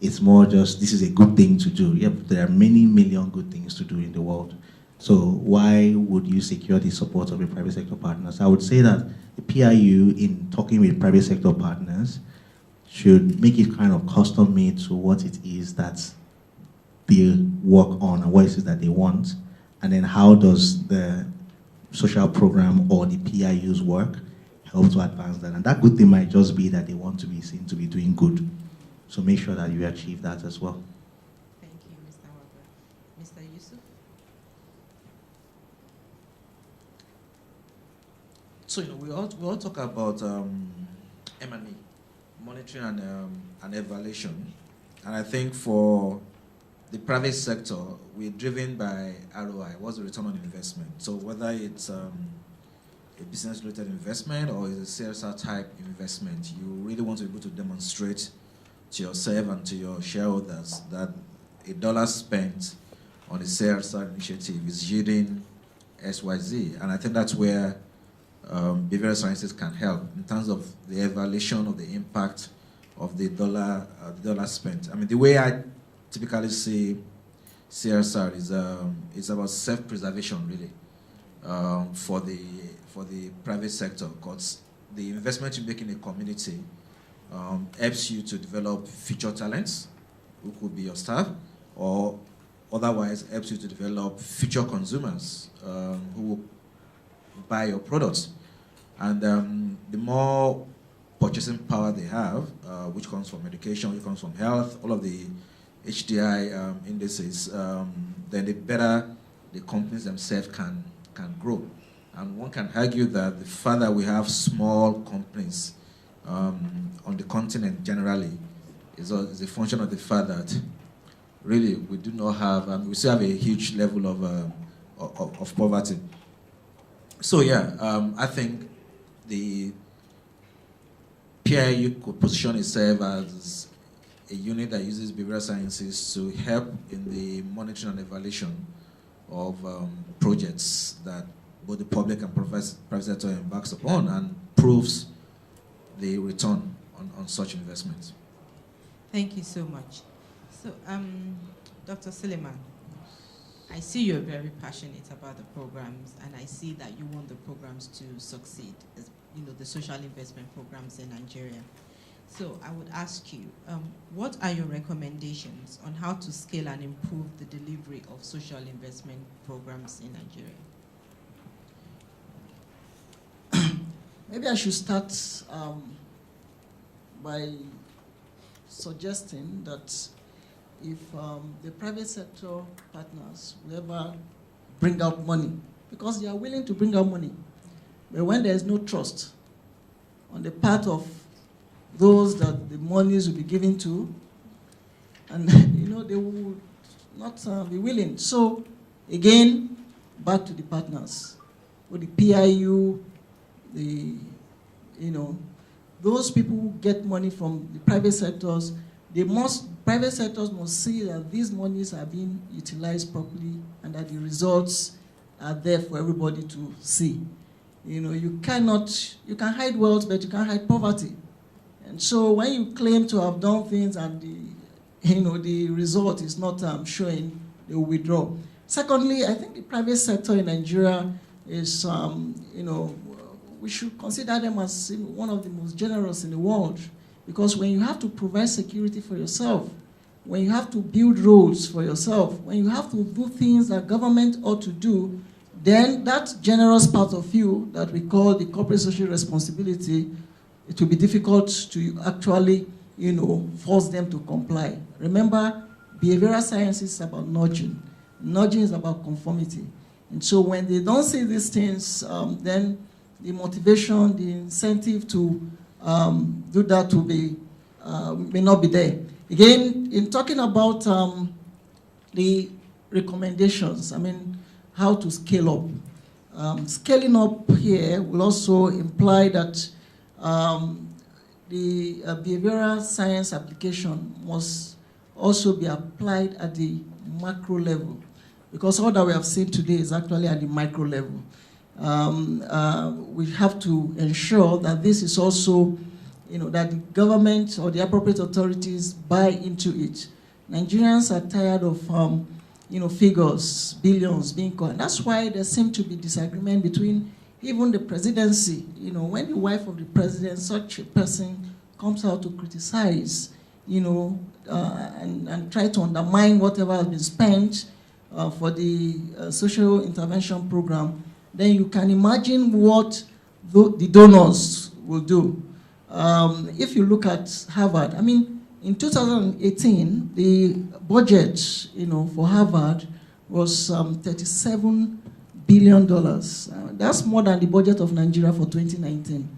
It's more just, this is a good thing to do. Yep, there are many million good things to do in the world. So why would you secure the support of a private sector partners? I would say that the PIU, in talking with private sector partners, should make it kind of custom made to what it is that they work on and what it is that they want. And then how does the social program or the PIU's work help to advance that? And that good thing might just be that they want to be seen to be doing good. So make sure that you achieve that as well. Thank you, Mr. Wagba. Mr. Yusuf? So, we all talk about M&E, monitoring and evaluation. And I think for the private sector, we're driven by ROI, what's the return on investment? So whether it's a business-related investment or it's a CSR type investment, you really want to be able to demonstrate to yourself and to your shareholders that $1 spent on the CSR initiative is yielding XYZ. And I think that's where behavioral sciences can help in terms of the evaluation of the impact of the dollar spent. I mean, the way I typically see CSR is it's about self-preservation, really, for the private sector, because the investment you make in a community helps you to develop future talents, who could be your staff, or otherwise helps you to develop future consumers who will buy your products. And the more purchasing power they have, which comes from education, which comes from health, all of the HDI indices, then the better the companies themselves can grow. And one can argue that the further we have small companies on the continent generally is a function of the fact that really we do not have, we still have a huge level of poverty. So yeah, I think the PIU could position itself as a unit that uses behavioral sciences to help in the monitoring and evaluation of projects that both the public and private sector embarks upon, and proves the return on such investments. Thank you so much. So, Dr. Suleiman, I see you're very passionate about the programs, and I see that you want the programs to succeed, as you know, the social investment programs in Nigeria. So I would ask you, what are your recommendations on how to scale and improve the delivery of social investment programs in Nigeria? Maybe I should start by suggesting that if the private sector partners will ever bring out money, because they are willing to bring out money, but when there is no trust on the part of those that the monies will be given to, and you know, they will not be willing. So again, back to the partners, with the PIU, those people who get money from the private sectors, private sectors must see that these monies are being utilized properly and that the results are there for everybody to see. You know, you can hide wealth, but you can't hide poverty. And so when you claim to have done things and the result is not showing, they will withdraw. Secondly, I think the private sector in Nigeria is, we should consider them as one of the most generous in the world, because when you have to provide security for yourself, when you have to build roads for yourself, when you have to do things that government ought to do, then that generous part of you that we call the corporate social responsibility, it will be difficult to actually, force them to comply. Remember, behavioral science is about nudging. Nudging is about conformity. And so when they don't see these things, then the motivation, the incentive to do that will be, may not be there. Again, in talking about the recommendations, how to scale up. Scaling up here will also imply that the behavioral science application must also be applied at the macro level, because all that we have seen today is actually at the micro level. We have to ensure that this is also, that the government or the appropriate authorities buy into it. Nigerians are tired of, figures, billions being caught. That's why there seems to be disagreement between even the presidency. When the wife of the president, such a person, comes out to criticize, and try to undermine whatever has been spent for the social intervention program, then you can imagine what the donors will do. If you look at Harvard, in 2018, the budget, for Harvard was $37 billion. That's more than the budget of Nigeria for 2019.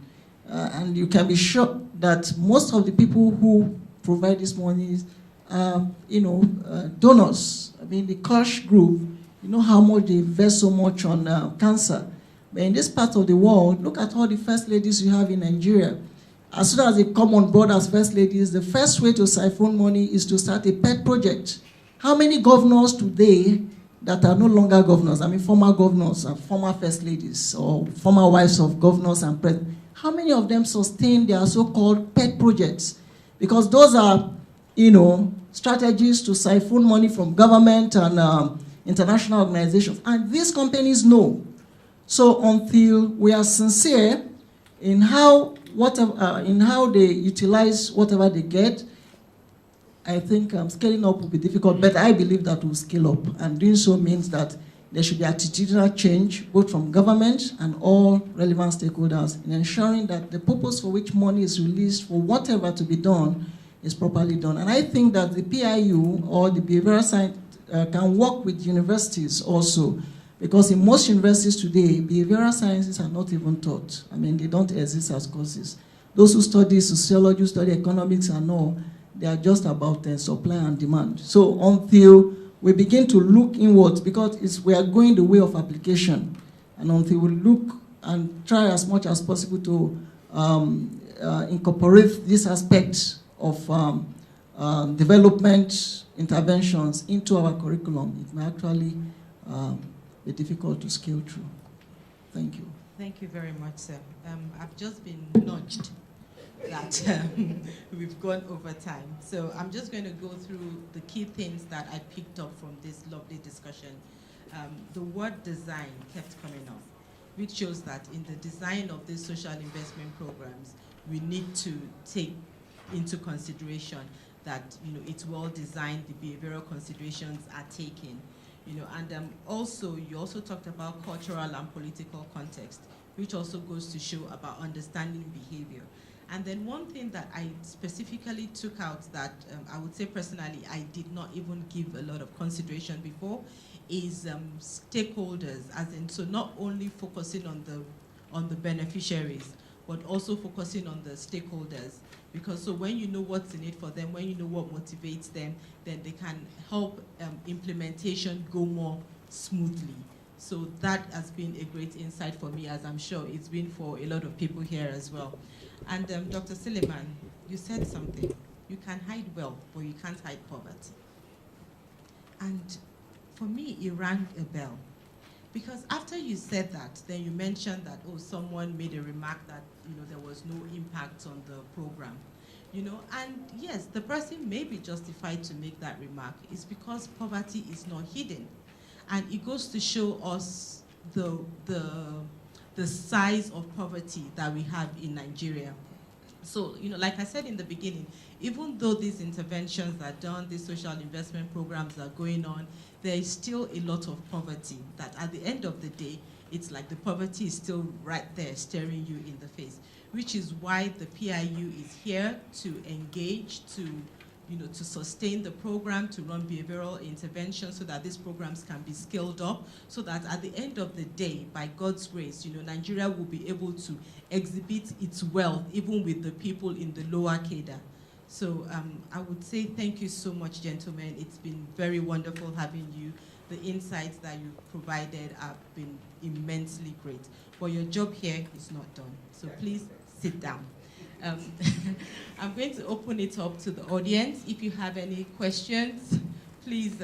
And you can be sure that most of the people who provide this money are, donors. The Koch group, how much they invest so much on cancer. But in this part of the world, look at all the first ladies you have in Nigeria. as soon as they come on board as first ladies, the first way to siphon money is to start a pet project. How many governors today that are no longer governors, I mean former governors and former first ladies or former wives of governors and presidents, how many of them sustain their so-called pet projects? Because those are, strategies to siphon money from government and international organizations. And these companies know. So until we are sincere in how they utilize whatever they get, I think scaling up will be difficult, but I believe that we'll scale up. And doing so means that there should be attitudinal change, both from government and all relevant stakeholders, in ensuring that the purpose for which money is released for whatever to be done is properly done. And I think that the PIU or the behavioral science can work with universities also, because in most universities today, behavioral sciences are not even taught. I mean, they don't exist as courses. Those who study sociology, who study economics and all, they are just about supply and demand. So until we begin to look inwards, because we are going the way of application, and until we look and try as much as possible to incorporate this aspect of development interventions into our curriculum, it may actually be difficult to scale through. Thank you. Thank you very much, sir. I've just been nudged that we've gone over time. So I'm just going to go through the key things that I picked up from this lovely discussion. The word design kept coming up, which shows that in the design of these social investment programs, we need to take into consideration that it's well designed, the behavioral considerations are taken. And also, you also talked about cultural and political context, which also goes to show about understanding behavior. And then one thing that I specifically took out that I would say personally I did not even give a lot of consideration before is stakeholders, as in, so not only focusing on the beneficiaries, but also focusing on the stakeholders. Because so when you know what's in it for them, when you know what motivates them, then they can help implementation go more smoothly. So that has been a great insight for me, as I'm sure it's been for a lot of people here as well. And Dr. Suleiman, you said something. You can hide wealth, but you can't hide poverty. And for me, it rang a bell. Because after you said that, then you mentioned that, someone made a remark that, there was no impact on the program. And yes, the person may be justified to make that remark. It's because poverty is not hidden. And it goes to show us the size of poverty that we have in Nigeria. So, like I said in the beginning, even though these interventions are done, these social investment programs are going on, there is still a lot of poverty that at the end of the day, it's like the poverty is still right there staring you in the face, which is why the PIU is here to engage, to sustain the program, to run behavioral intervention so that these programs can be scaled up, so that at the end of the day, by God's grace, Nigeria will be able to exhibit its wealth even with the people in the lower cadre. So I would say thank you so much, gentlemen. It's been very wonderful having you. The insights that you've provided have been immensely great. But your job here is not done. So please sit down. I'm going to open it up to the audience. If you have any questions, please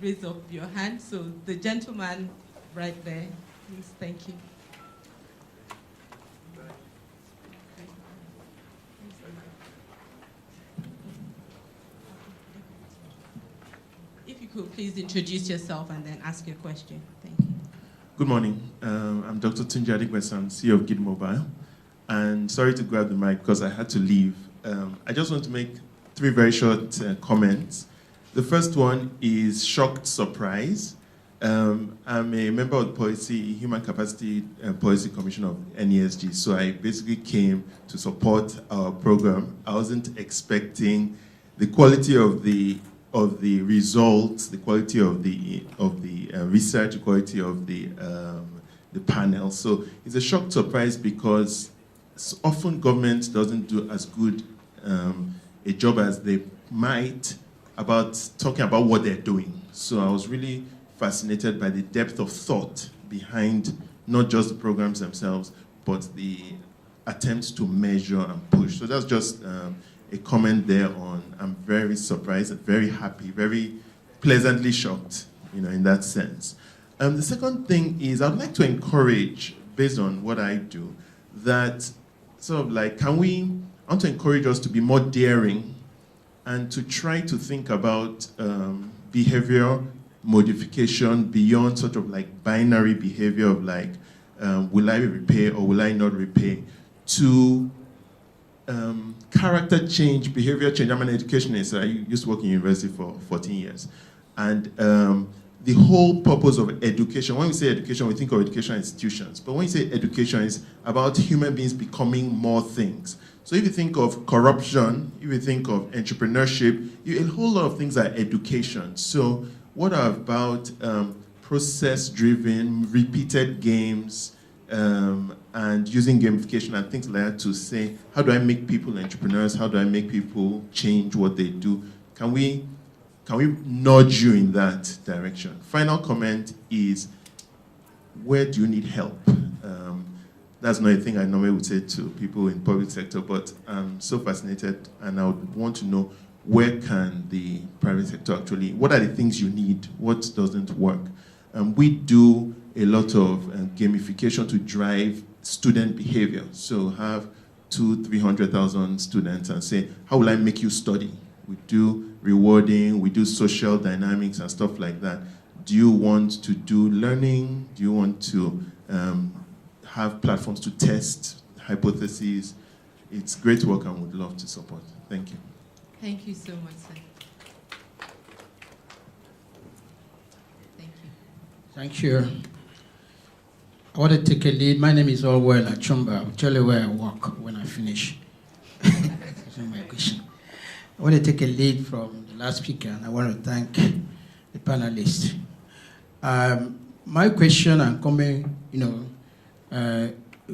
raise up your hand. So the gentleman right there, please, thank you. If you could please introduce yourself and then ask your question. Thank you. Good morning. I'm Dr. Tunji Adikwesan, CEO of Gid Mobile. And sorry to grab the mic because I had to leave. I just want to make 3 very short comments. The first one is shocked surprise. I'm a member of the Human Capacity Policy Commission of Nesg, so I basically came to support our program. I wasn't expecting the quality of the results, the quality of the research, the quality of the panel. So it's a shocked surprise because often government doesn't do as good a job as they might about talking about what they're doing. So I was really fascinated by the depth of thought behind not just the programs themselves, but the attempt to measure and push. So that's just a comment there on, I'm very surprised, very happy, very pleasantly shocked, in that sense. The second thing is I'd like to encourage, based on what I do, that sort of like, I want to encourage us to be more daring and to try to think about behavior modification beyond sort of like binary behavior of like, will I repay or will I not repay, to character change, behavior change. I'm an educationist. I used to work in university for 14 years. And the whole purpose of education, when we say education, we think of educational institutions. But when you say education, it's about human beings becoming more things. So if you think of corruption, if you think of entrepreneurship, a whole lot of things are education. So what about process-driven, repeated games, and using gamification and things like that to say, how do I make people entrepreneurs? How do I make people change what they do? Can we nudge you in that direction? Final comment is, where do you need help? That's not a thing I normally would say to people in public sector, but I'm so fascinated and I would want to know, where can the private sector actually, what are the things you need? What doesn't work? We do a lot of gamification to drive student behavior. So have 200,000-300,000 students and say, how will I make you study? We do rewarding, we do social dynamics and stuff like that. Do you want to do learning? Do you want to have platforms to test hypotheses? It's great work and would love to support. Thank you. Thank you so much, sir. Thank you. Thank you. I want to take a lead. My name is Orwell Achumba. I'll tell you where I work when I finish. That's my question. I want to take a lead from the last speaker, and I want to thank the panelists. My question and comment,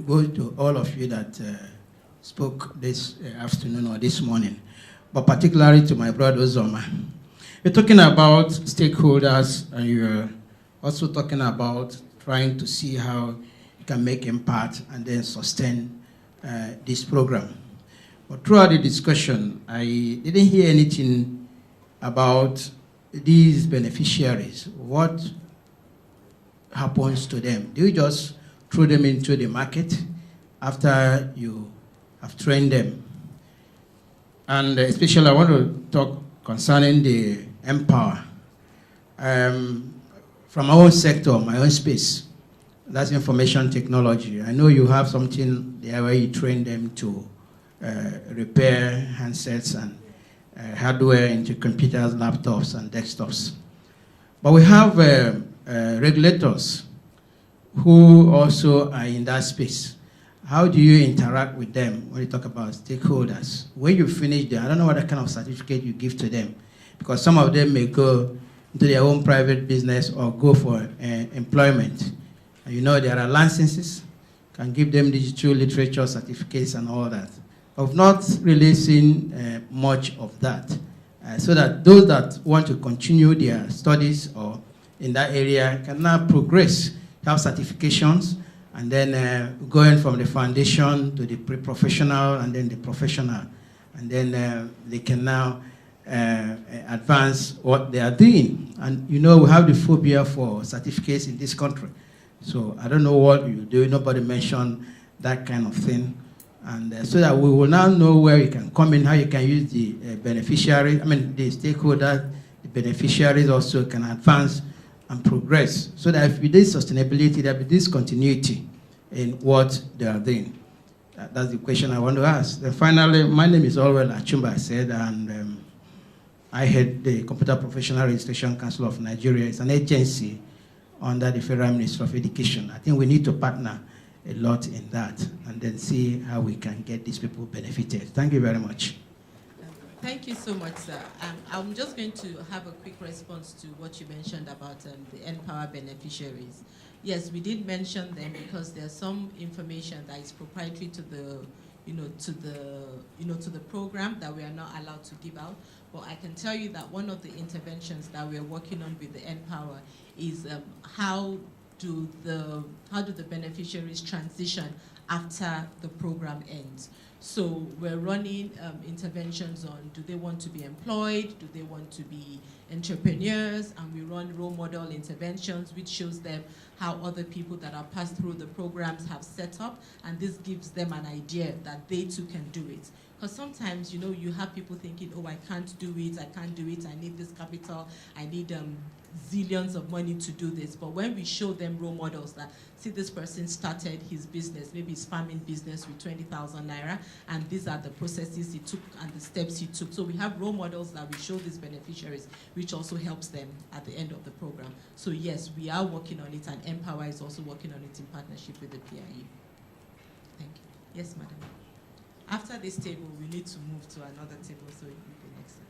goes to all of you that spoke this afternoon or this morning, but particularly to my brother Zoma. You're talking about stakeholders, and you're also talking about trying to see how you can make impact and then sustain this program. But throughout the discussion, I didn't hear anything about these beneficiaries. What happens to them? Do you just throw them into the market after you have trained them? And especially I want to talk concerning the Empower. From my own sector, my own space, that's information technology. I know you have something there where you train them to repair handsets and hardware into computers, laptops, and desktops. But we have regulators who also are in that space. How do you interact with them when you talk about stakeholders? When you finish them, I don't know what kind of certificate you give to them, because some of them may go into their own private business or go for employment. And there are licenses, can give them digital literature certificates and all that. I've not really seen much of that. So that those that want to continue their studies or in that area can now progress, have certifications, and then going from the foundation to the pre-professional and then the professional. And then they can now advance what they are doing. And we have the phobia for certificates in this country. So I don't know what you do. Nobody mentioned that kind of thing. And so that we will now know where you can come in, how you can use the beneficiaries, the stakeholders, the beneficiaries also can advance and progress. So that if there is sustainability, there will be this continuity in what they are doing. That's the question I want to ask. Then finally, my name is Orwell Achumba, I said, and I head the Computer Professional Registration Council of Nigeria. It's an agency under the Federal Ministry of Education. I think we need to partner a lot in that and then see how we can get these people benefited. Thank you very much. Thank you so much, sir. I'm just going to have a quick response to what you mentioned about the Empower beneficiaries. Yes, we did mention them because there's some information that is proprietary to the, to the program that we are not allowed to give out. But I can tell you that one of the interventions that we are working on with the Empower is how do the beneficiaries transition after the program ends. So we're running interventions on, do they want to be employed? Do they want to be entrepreneurs? And we run role model interventions, which shows them how other people that have passed through the programs have set up. And this gives them an idea that they too can do it. Because sometimes, you know, you have people thinking, oh, I can't do it, I need this capital, I need zillions of money to do this. But when we show them role models that, see, this person started his business, maybe his farming business with 20,000 naira, and these are the processes he took and the steps he took. So we have role models that we show these beneficiaries, which also helps them at the end of the program. So yes, we are working on it, and Empower is also working on it in partnership with the PIU. Thank you. Yes, madam. After this table, we need to move to another table, so it will be next time.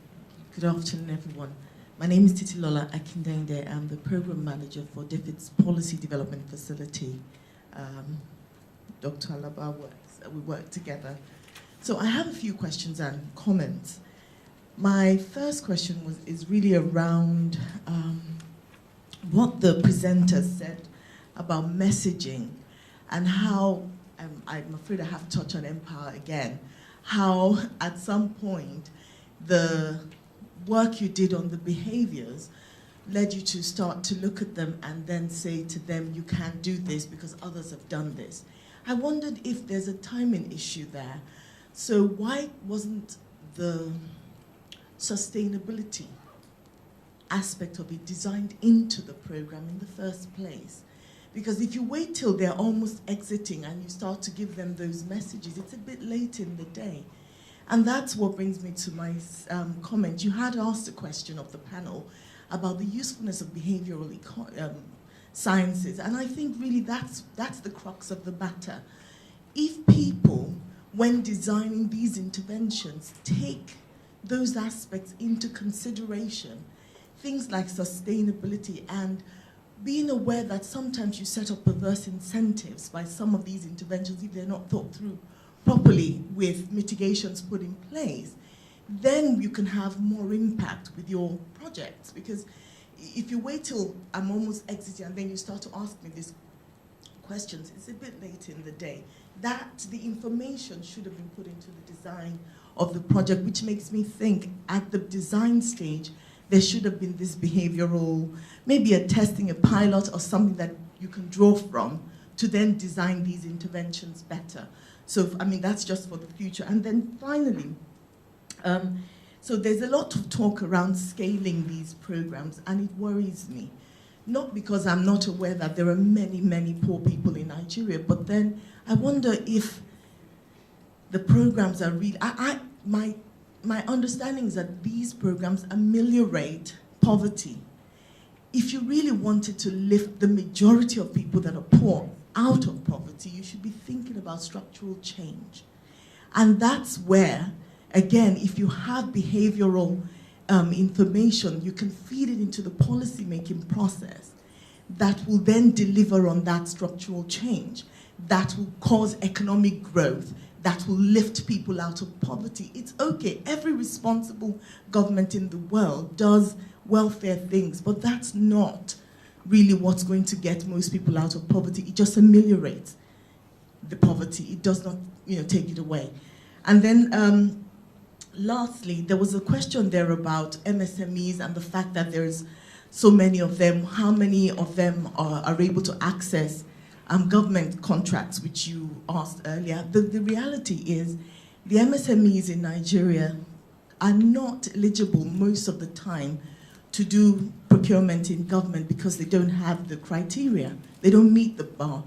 Good afternoon, everyone. My name is Titilola Akindende. I'm the program manager for DFID's Policy Development Facility. Dr. Alaba we work together. So I have a few questions and comments. My first question is really around what the presenter said about messaging and how, I'm afraid I have to touch on Empower again, how at some point the work you did on the behaviors led you to start to look at them and then say to them, you can't do this because others have done this. I wondered if there's a timing issue there. So why wasn't the sustainability aspect of it designed into the program in the first place? Because if you wait till they're almost exiting and you start to give them those messages, it's a bit late in the day. And that's what brings me to my comment. You had asked a question of the panel about the usefulness of behavioral sciences, and I think really that's the crux of the matter. If people, when designing these interventions, take those aspects into consideration, things like sustainability and being aware that sometimes you set up perverse incentives by some of these interventions if they're not thought through properly with mitigations put in place, then you can have more impact with your projects. Because if you wait till I'm almost exiting and then you start to ask me these questions, it's a bit late in the day. That the information should have been put into the design of the project, which makes me think at the design stage, there should have been this behavioral, maybe a testing, a pilot, or something that you can draw from to then design these interventions better. So, I mean, that's just for the future. And then finally, so there's a lot of talk around scaling these programs, and it worries me. Not because I'm not aware that there are many, many poor people in Nigeria, but then I wonder if the programs are real. My understanding is that these programs ameliorate poverty. If you really wanted to lift the majority of people that are poor out of poverty, you should be thinking about structural change. And that's where, again, if you have behavioral information, you can feed it into the policy-making process that will then deliver on that structural change, that will cause economic growth, that will lift people out of poverty. It's okay. Every responsible government in the world does welfare things, but that's not really what's going to get most people out of poverty. It just ameliorates the poverty. It does not, take it away. And then lastly, there was a question there about MSMEs and the fact that there's so many of them. How many of them are able to access government contracts, which you asked earlier? The reality is the MSMEs in Nigeria are not eligible most of the time to do procurement in government because they don't have the criteria. They don't meet the bar.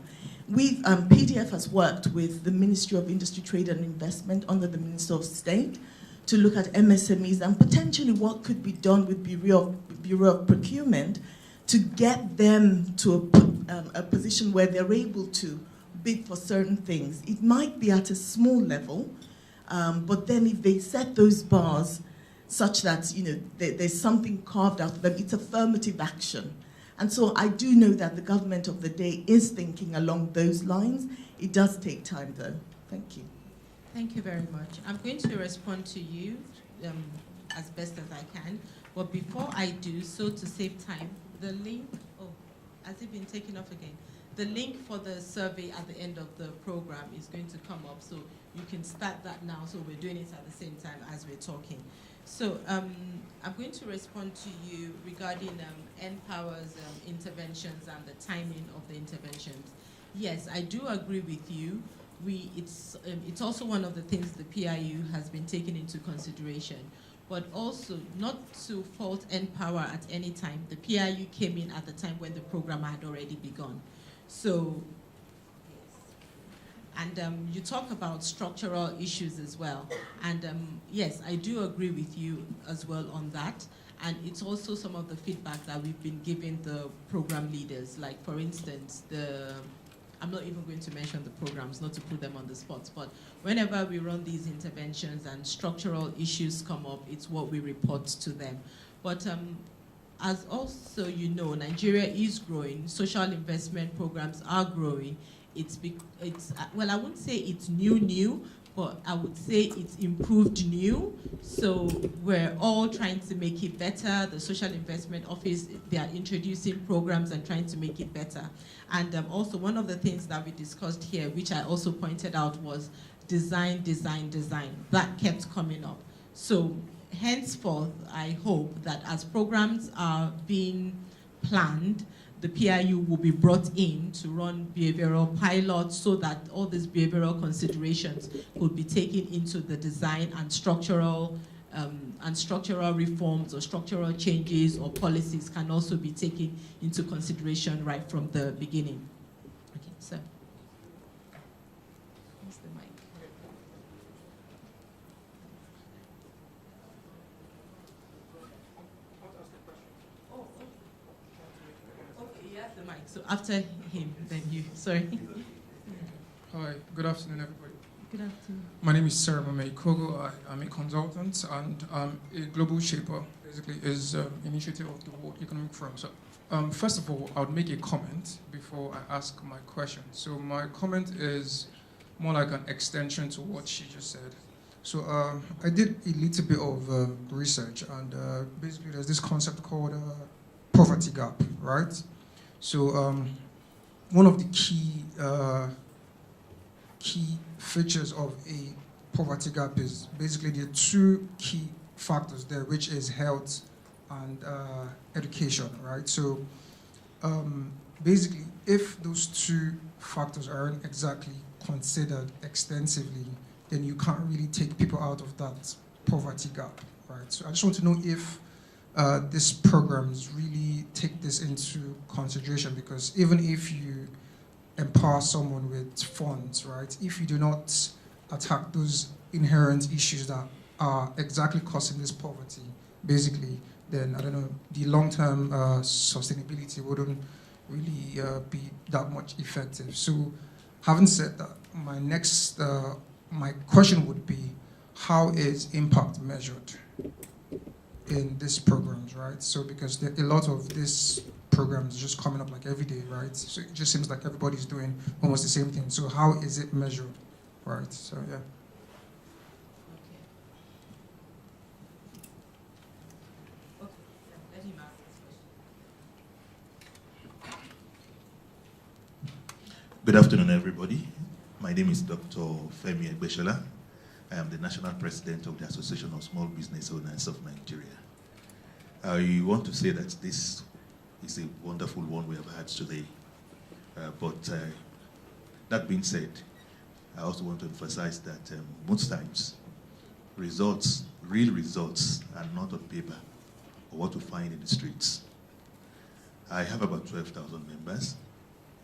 PDF has worked with the Ministry of Industry, Trade and Investment under the Minister of State to look at MSMEs and potentially what could be done with Bureau of Procurement to get them to a position where they're able to bid for certain things. It might be at a small level, but then if they set those bars such that there's something carved out of them, it's affirmative action. And so I do know that the government of the day is thinking along those lines. It does take time, though. Thank you. Thank you very much. I'm going to respond to you as best as I can. But before I do, so to save time, the link, has it been taken off again? The link for the survey at the end of the program is going to come up, so you can start that now. So we're doing it at the same time as we're talking. So I'm going to respond to you regarding NPower's interventions and the timing of the interventions. Yes, I do agree with you. It's also one of the things the PIU has been taken into consideration. But also, not to fault NPower at any time, the PIU came in at the time when the program had already begun. So, and you talk about structural issues as well. And yes, I do agree with you as well on that. And it's also some of the feedback that we've been giving the program leaders. Like, for instance, I'm not even going to mention the programs, not to put them on the spot, but whenever we run these interventions and structural issues come up, it's what we report to them. But as also you know, Nigeria is growing, social investment programs are growing. Well, I wouldn't say it's new, but I would say it's improved new. So we're all trying to make it better. The Social Investment Office, they are introducing programs and trying to make it better. And also one of the things that we discussed here, which I also pointed out, was design. That kept coming up. So henceforth, I hope that as programs are being planned, the PIU will be brought in to run behavioral pilots so that all these behavioral considerations could be taken into the design and structural reforms or structural changes or policies can also be taken into consideration right from the beginning. Okay, so. Where's the mic? The mic. So after him, then you. Sorry. Hi, good afternoon, everybody. Good afternoon. My name is Sarah Kogo. I'm a consultant and I'm a global shaper. Basically, is initiative of the World Economic Forum. So, first of all, I would make a comment before I ask my question. So my comment is more like an extension to what she just said. So I did a little bit of research, and basically there's this concept called poverty gap, right? So one of the key features of a poverty gap is basically the two key factors there, which is health and education, right? So basically, if those two factors aren't exactly considered extensively, then you can't really take people out of that poverty gap, right? So I just want to know if these programs really take this into consideration, because even if you empower someone with funds, right, if you do not attack those inherent issues that are exactly causing this poverty, basically, then, I don't know, the long-term sustainability wouldn't really be that much effective. So having said that, my question would be, how is impact measured in these programs, right? So because there are a lot of these programs just coming up like every day, right? So it just seems like everybody's doing almost the same thing. So how is it measured, right? So yeah. Good afternoon, everybody. My name is Dr. Femi Egbeshola. I am the National President of the Association of Small Business Owners of Nigeria. I want to say that this is a wonderful one we have had today. But that being said, I also want to emphasize that most times, results, real results, are not on paper or what we find in the streets. I have about 12,000 members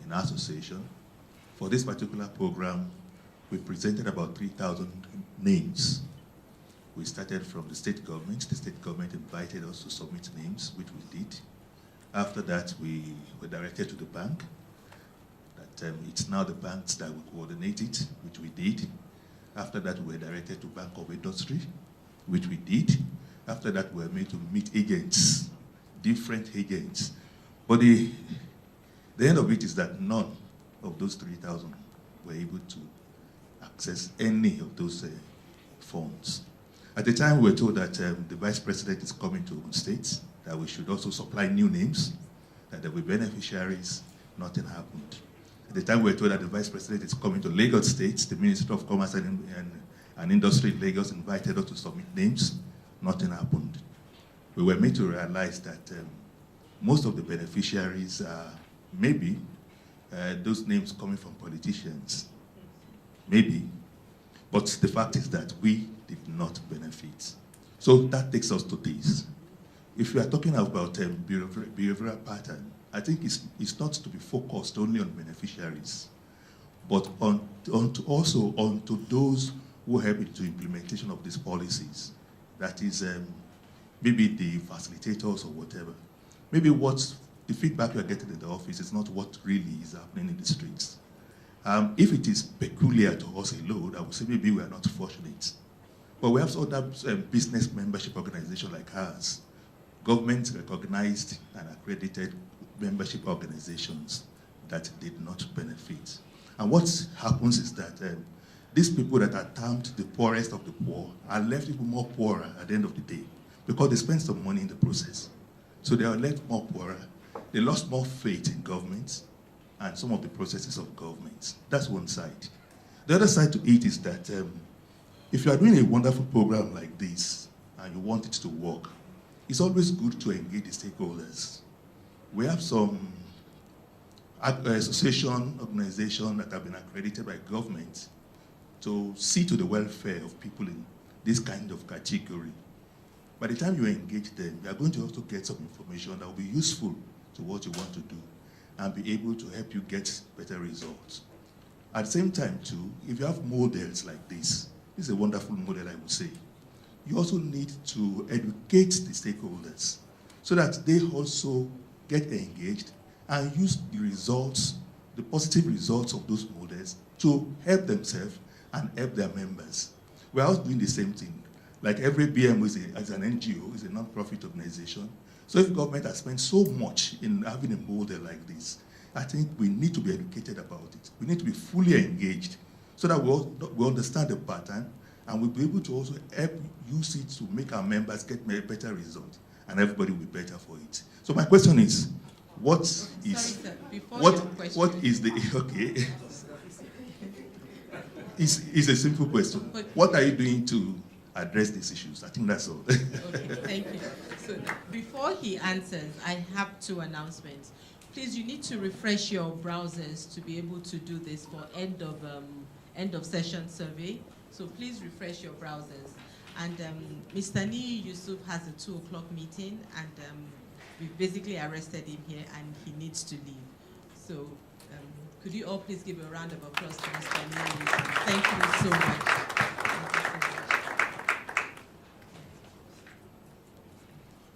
in our association. For this particular program, we presented about 3,000 names. We started from the state government. The state government invited us to submit names, which we did. After that, we were directed to the bank. That it's now the banks that will coordinate it, which we did. After that, we were directed to Bank of Industry, which we did. After that, we were made to meet agents, different agents. But the end of it is that none of those 3,000 were able to access any of those funds. At the time, we were told that the Vice President is coming to Ogun State, that we should also supply new names. that there were beneficiaries, nothing happened. At the time we were told that the Vice President is coming to Lagos State, the Minister of Commerce and Industry in Lagos invited us to submit names, nothing happened. We were made to realize that most of the beneficiaries are maybe those names coming from politicians, maybe, but the fact is that we did not benefit. So that takes us to this. If we are talking about behavioral pattern, I think it's not to be focused only on beneficiaries, but also on those who help into implementation of these policies. That is maybe the facilitators or whatever. Maybe what the feedback we are getting in the office is not what really is happening in the streets. If it is peculiar to us alone, I would say maybe we are not fortunate. But we have other business membership organizations like ours, government-recognized and accredited membership organizations that did not benefit. And what happens is that these people that are termed the poorest of the poor are left even more poorer at the end of the day because they spend some money in the process. So they are left more poorer. They lost more faith in government and some of the processes of government. That's one side. The other side to it is that if you are doing a wonderful program like this and you want it to work, it's always good to engage the stakeholders. We have some association, organization that have been accredited by government to see to the welfare of people in this kind of category. By the time you engage them, you are going to also get some information that will be useful to what you want to do and be able to help you get better results. At the same time, too, if you have models like this is a wonderful model, I would say. You also need to educate the stakeholders so that they also get engaged and use the results, the positive results of those models to help themselves and help their members. We're also doing the same thing. Like every BM is an NGO, is a non-profit organization. So if government has spent so much in having a model like this, I think we need to be educated about it. We need to be fully engaged so that we understand the pattern and we'll be able to also help use it to make our members get a better result and everybody will be better for it. So my question is, what is the, okay. It's a simple question. What are you doing to address these issues? I think that's all. Okay, thank you. So before he answers, I have two announcements. Please, you need to refresh your browsers to be able to do this for end of session survey. So please refresh your browsers. And Mr. Yusuf has a 2 o'clock meeting, and we've basically arrested him here, and he needs to leave. So could you all please give a round of applause to Mr. Yusuf? Thank you so much.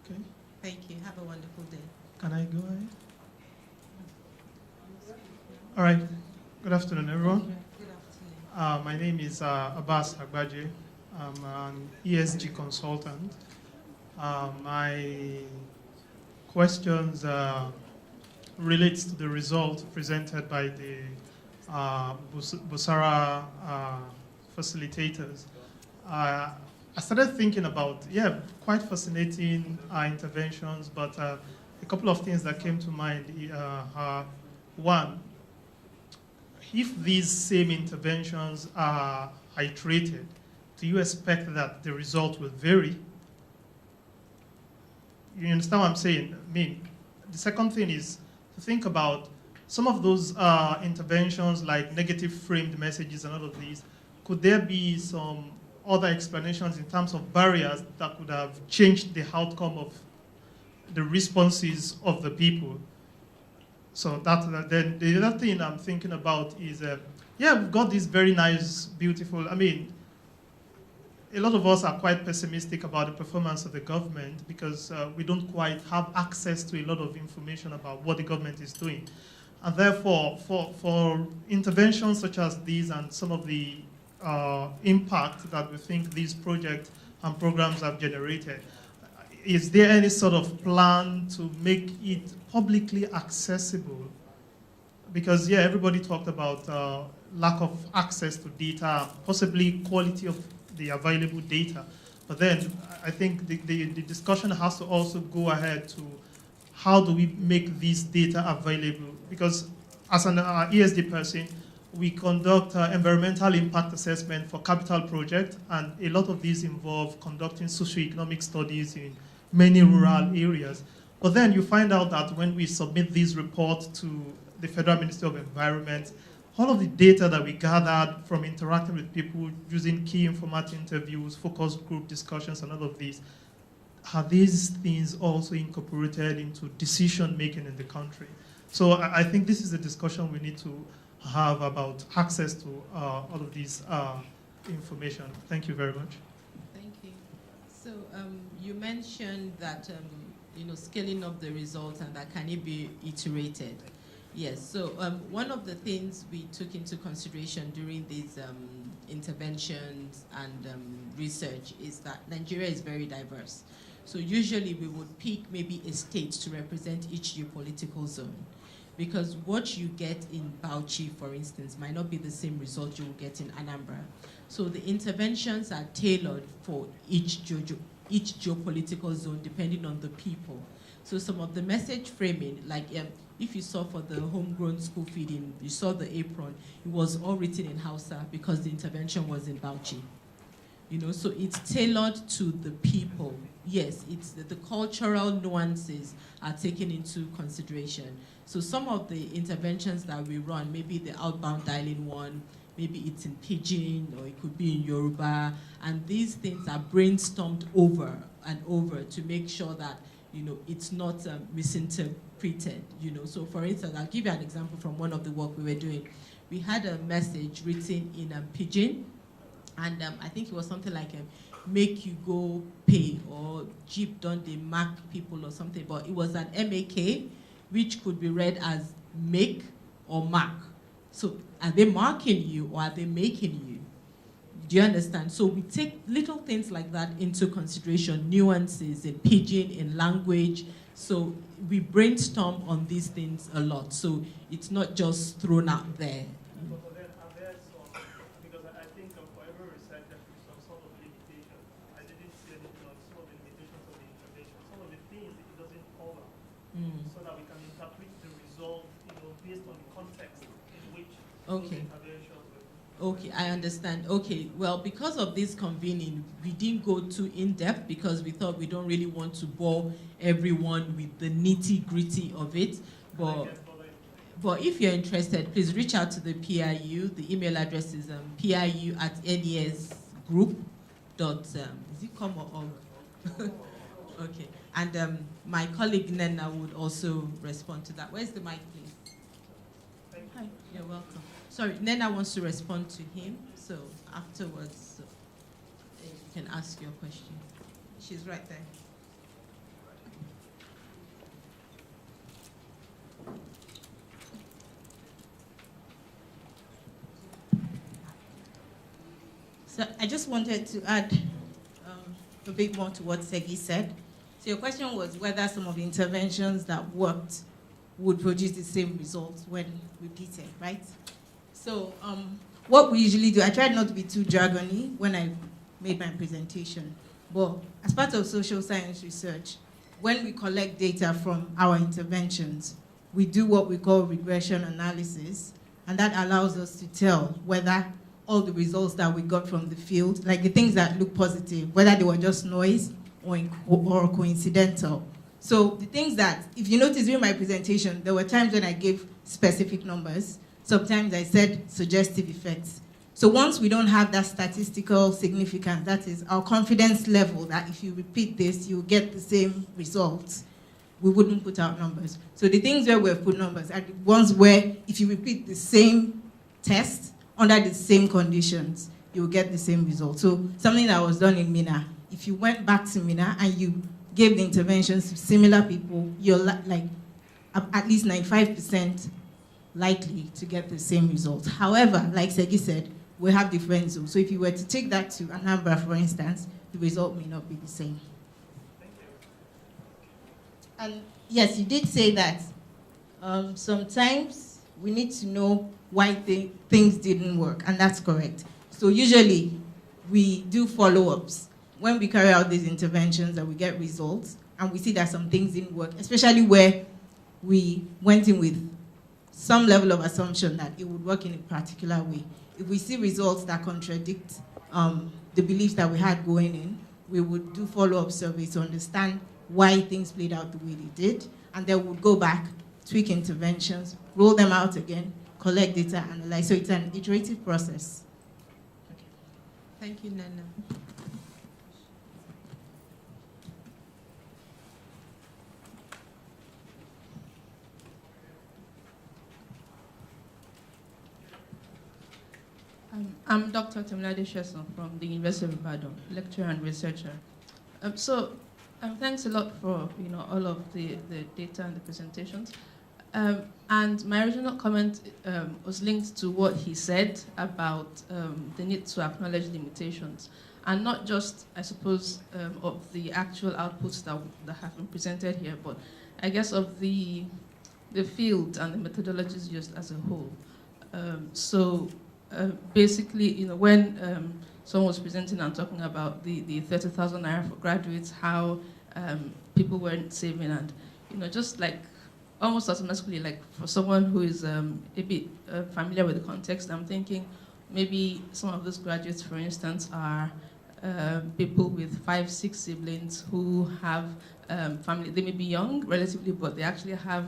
Okay. Thank you. Have a wonderful day. Can I go ahead? All right. Good afternoon, everyone. Good afternoon. My name is Abbas Agbaje. I'm an ESG consultant. My questions relates to the result presented by the Busara facilitators. I started thinking about, quite fascinating interventions, but a couple of things that came to mind are, one, if these same interventions are iterated, do you expect that the result will vary? You understand what I'm saying? I mean, the second thing is to think about some of those interventions like negative framed messages and all of these. Could there be some other explanations in terms of barriers that could have changed the outcome of the responses of the people? So then the other thing I'm thinking about is, we've got this very nice, beautiful, I mean, a lot of us are quite pessimistic about the performance of the government because we don't quite have access to a lot of information about what the government is doing. And therefore, for interventions such as these and some of the impact that we think these projects and programs have generated, is there any sort of plan to make it publicly accessible? Because, everybody talked about lack of access to data, possibly quality of the available data. But then I think the discussion has to also go ahead to how do we make this data available? Because as an ESD person, we conduct environmental impact assessment for capital projects, and a lot of these involve conducting socioeconomic studies in many rural areas. But then you find out that when we submit these reports to the Federal Ministry of Environment, all of the data that we gathered from interacting with people using key informant interviews, focus group discussions, and all of these, are these things also incorporated into decision making in the country? So I think this is a discussion we need to have about access to all of these information. Thank you very much. Thank you. So you mentioned that scaling up the results and that can it be iterated. Yes. So one of the things we took into consideration during these interventions and research is that Nigeria is very diverse. So usually we would pick maybe a state to represent each geopolitical zone, because what you get in Bauchi, for instance, might not be the same result you will get in Anambra. So the interventions are tailored for each geopolitical zone depending on the people. So some of the message framing, like if you saw for the homegrown school feeding, you saw the apron, it was all written in Hausa because the intervention was in Bauchi. So it's tailored to the people. Yes, it's the cultural nuances are taken into consideration. So some of the interventions that we run, maybe the outbound dialing one, maybe it's in Pidgin or it could be in Yoruba, and these things are brainstormed over and over to make sure that it's not misinterpreted. So for instance, I'll give you an example from one of the work we were doing. We had a message written in Pidgin, and I think it was something like make you go pay, or Jeep don't they mark people or something, but it was an MAK, which could be read as make or mark. So are they marking you or are they making you? Do you understand? So we take little things like that into consideration, nuances in Pidgin, in language. So we brainstorm on these things a lot. So it's not just thrown out there. So that we can interpret the result, based on the context in which Okay. interventions were. Okay, I understand. Okay, well, because of this convening, we didn't go too in-depth because we thought we don't really want to bore everyone with the nitty-gritty of it. But if you're interested, please reach out to the PIU. The email address is piu@nesgroup. Is it com or org? Okay. And my colleague Nena would also respond to that. Where's the mic, please? Hi, you're welcome. Sorry, Nena wants to respond to him, so afterwards you can ask your question. She's right there. So I just wanted to add a bit more to what Segi said. So your question was whether some of the interventions that worked would produce the same results when repeated, right? So what we usually do, I tried not to be too jargony when I made my presentation, but as part of social science research, when we collect data from our interventions, we do what we call regression analysis, and that allows us to tell whether all the results that we got from the field, like the things that look positive, whether they were just noise or coincidental. So the things that, if you notice during my presentation, there were times when I gave specific numbers. Sometimes I said suggestive effects. So once we don't have that statistical significance, that is our confidence level, that if you repeat this, you'll get the same results, we wouldn't put out numbers. So the things where we've put numbers are the ones where if you repeat the same test under the same conditions, you'll get the same result. So something that was done in Mina, if you went back to Mina and you gave the interventions to similar people, you're like at least 95% likely to get the same result. However, like Segi said, we have different zones. So if you were to take that to Anambra, for instance, the result may not be the same. And yes, you did say that sometimes we need to know why things didn't work, and that's correct. So usually we do follow-ups when we carry out these interventions and we get results, and we see that some things didn't work, especially where we went in with some level of assumption that it would work in a particular way. If we see results that contradict the beliefs that we had going in, we would do follow-up surveys to understand why things played out the way they did, and then we'd go back, tweak interventions, roll them out again, collect data, analyze. So it's an iterative process. Okay. Thank you, Nana. I'm Dr. Temilade Sheson from the University of Ibadan, lecturer and researcher. Thanks a lot for all of the data and the presentations. And my original comment was linked to what he said about the need to acknowledge limitations, and not just, I suppose, of the actual outputs that have been presented here, but I guess of the field and the methodologies used as a whole. Basically, when someone was presenting and talking about the 30,000 naira for graduates, how people weren't saving, and just like almost automatically, like for someone who is a bit familiar with the context, I'm thinking maybe some of those graduates, for instance, are people with 5, 6 siblings who have family. They may be young relatively, but they actually have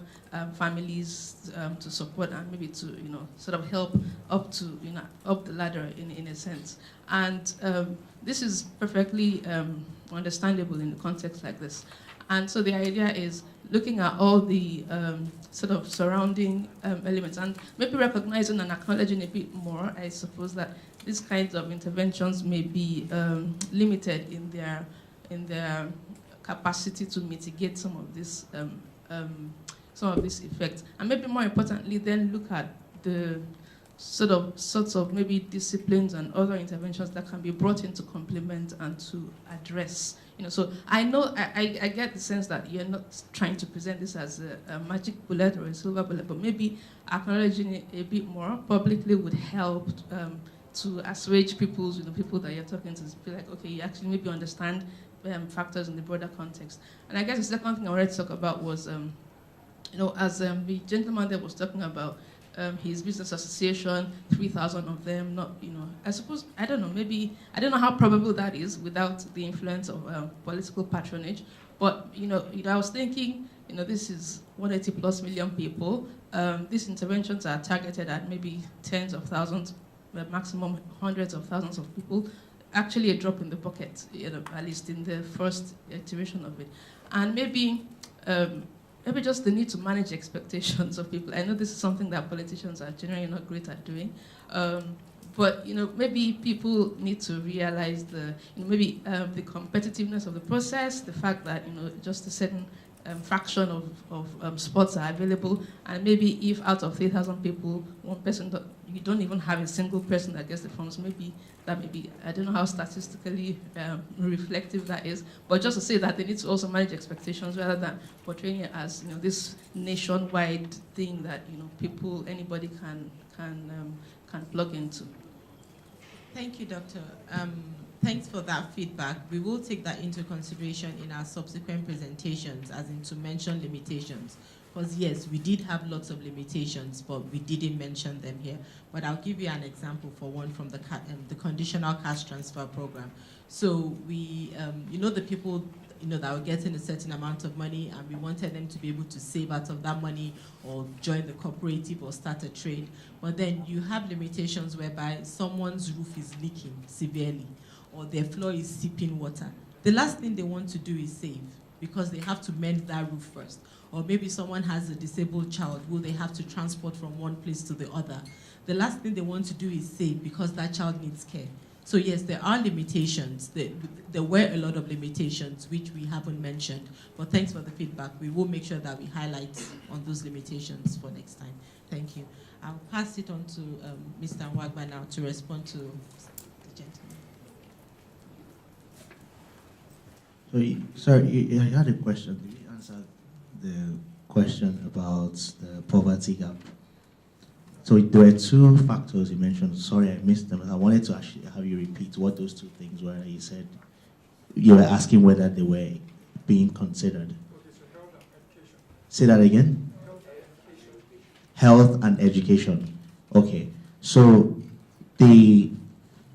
families to support and maybe to sort of help up to up the ladder in a sense. And this is perfectly understandable in a context like this. And so the idea is looking at all the sort of surrounding elements and maybe recognizing and acknowledging a bit more, I suppose, that these kinds of interventions may be limited in their capacity to mitigate some of this effects, and maybe more importantly, then look at the sorts of maybe disciplines and other interventions that can be brought in to complement and to address. So I know I get the sense that you're not trying to present this as a magic bullet or a silver bullet, but maybe acknowledging it a bit more publicly would help to assuage people's, people that you're talking to feel like, okay, you actually maybe understand factors in the broader context. And I guess the second thing I wanted to talk about was, as the gentleman that was talking about his business association, 3,000 of them, not, I suppose, I don't know, maybe, I don't know how probable that is without the influence of political patronage, but, I was thinking, this is 180 plus million people. These interventions are targeted at maybe tens of thousands, maximum hundreds of thousands of people. Actually a drop in the bucket, at least in the first iteration of it. And maybe just the need to manage expectations of people. I know this is something that politicians are generally not great at doing, but maybe people need to realize the competitiveness of the process, the fact that just a certain fraction of spots are available, and maybe if out of 3,000 people, one person, you don't even have a single person that gets the funds, maybe that may be, I don't know how statistically reflective that is, but just to say that they need to also manage expectations rather than portraying it as this nationwide thing that anybody can plug into. Thank you, Doctor. Thanks for that feedback. We will take that into consideration in our subsequent presentations, as in to mention limitations. Because yes, we did have lots of limitations, but we didn't mention them here. But I'll give you an example for one from the conditional cash transfer program. So we, the people that were getting a certain amount of money, and we wanted them to be able to save out of that money or join the cooperative or start a trade. But then you have limitations whereby someone's roof is leaking severely or their floor is seeping water. The last thing they want to do is save because they have to mend that roof first. Or maybe someone has a disabled child who they have to transport from one place to the other. The last thing they want to do is save because that child needs care. So yes, there are limitations. There were a lot of limitations which we haven't mentioned, but thanks for the feedback. We will make sure that we highlight on those limitations for next time. Thank you. I'll pass it on to Mr. Nwagba now to respond to the gentleman. Sorry, I had a question. Did you answer the question about the poverty gap? So there were two factors you mentioned. Sorry, I missed them. I wanted to actually have you repeat what those two things were. You said you were asking whether they were being considered. Say that again? Health and education. Okay, so the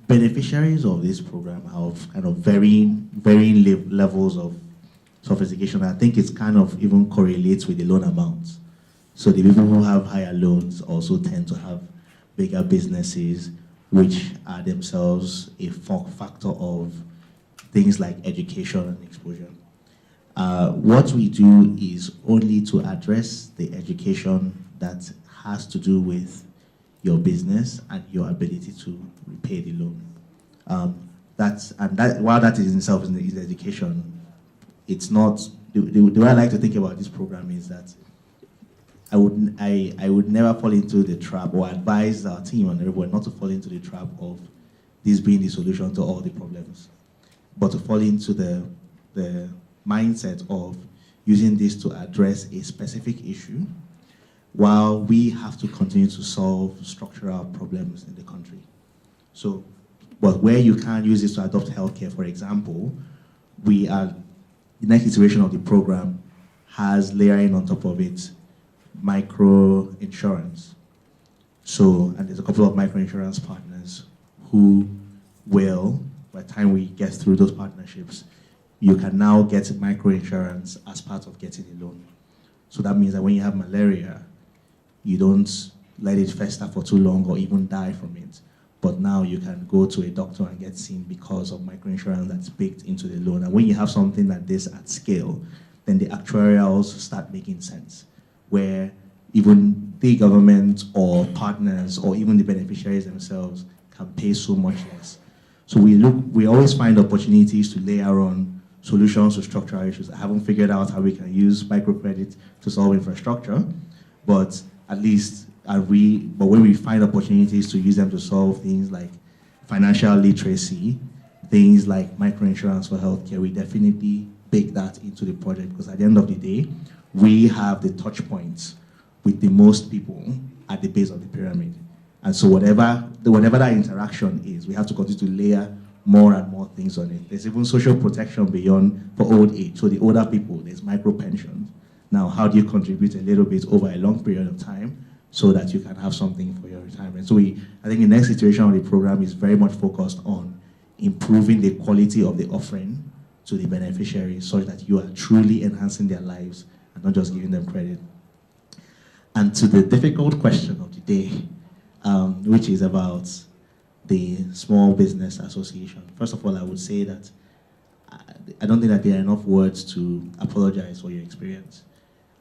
beneficiaries of this program have kind of varying levels of sophistication. I think it's kind of even correlates with the loan amounts. So the people who have higher loans also tend to have bigger businesses, which are themselves a factor of things like education and exposure. What we do is only to address the education that has to do with your business and your ability to repay the loan. While that is in itself is education, it's not the way I like to think about this program is that I would never fall into the trap or advise our team and everyone not to fall into the trap of this being the solution to all the problems, but to fall into the mindset of using this to address a specific issue while we have to continue to solve structural problems in the country. So, but where you can use this to adopt healthcare, for example, the next iteration of the program has layering on top of it micro insurance. So, and there's a couple of micro insurance partners who will, by the time we get through those partnerships, you can now get micro insurance as part of getting a loan. So that means that when you have malaria, you don't let it fester for too long or even die from it. But now you can go to a doctor and get seen because of microinsurance that's baked into the loan. And when you have something like this at scale, then the actuarials start making sense, where even the government or partners or even the beneficiaries themselves can pay so much less. So we always find opportunities to layer on solutions to structural issues. I haven't figured out how we can use microcredit to solve infrastructure, but at least but when we find opportunities to use them to solve things like financial literacy, things like microinsurance for healthcare, we definitely bake that into the project, because at the end of the day, we have the touch points with the most people at the base of the pyramid. And so whatever that interaction is, we have to continue to layer more and more things on it. There's even social protection beyond for old age. So the older people, there's micro pensions. Now, how do you contribute a little bit over a long period of time so that you can have something for your retirement? So I think the next iteration of the program is very much focused on improving the quality of the offering to the beneficiaries such that you are truly enhancing their lives and not just giving them credit. And to the difficult question of the day, which is about the Small Business Association. First of all, I would say that I don't think that there are enough words to apologize for your experience.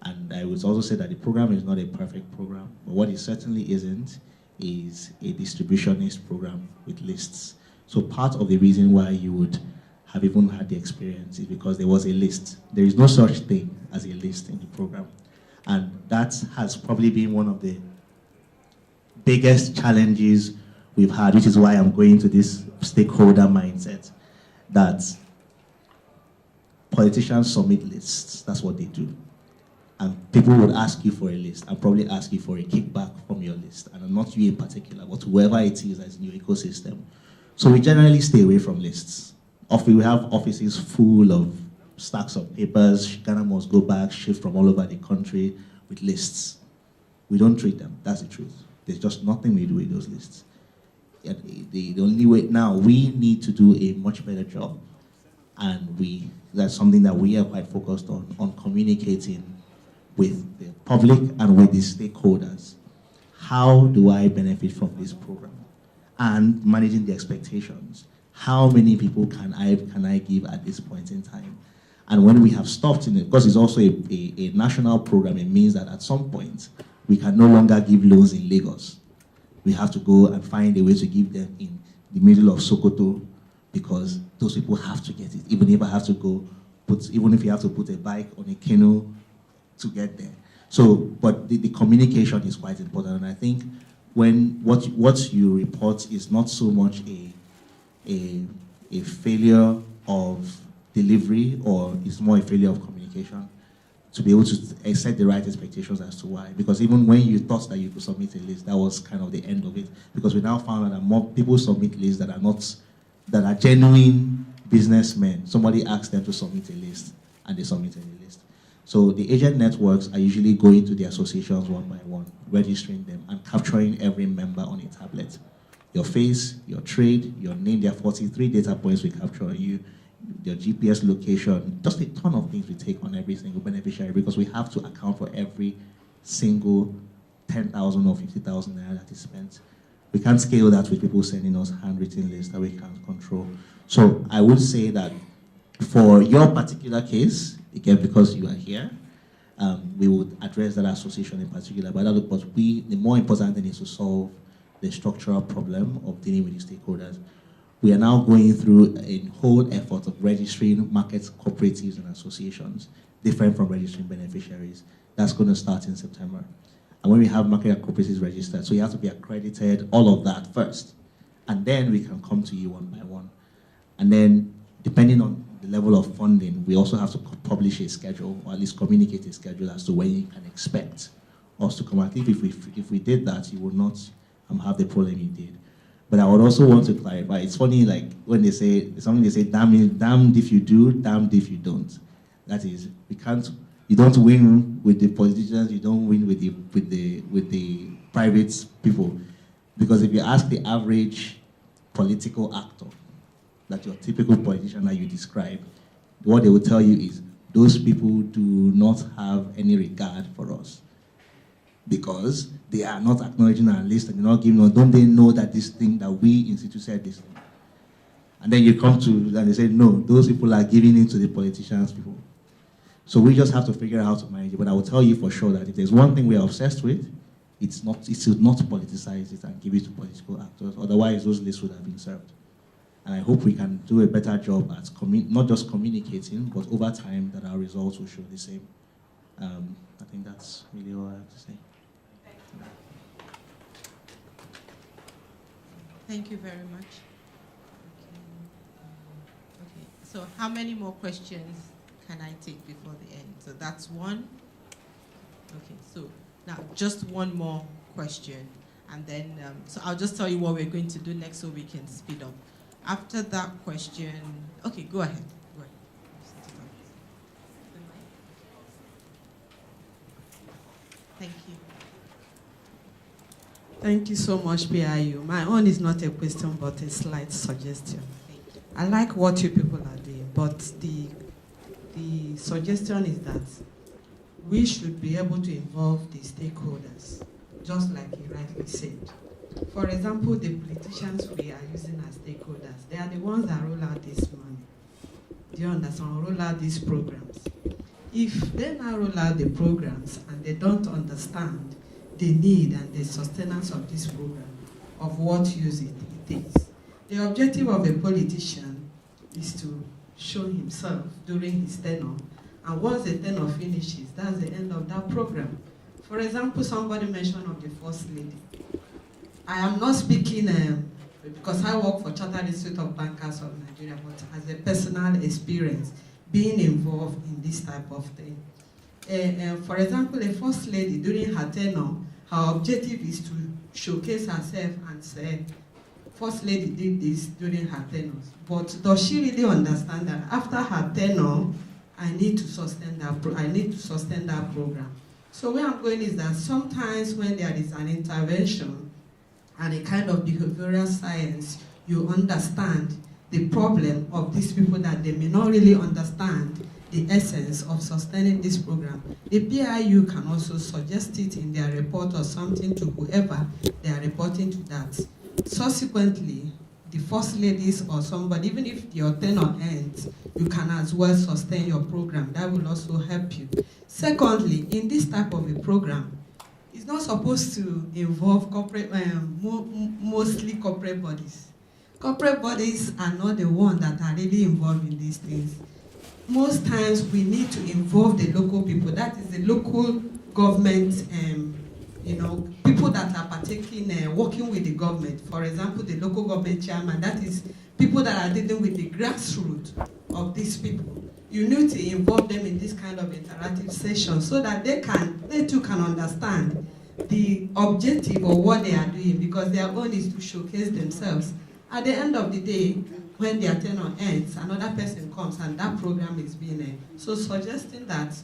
And I would also say that the program is not a perfect program, but what it certainly isn't is a distributionist program with lists. So part of the reason why you would have even had the experience is because there was a list. There is no such thing as a list in the program. And that has probably been one of the biggest challenges we've had, which is why I'm going to this stakeholder mindset, that politicians submit lists. That's what they do. And people would ask you for a list and probably ask you for a kickback from your list. And not you in particular, but whoever it is that's in your ecosystem. So we generally stay away from lists. We have offices full of stacks of papers. Ghana must go back, shift from all over the country with lists. We don't treat them. That's the truth. There's just nothing we do with those lists. The only way now, we need to do a much better job. And that's something that we are quite focused on communicating with the public and with the stakeholders. How do I benefit from this program? And managing the expectations. How many people can I give at this point in time? And when we have stopped in it, because it's also a national program, it means that at some point, we can no longer give loans in Lagos. We have to go and find a way to give them in the middle of Sokoto, because those people have to get it. Even if you have to put a bike on a canoe to get there. So, but the communication is quite important. And I think when what you report is not so much a failure of delivery, or it's more a failure of communication, to be able to set the right expectations as to why. Because even when you thought that you could submit a list, that was kind of the end of it. Because we now found out that more people submit lists that are genuine businessmen. Somebody asked them to submit a list, and they submitted a list. So the agent networks are usually going to the associations one by one, registering them and capturing every member on a tablet. Your face, your trade, your name, there are 43 data points we capture on you, your GPS location, just a ton of things we take on every single beneficiary because we have to account for every single 10,000 or 50,000 naira that is spent. We can't scale that with people sending us handwritten lists that we can't control. So I would say that for your particular case, again, because you are here, we would address that association in particular. But the more important thing is to solve the structural problem of dealing with the stakeholders. We are now going through a whole effort of registering market cooperatives and associations, different from registering beneficiaries. That's going to start in September. And when we have market cooperatives registered, so you have to be accredited, all of that first. And then we can come to you one by one. And then, depending on the level of funding, we also have to publish a schedule, or at least communicate a schedule as to when you can expect us to come. I think if we did that, you would not have the problem you did. But I would also want to clarify, it's funny, like when they say, damned if you do, damned if you don't. That is, you don't win with the politicians, you don't win with the private people. Because if you ask the average political actor, that your typical politician that you describe, what they will tell you is, those people do not have any regard for us. Because they are not acknowledging our list and they're not giving us, don't they know that this thing that we institute said this thing? And then you come to, and they say, no, those people are giving in to the politicians' people. So we just have to figure out how to manage it. But I will tell you for sure that if there's one thing we are obsessed with, it should not politicize it and give it to political actors. Otherwise, those lists would have been served. And I hope we can do a better job at not just communicating, but over time that our results will show the same. I think that's really all I have to say. Thank you very much. Okay, so how many more questions can I take before the end? So that's one. Okay, so now just one more question. And then, so I'll just tell you what we're going to do next so we can speed up. After that question, okay, go ahead. Go ahead. Thank you. Thank you so much, PIU. My own is not a question, but a slight suggestion. I like what you people are doing, but the suggestion is that we should be able to involve the stakeholders, just like you rightly said. For example, the politicians we are using as stakeholders, they are the ones that roll out this money. Do you understand? Roll out these programs. If they now roll out the programs and they don't understand the need and the sustenance of this program, of what use it is. The objective of a politician is to show himself during his tenure, and once the tenure finishes, that's the end of that program. For example, somebody mentioned of the First Lady. I am not speaking because I work for Chartered Institute of Bankers of Nigeria, but as a personal experience, being involved in this type of thing. For example, a First Lady during her tenure, her objective is to showcase herself and say, First Lady did this during her tenure. But does she really understand that after her tenure, I need to sustain that program? So where I'm going is that sometimes when there is an intervention and a kind of behavioral science, you understand the problem of these people that they may not really understand the essence of sustaining this program. The PIU can also suggest it in their report or something to whoever they are reporting to that. Subsequently, the First Ladies or somebody, even if your tenure ends, you can as well sustain your program. That will also help you. Secondly, in this type of a program, it's not supposed to involve corporate, mostly corporate bodies. Corporate bodies are not the ones that are really involved in these things. Most times we need to involve the local people. That is the local government, people that are partaking, working with the government. For example, the local government chairman, that is people that are dealing with the grassroots of these people. You need to involve them in this kind of interactive session so that they too can understand the objective of what they are doing, because their own is to showcase themselves At the end of the day, when their tenure ends, another person comes and that program is being ended. So suggesting that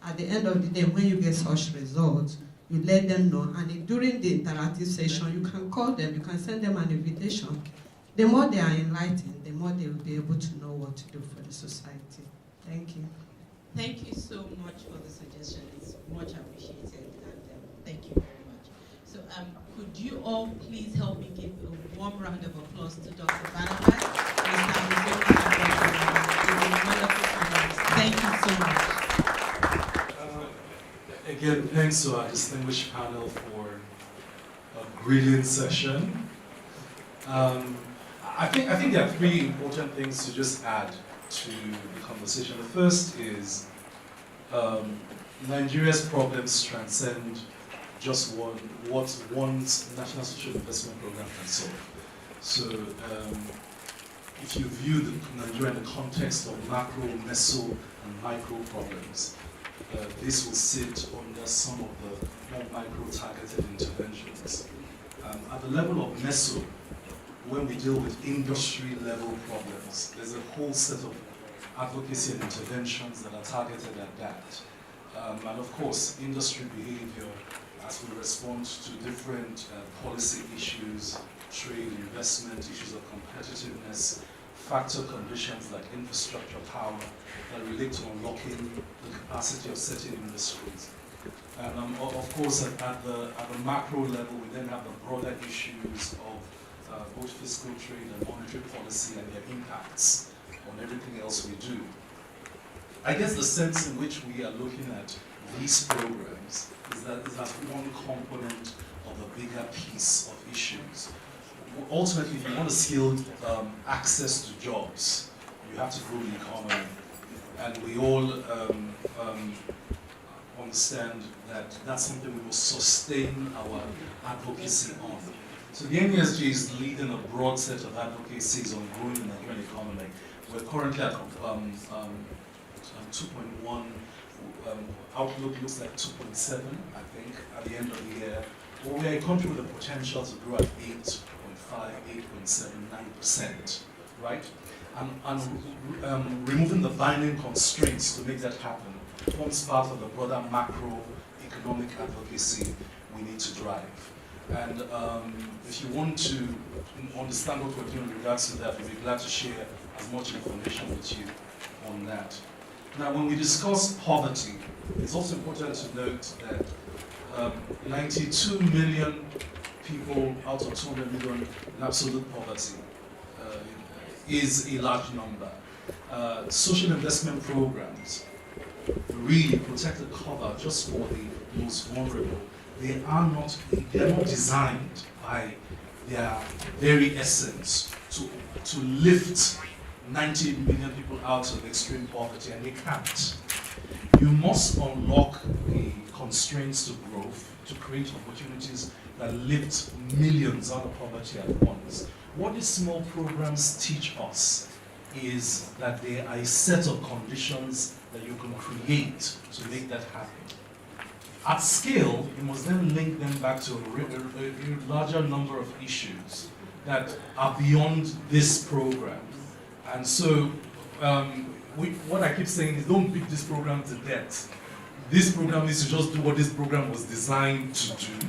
at the end of the day, when you get such results, you let them know, and during the interactive session, you can call them, you can send them an invitation. The more they are enlightened, the more they will be able to know what to do for the society. Thank you. Thank you so much for the suggestion. It's much appreciated, and thank you very much. So could you all please help me give a warm round of applause to Dr. Barnabas? Thank you so much. Again, thanks to our distinguished panel for a brilliant session. I think there are three important things to just add to the conversation. The first is Nigeria's problems transcend just what one's National Social Investment Program can solve. So if you view Nigeria in the context of macro, meso, and micro problems, this will sit under some of the more micro-targeted interventions. At the level of meso, when we deal with industry-level problems, there's a whole set of advocacy and interventions that are targeted at that. And of course, industry behavior as we respond to different policy issues, trade, investment, issues of competitiveness, factor conditions like infrastructure, power, that relate to unlocking the capacity of certain industries. And of course, at the macro level, we then have the broader issues of both fiscal trade and monetary policy and their impacts on everything else we do. I guess the sense in which we are looking at these programs is that one component of a bigger piece of issues. Ultimately, if you want to skilled access to jobs, you have to grow the economy. And we all understand that that's something we will sustain our advocacy on. So the Nesg is leading a broad set of advocacies on growing the Nigerian economy. We're currently at 2.1, outlook looks like 2.7, I think, at the end of the year. Well, we are a country with the potential to grow at 8.5, 8.7, 9%, right? And removing the binding constraints to make that happen forms part of the broader macroeconomic advocacy we need to drive. And if you want to understand what we're doing in regards to that, we'll be glad to share as much information with you on that. Now, when we discuss poverty, it's also important to note that 92 million people out of 200 million in absolute poverty is a large number. Social investment programs really protect the cover just for the most vulnerable. They are not designed by their very essence to lift 90 million people out of extreme poverty, and they can't. You must unlock the constraints to growth to create opportunities that lift millions out of poverty at once. What these small programs teach us is that there are a set of conditions that you can create to make that happen. At scale, you must then link them back to a larger number of issues that are beyond this program. And so, what I keep saying is don't beat this program to death. This program needs to just do what this program was designed to do,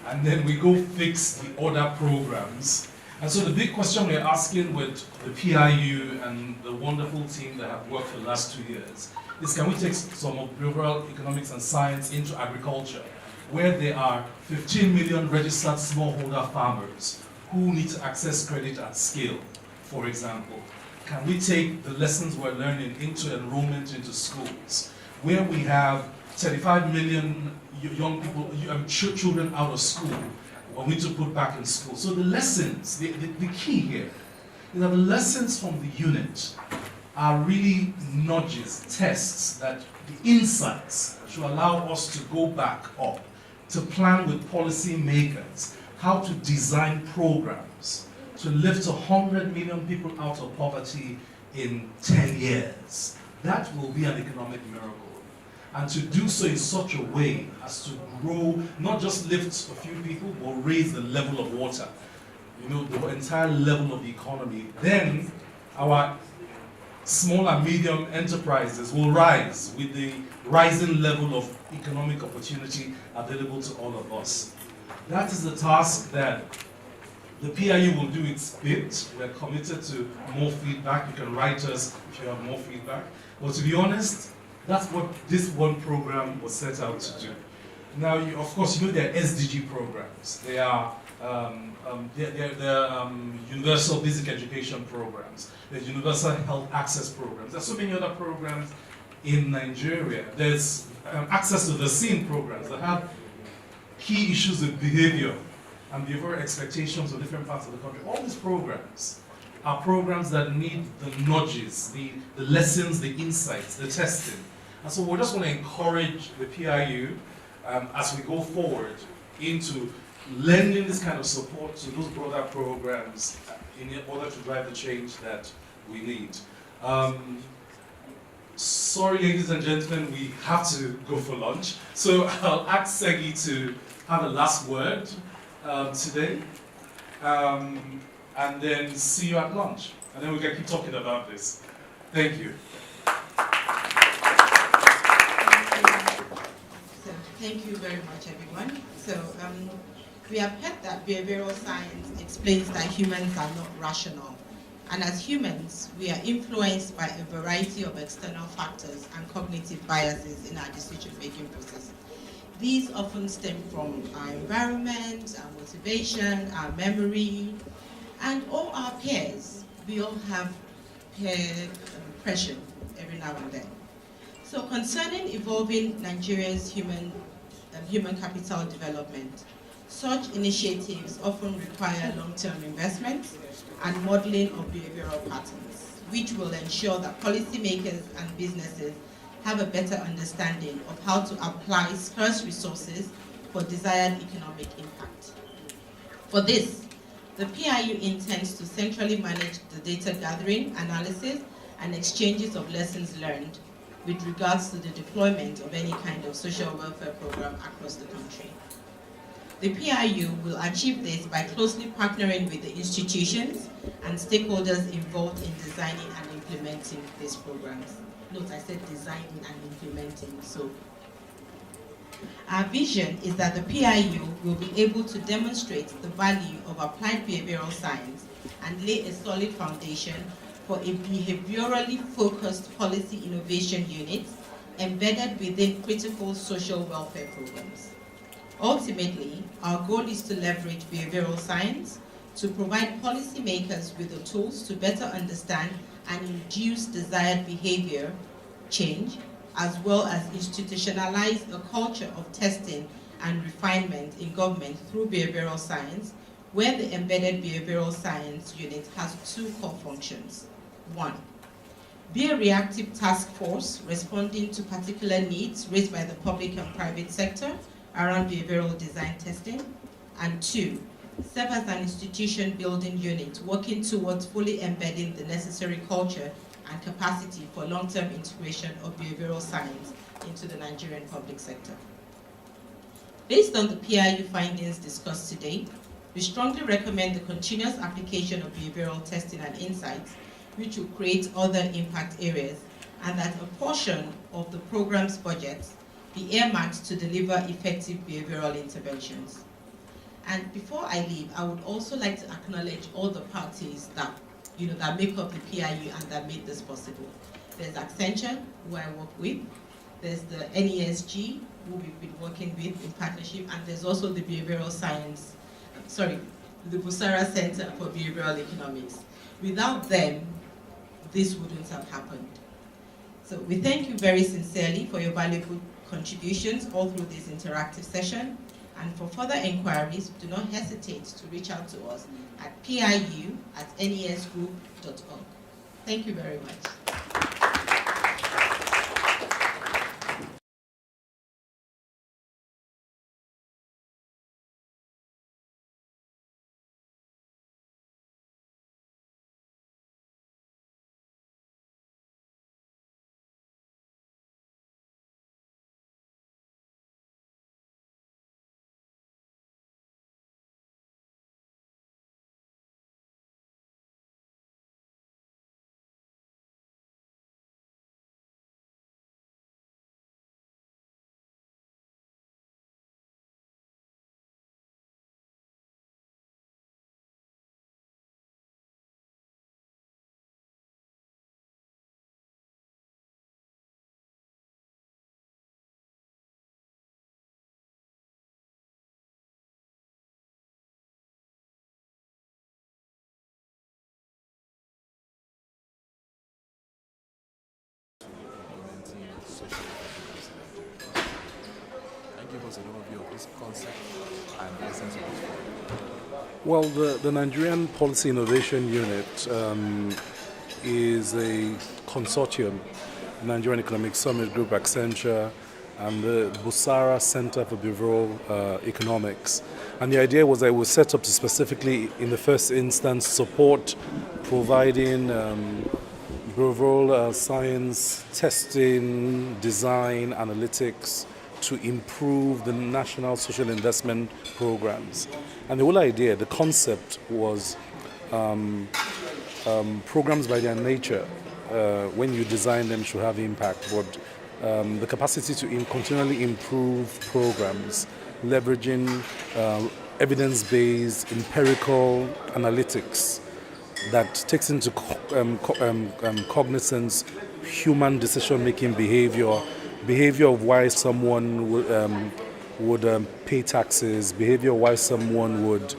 and then we go fix the other programs. And so the big question we're asking with the PIU and the wonderful team that have worked for the last 2 years is, can we take some of behavioral economics and science into agriculture, where there are 15 million registered smallholder farmers who need to access credit at scale, for example? Can we take the lessons we're learning into enrollment into schools, where we have 35 million young people, children out of school, or we need to put back in school? So the lessons, the key here is that the lessons from the unit are really nudges, tests, that the insights should allow us to go back up, to plan with policy makers how to design programs to lift 100 million people out of poverty in 10 years. That will be an economic miracle. And to do so in such a way as to grow, not just lift a few people, but raise the level of water. the entire level of the economy, then our small and medium enterprises will rise with the rising level of economic opportunity available to all of us. That is the task that the PIU will do its bit. We're committed to more feedback. You can write us if you have more feedback. But to be honest, that's what this one program was set out to do. Now, of course, there are SDG programs. They are universal basic education programs. There's universal health access programs. There's so many other programs in Nigeria. There's access to the scene programs that have key issues with behavior and behavioral expectations of different parts of the country. All these programs are programs that need the nudges, the lessons, the insights, the testing. And so we just want to encourage the PIU as we go forward into lending this kind of support to those broader programs in order to drive the change that we need. Sorry, ladies and gentlemen, we have to go for lunch. So I'll ask Segi to have a last word today, and then see you at lunch. And then we can keep talking about this. Thank you. Thank you very much, everyone. So we have heard that behavioral science explains that humans are not rational. And as humans, we are influenced by a variety of external factors and cognitive biases in our decision-making process. These often stem from our environment, our motivation, our memory, and all our peers. We all have peer pressure every now and then. So concerning evolving Nigeria's human capital development, such initiatives often require long-term investment and modeling of behavioral patterns, which will ensure that policymakers and businesses have a better understanding of how to apply scarce resources for desired economic impact. For this, the PIU intends to centrally manage the data gathering, analysis, and exchanges of lessons learned with regards to the deployment of any kind of social welfare program across the country. The PIU will achieve this by closely partnering with the institutions and stakeholders involved in designing and implementing these programs. Note, I said designing and implementing, so. Our vision is that the PIU will be able to demonstrate the value of applied behavioral science and lay a solid foundation for a behaviorally focused policy innovation unit embedded within critical social welfare programs. Ultimately, our goal is to leverage behavioral science to provide policymakers with the tools to better understand and induce desired behavior change, as well as institutionalize a culture of testing and refinement in government through behavioral science, where the embedded behavioral science unit has two core functions. One, be a reactive task force responding to particular needs raised by the public and private sector around behavioral design testing. And two, serve as an institution building unit working towards fully embedding the necessary culture and capacity for long-term integration of behavioral science into the Nigerian public sector. Based on the PIU findings discussed today, we strongly recommend the continuous application of behavioral testing and insights, which will create other impact areas, and that a portion of the program's budget be earmarked to deliver effective behavioral interventions. And before I leave, I would also like to acknowledge all the parties that make up the PIU and that made this possible. There's Accenture, who I work with. There's the Nesg, who we've been working with in partnership, and there's also the the Busara Center for Behavioral Economics. Without them, this wouldn't have happened. So we thank you very sincerely for your valuable contributions all through this interactive session. And for further inquiries, do not hesitate to reach out to us at piu@nesgroup.org. Thank you very much. social innovation in Nigeria. Can you give us an overview of this concept and the essence of this work? Well, the Nigerian Policy Innovation Unit is a consortium, Nigerian Economic Summit Group, Accenture, and the Busara Center for Behavioral Economics. And the idea was that it was set up to specifically, in the first instance, support providing behavioral science testing, design, analytics to improve the national social investment programs. And the whole idea, the concept was programs by their nature, when you design them, should have impact, but the capacity to continually improve programs, leveraging evidence-based empirical analytics that takes into cognizance human decision-making behavior of why someone would pay taxes, behavior of why someone would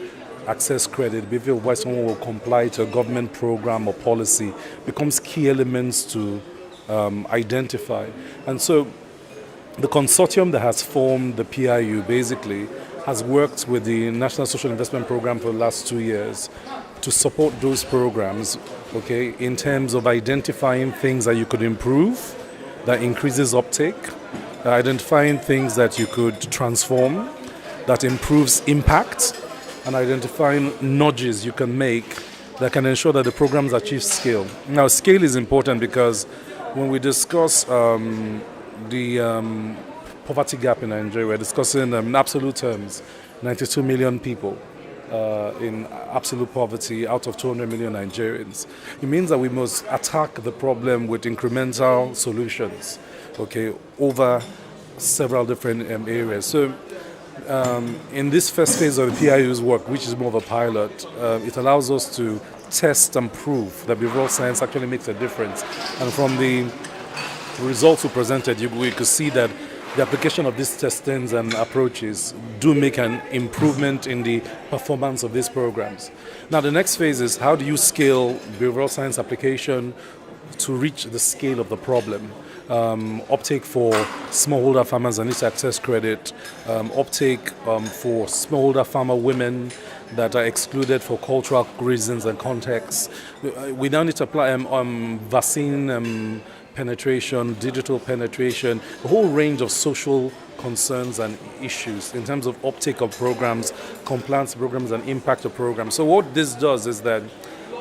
access credit, behavior of why someone will comply to a government program or policy becomes key elements to identify. And so the consortium that has formed the PIU basically has worked with the National Social Investment Program for the last 2 years to support those programs, okay, in terms of identifying things that you could improve, that increases uptake, identifying things that you could transform, that improves impact, and identifying nudges you can make that can ensure that the programs achieve scale. Now, scale is important because when we discuss the poverty gap in Nigeria, we're discussing in absolute terms 92 million people in absolute poverty out of 200 million Nigerians. It means that we must attack the problem with incremental solutions, okay, over several different areas. So in this first phase of the PIU's work, which is more of a pilot, it allows us to test and prove that behavioral science actually makes a difference. And from the results we presented, we could see that the application of these testings and approaches do make an improvement in the performance of these programs. Now, the next phase is how do you scale behavioral science application to reach the scale of the problem? Uptake for smallholder farmers that need to access credit, uptake for smallholder farmer women that are excluded for cultural reasons and contexts. We now need to apply vaccine penetration, digital penetration, a whole range of social concerns and issues in terms of uptake of programs, compliance programs, and impact of programs. So what this does is that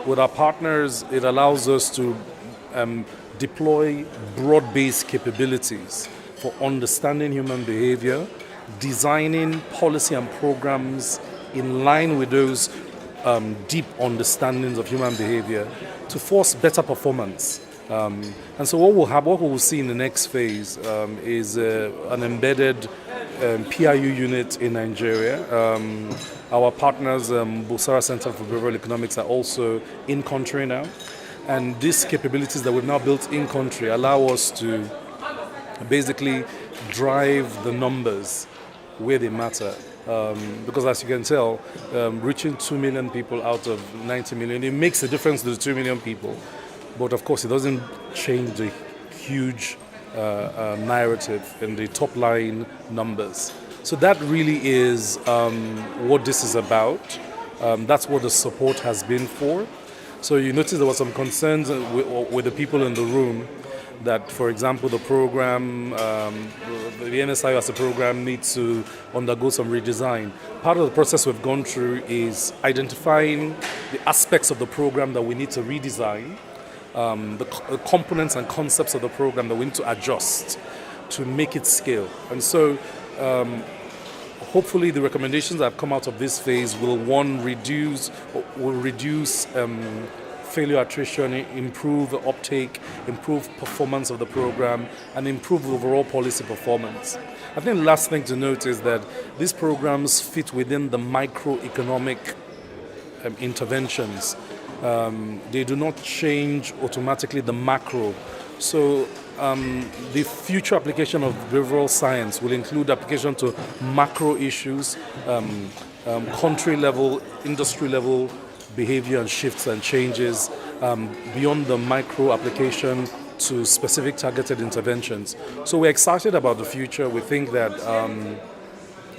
with our partners, it allows us to deploy broad-based capabilities for understanding human behavior, designing policy and programs in line with those deep understandings of human behavior to force better performance. And so what we will see in the next phase is an embedded PIU unit in Nigeria. Our partners, Busara Center for Behavioral Economics, are also in country now. And these capabilities that we've now built in country allow us to basically drive the numbers where they matter. Because as you can tell, reaching 2 million people out of 90 million, it makes a difference to the 2 million people. But of course, it doesn't change the huge narrative in the top line numbers. So that really is what this is about. That's what the support has been for. So you notice there were some concerns with the people in the room that, for example, the program, the NSIO as a program needs to undergo some redesign. Part of the process we've gone through is identifying the aspects of the program that we need to redesign, the components and concepts of the program that we need to adjust to make it scale. And so hopefully the recommendations that have come out of this phase will, one, reduce failure attrition, improve uptake, improve performance of the program, and improve overall policy performance. I think the last thing to note is that these programs fit within the microeconomic interventions. They do not change automatically the macro. So the future application of behavioral science will include application to macro issues, country level, industry level behavior and shifts and changes beyond the micro application to specific targeted interventions. So we're excited about the future. We think that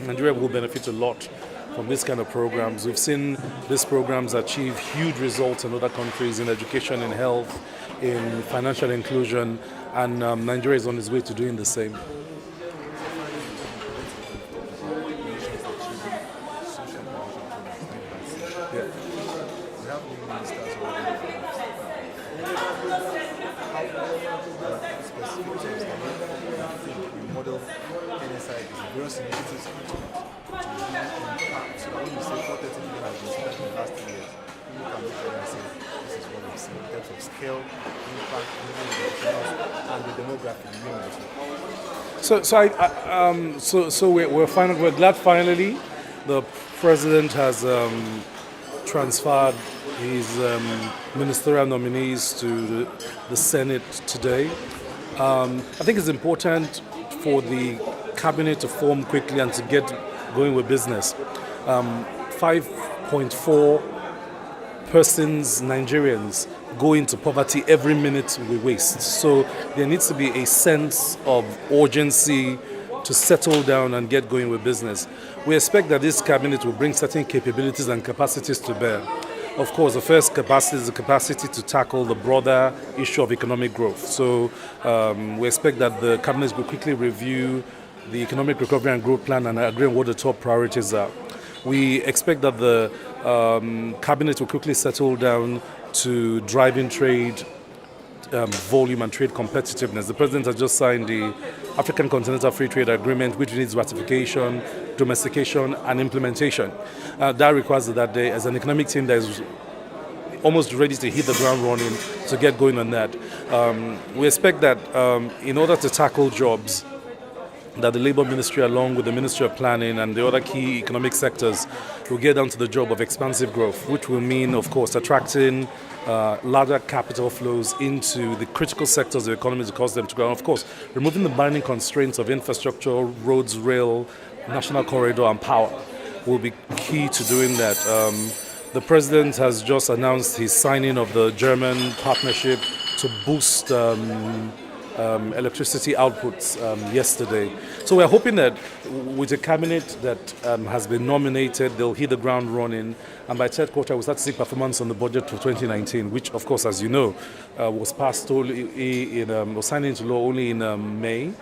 Nigeria will benefit a lot from this kind of programs. We've seen these programs achieve huge results in other countries in education, in health, in financial inclusion, and Nigeria is on its way to doing the same. So we're glad finally the president has transferred his ministerial nominees to the Senate today. I think it's important for the cabinet to form quickly and to get going with business. 5.4 persons, Nigerians, go into poverty every minute we waste. So there needs to be a sense of urgency to settle down and get going with business. We expect that this cabinet will bring certain capabilities and capacities to bear. Of course, the first capacity is the capacity to tackle the broader issue of economic growth. So we expect that the cabinet will quickly review the economic recovery and growth plan and agree on what the top priorities are. We expect that the cabinet will quickly settle down to driving trade volume and trade competitiveness. The president has just signed the African Continental Free Trade Agreement, which needs ratification, domestication, and implementation. That requires that there is an economic team that is almost ready to hit the ground running to get going on that. We expect that in order to tackle jobs, that the Labour Ministry, along with the Ministry of Planning and the other key economic sectors, will get down to the job of expansive growth, which will mean, of course, attracting larger capital flows into the critical sectors of the economy to cause them to grow. And of course, removing the binding constraints of infrastructure, roads, rail, national corridor, and power will be key to doing that. The president has just announced his signing of the German partnership to boost electricity outputs yesterday. So we're hoping that with a cabinet that has been nominated, they'll hit the ground running, and by third quarter we'll start to see performance on the budget for 2019, which of course, as you know, was passed only was signed into law only in May,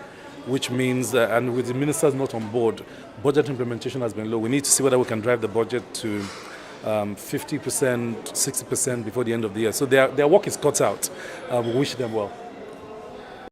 which means that, and with the ministers not on board, budget implementation has been low. We need to see whether we can drive the budget to 50%, 60% before the end of the year. So their work is cut out. We wish them well.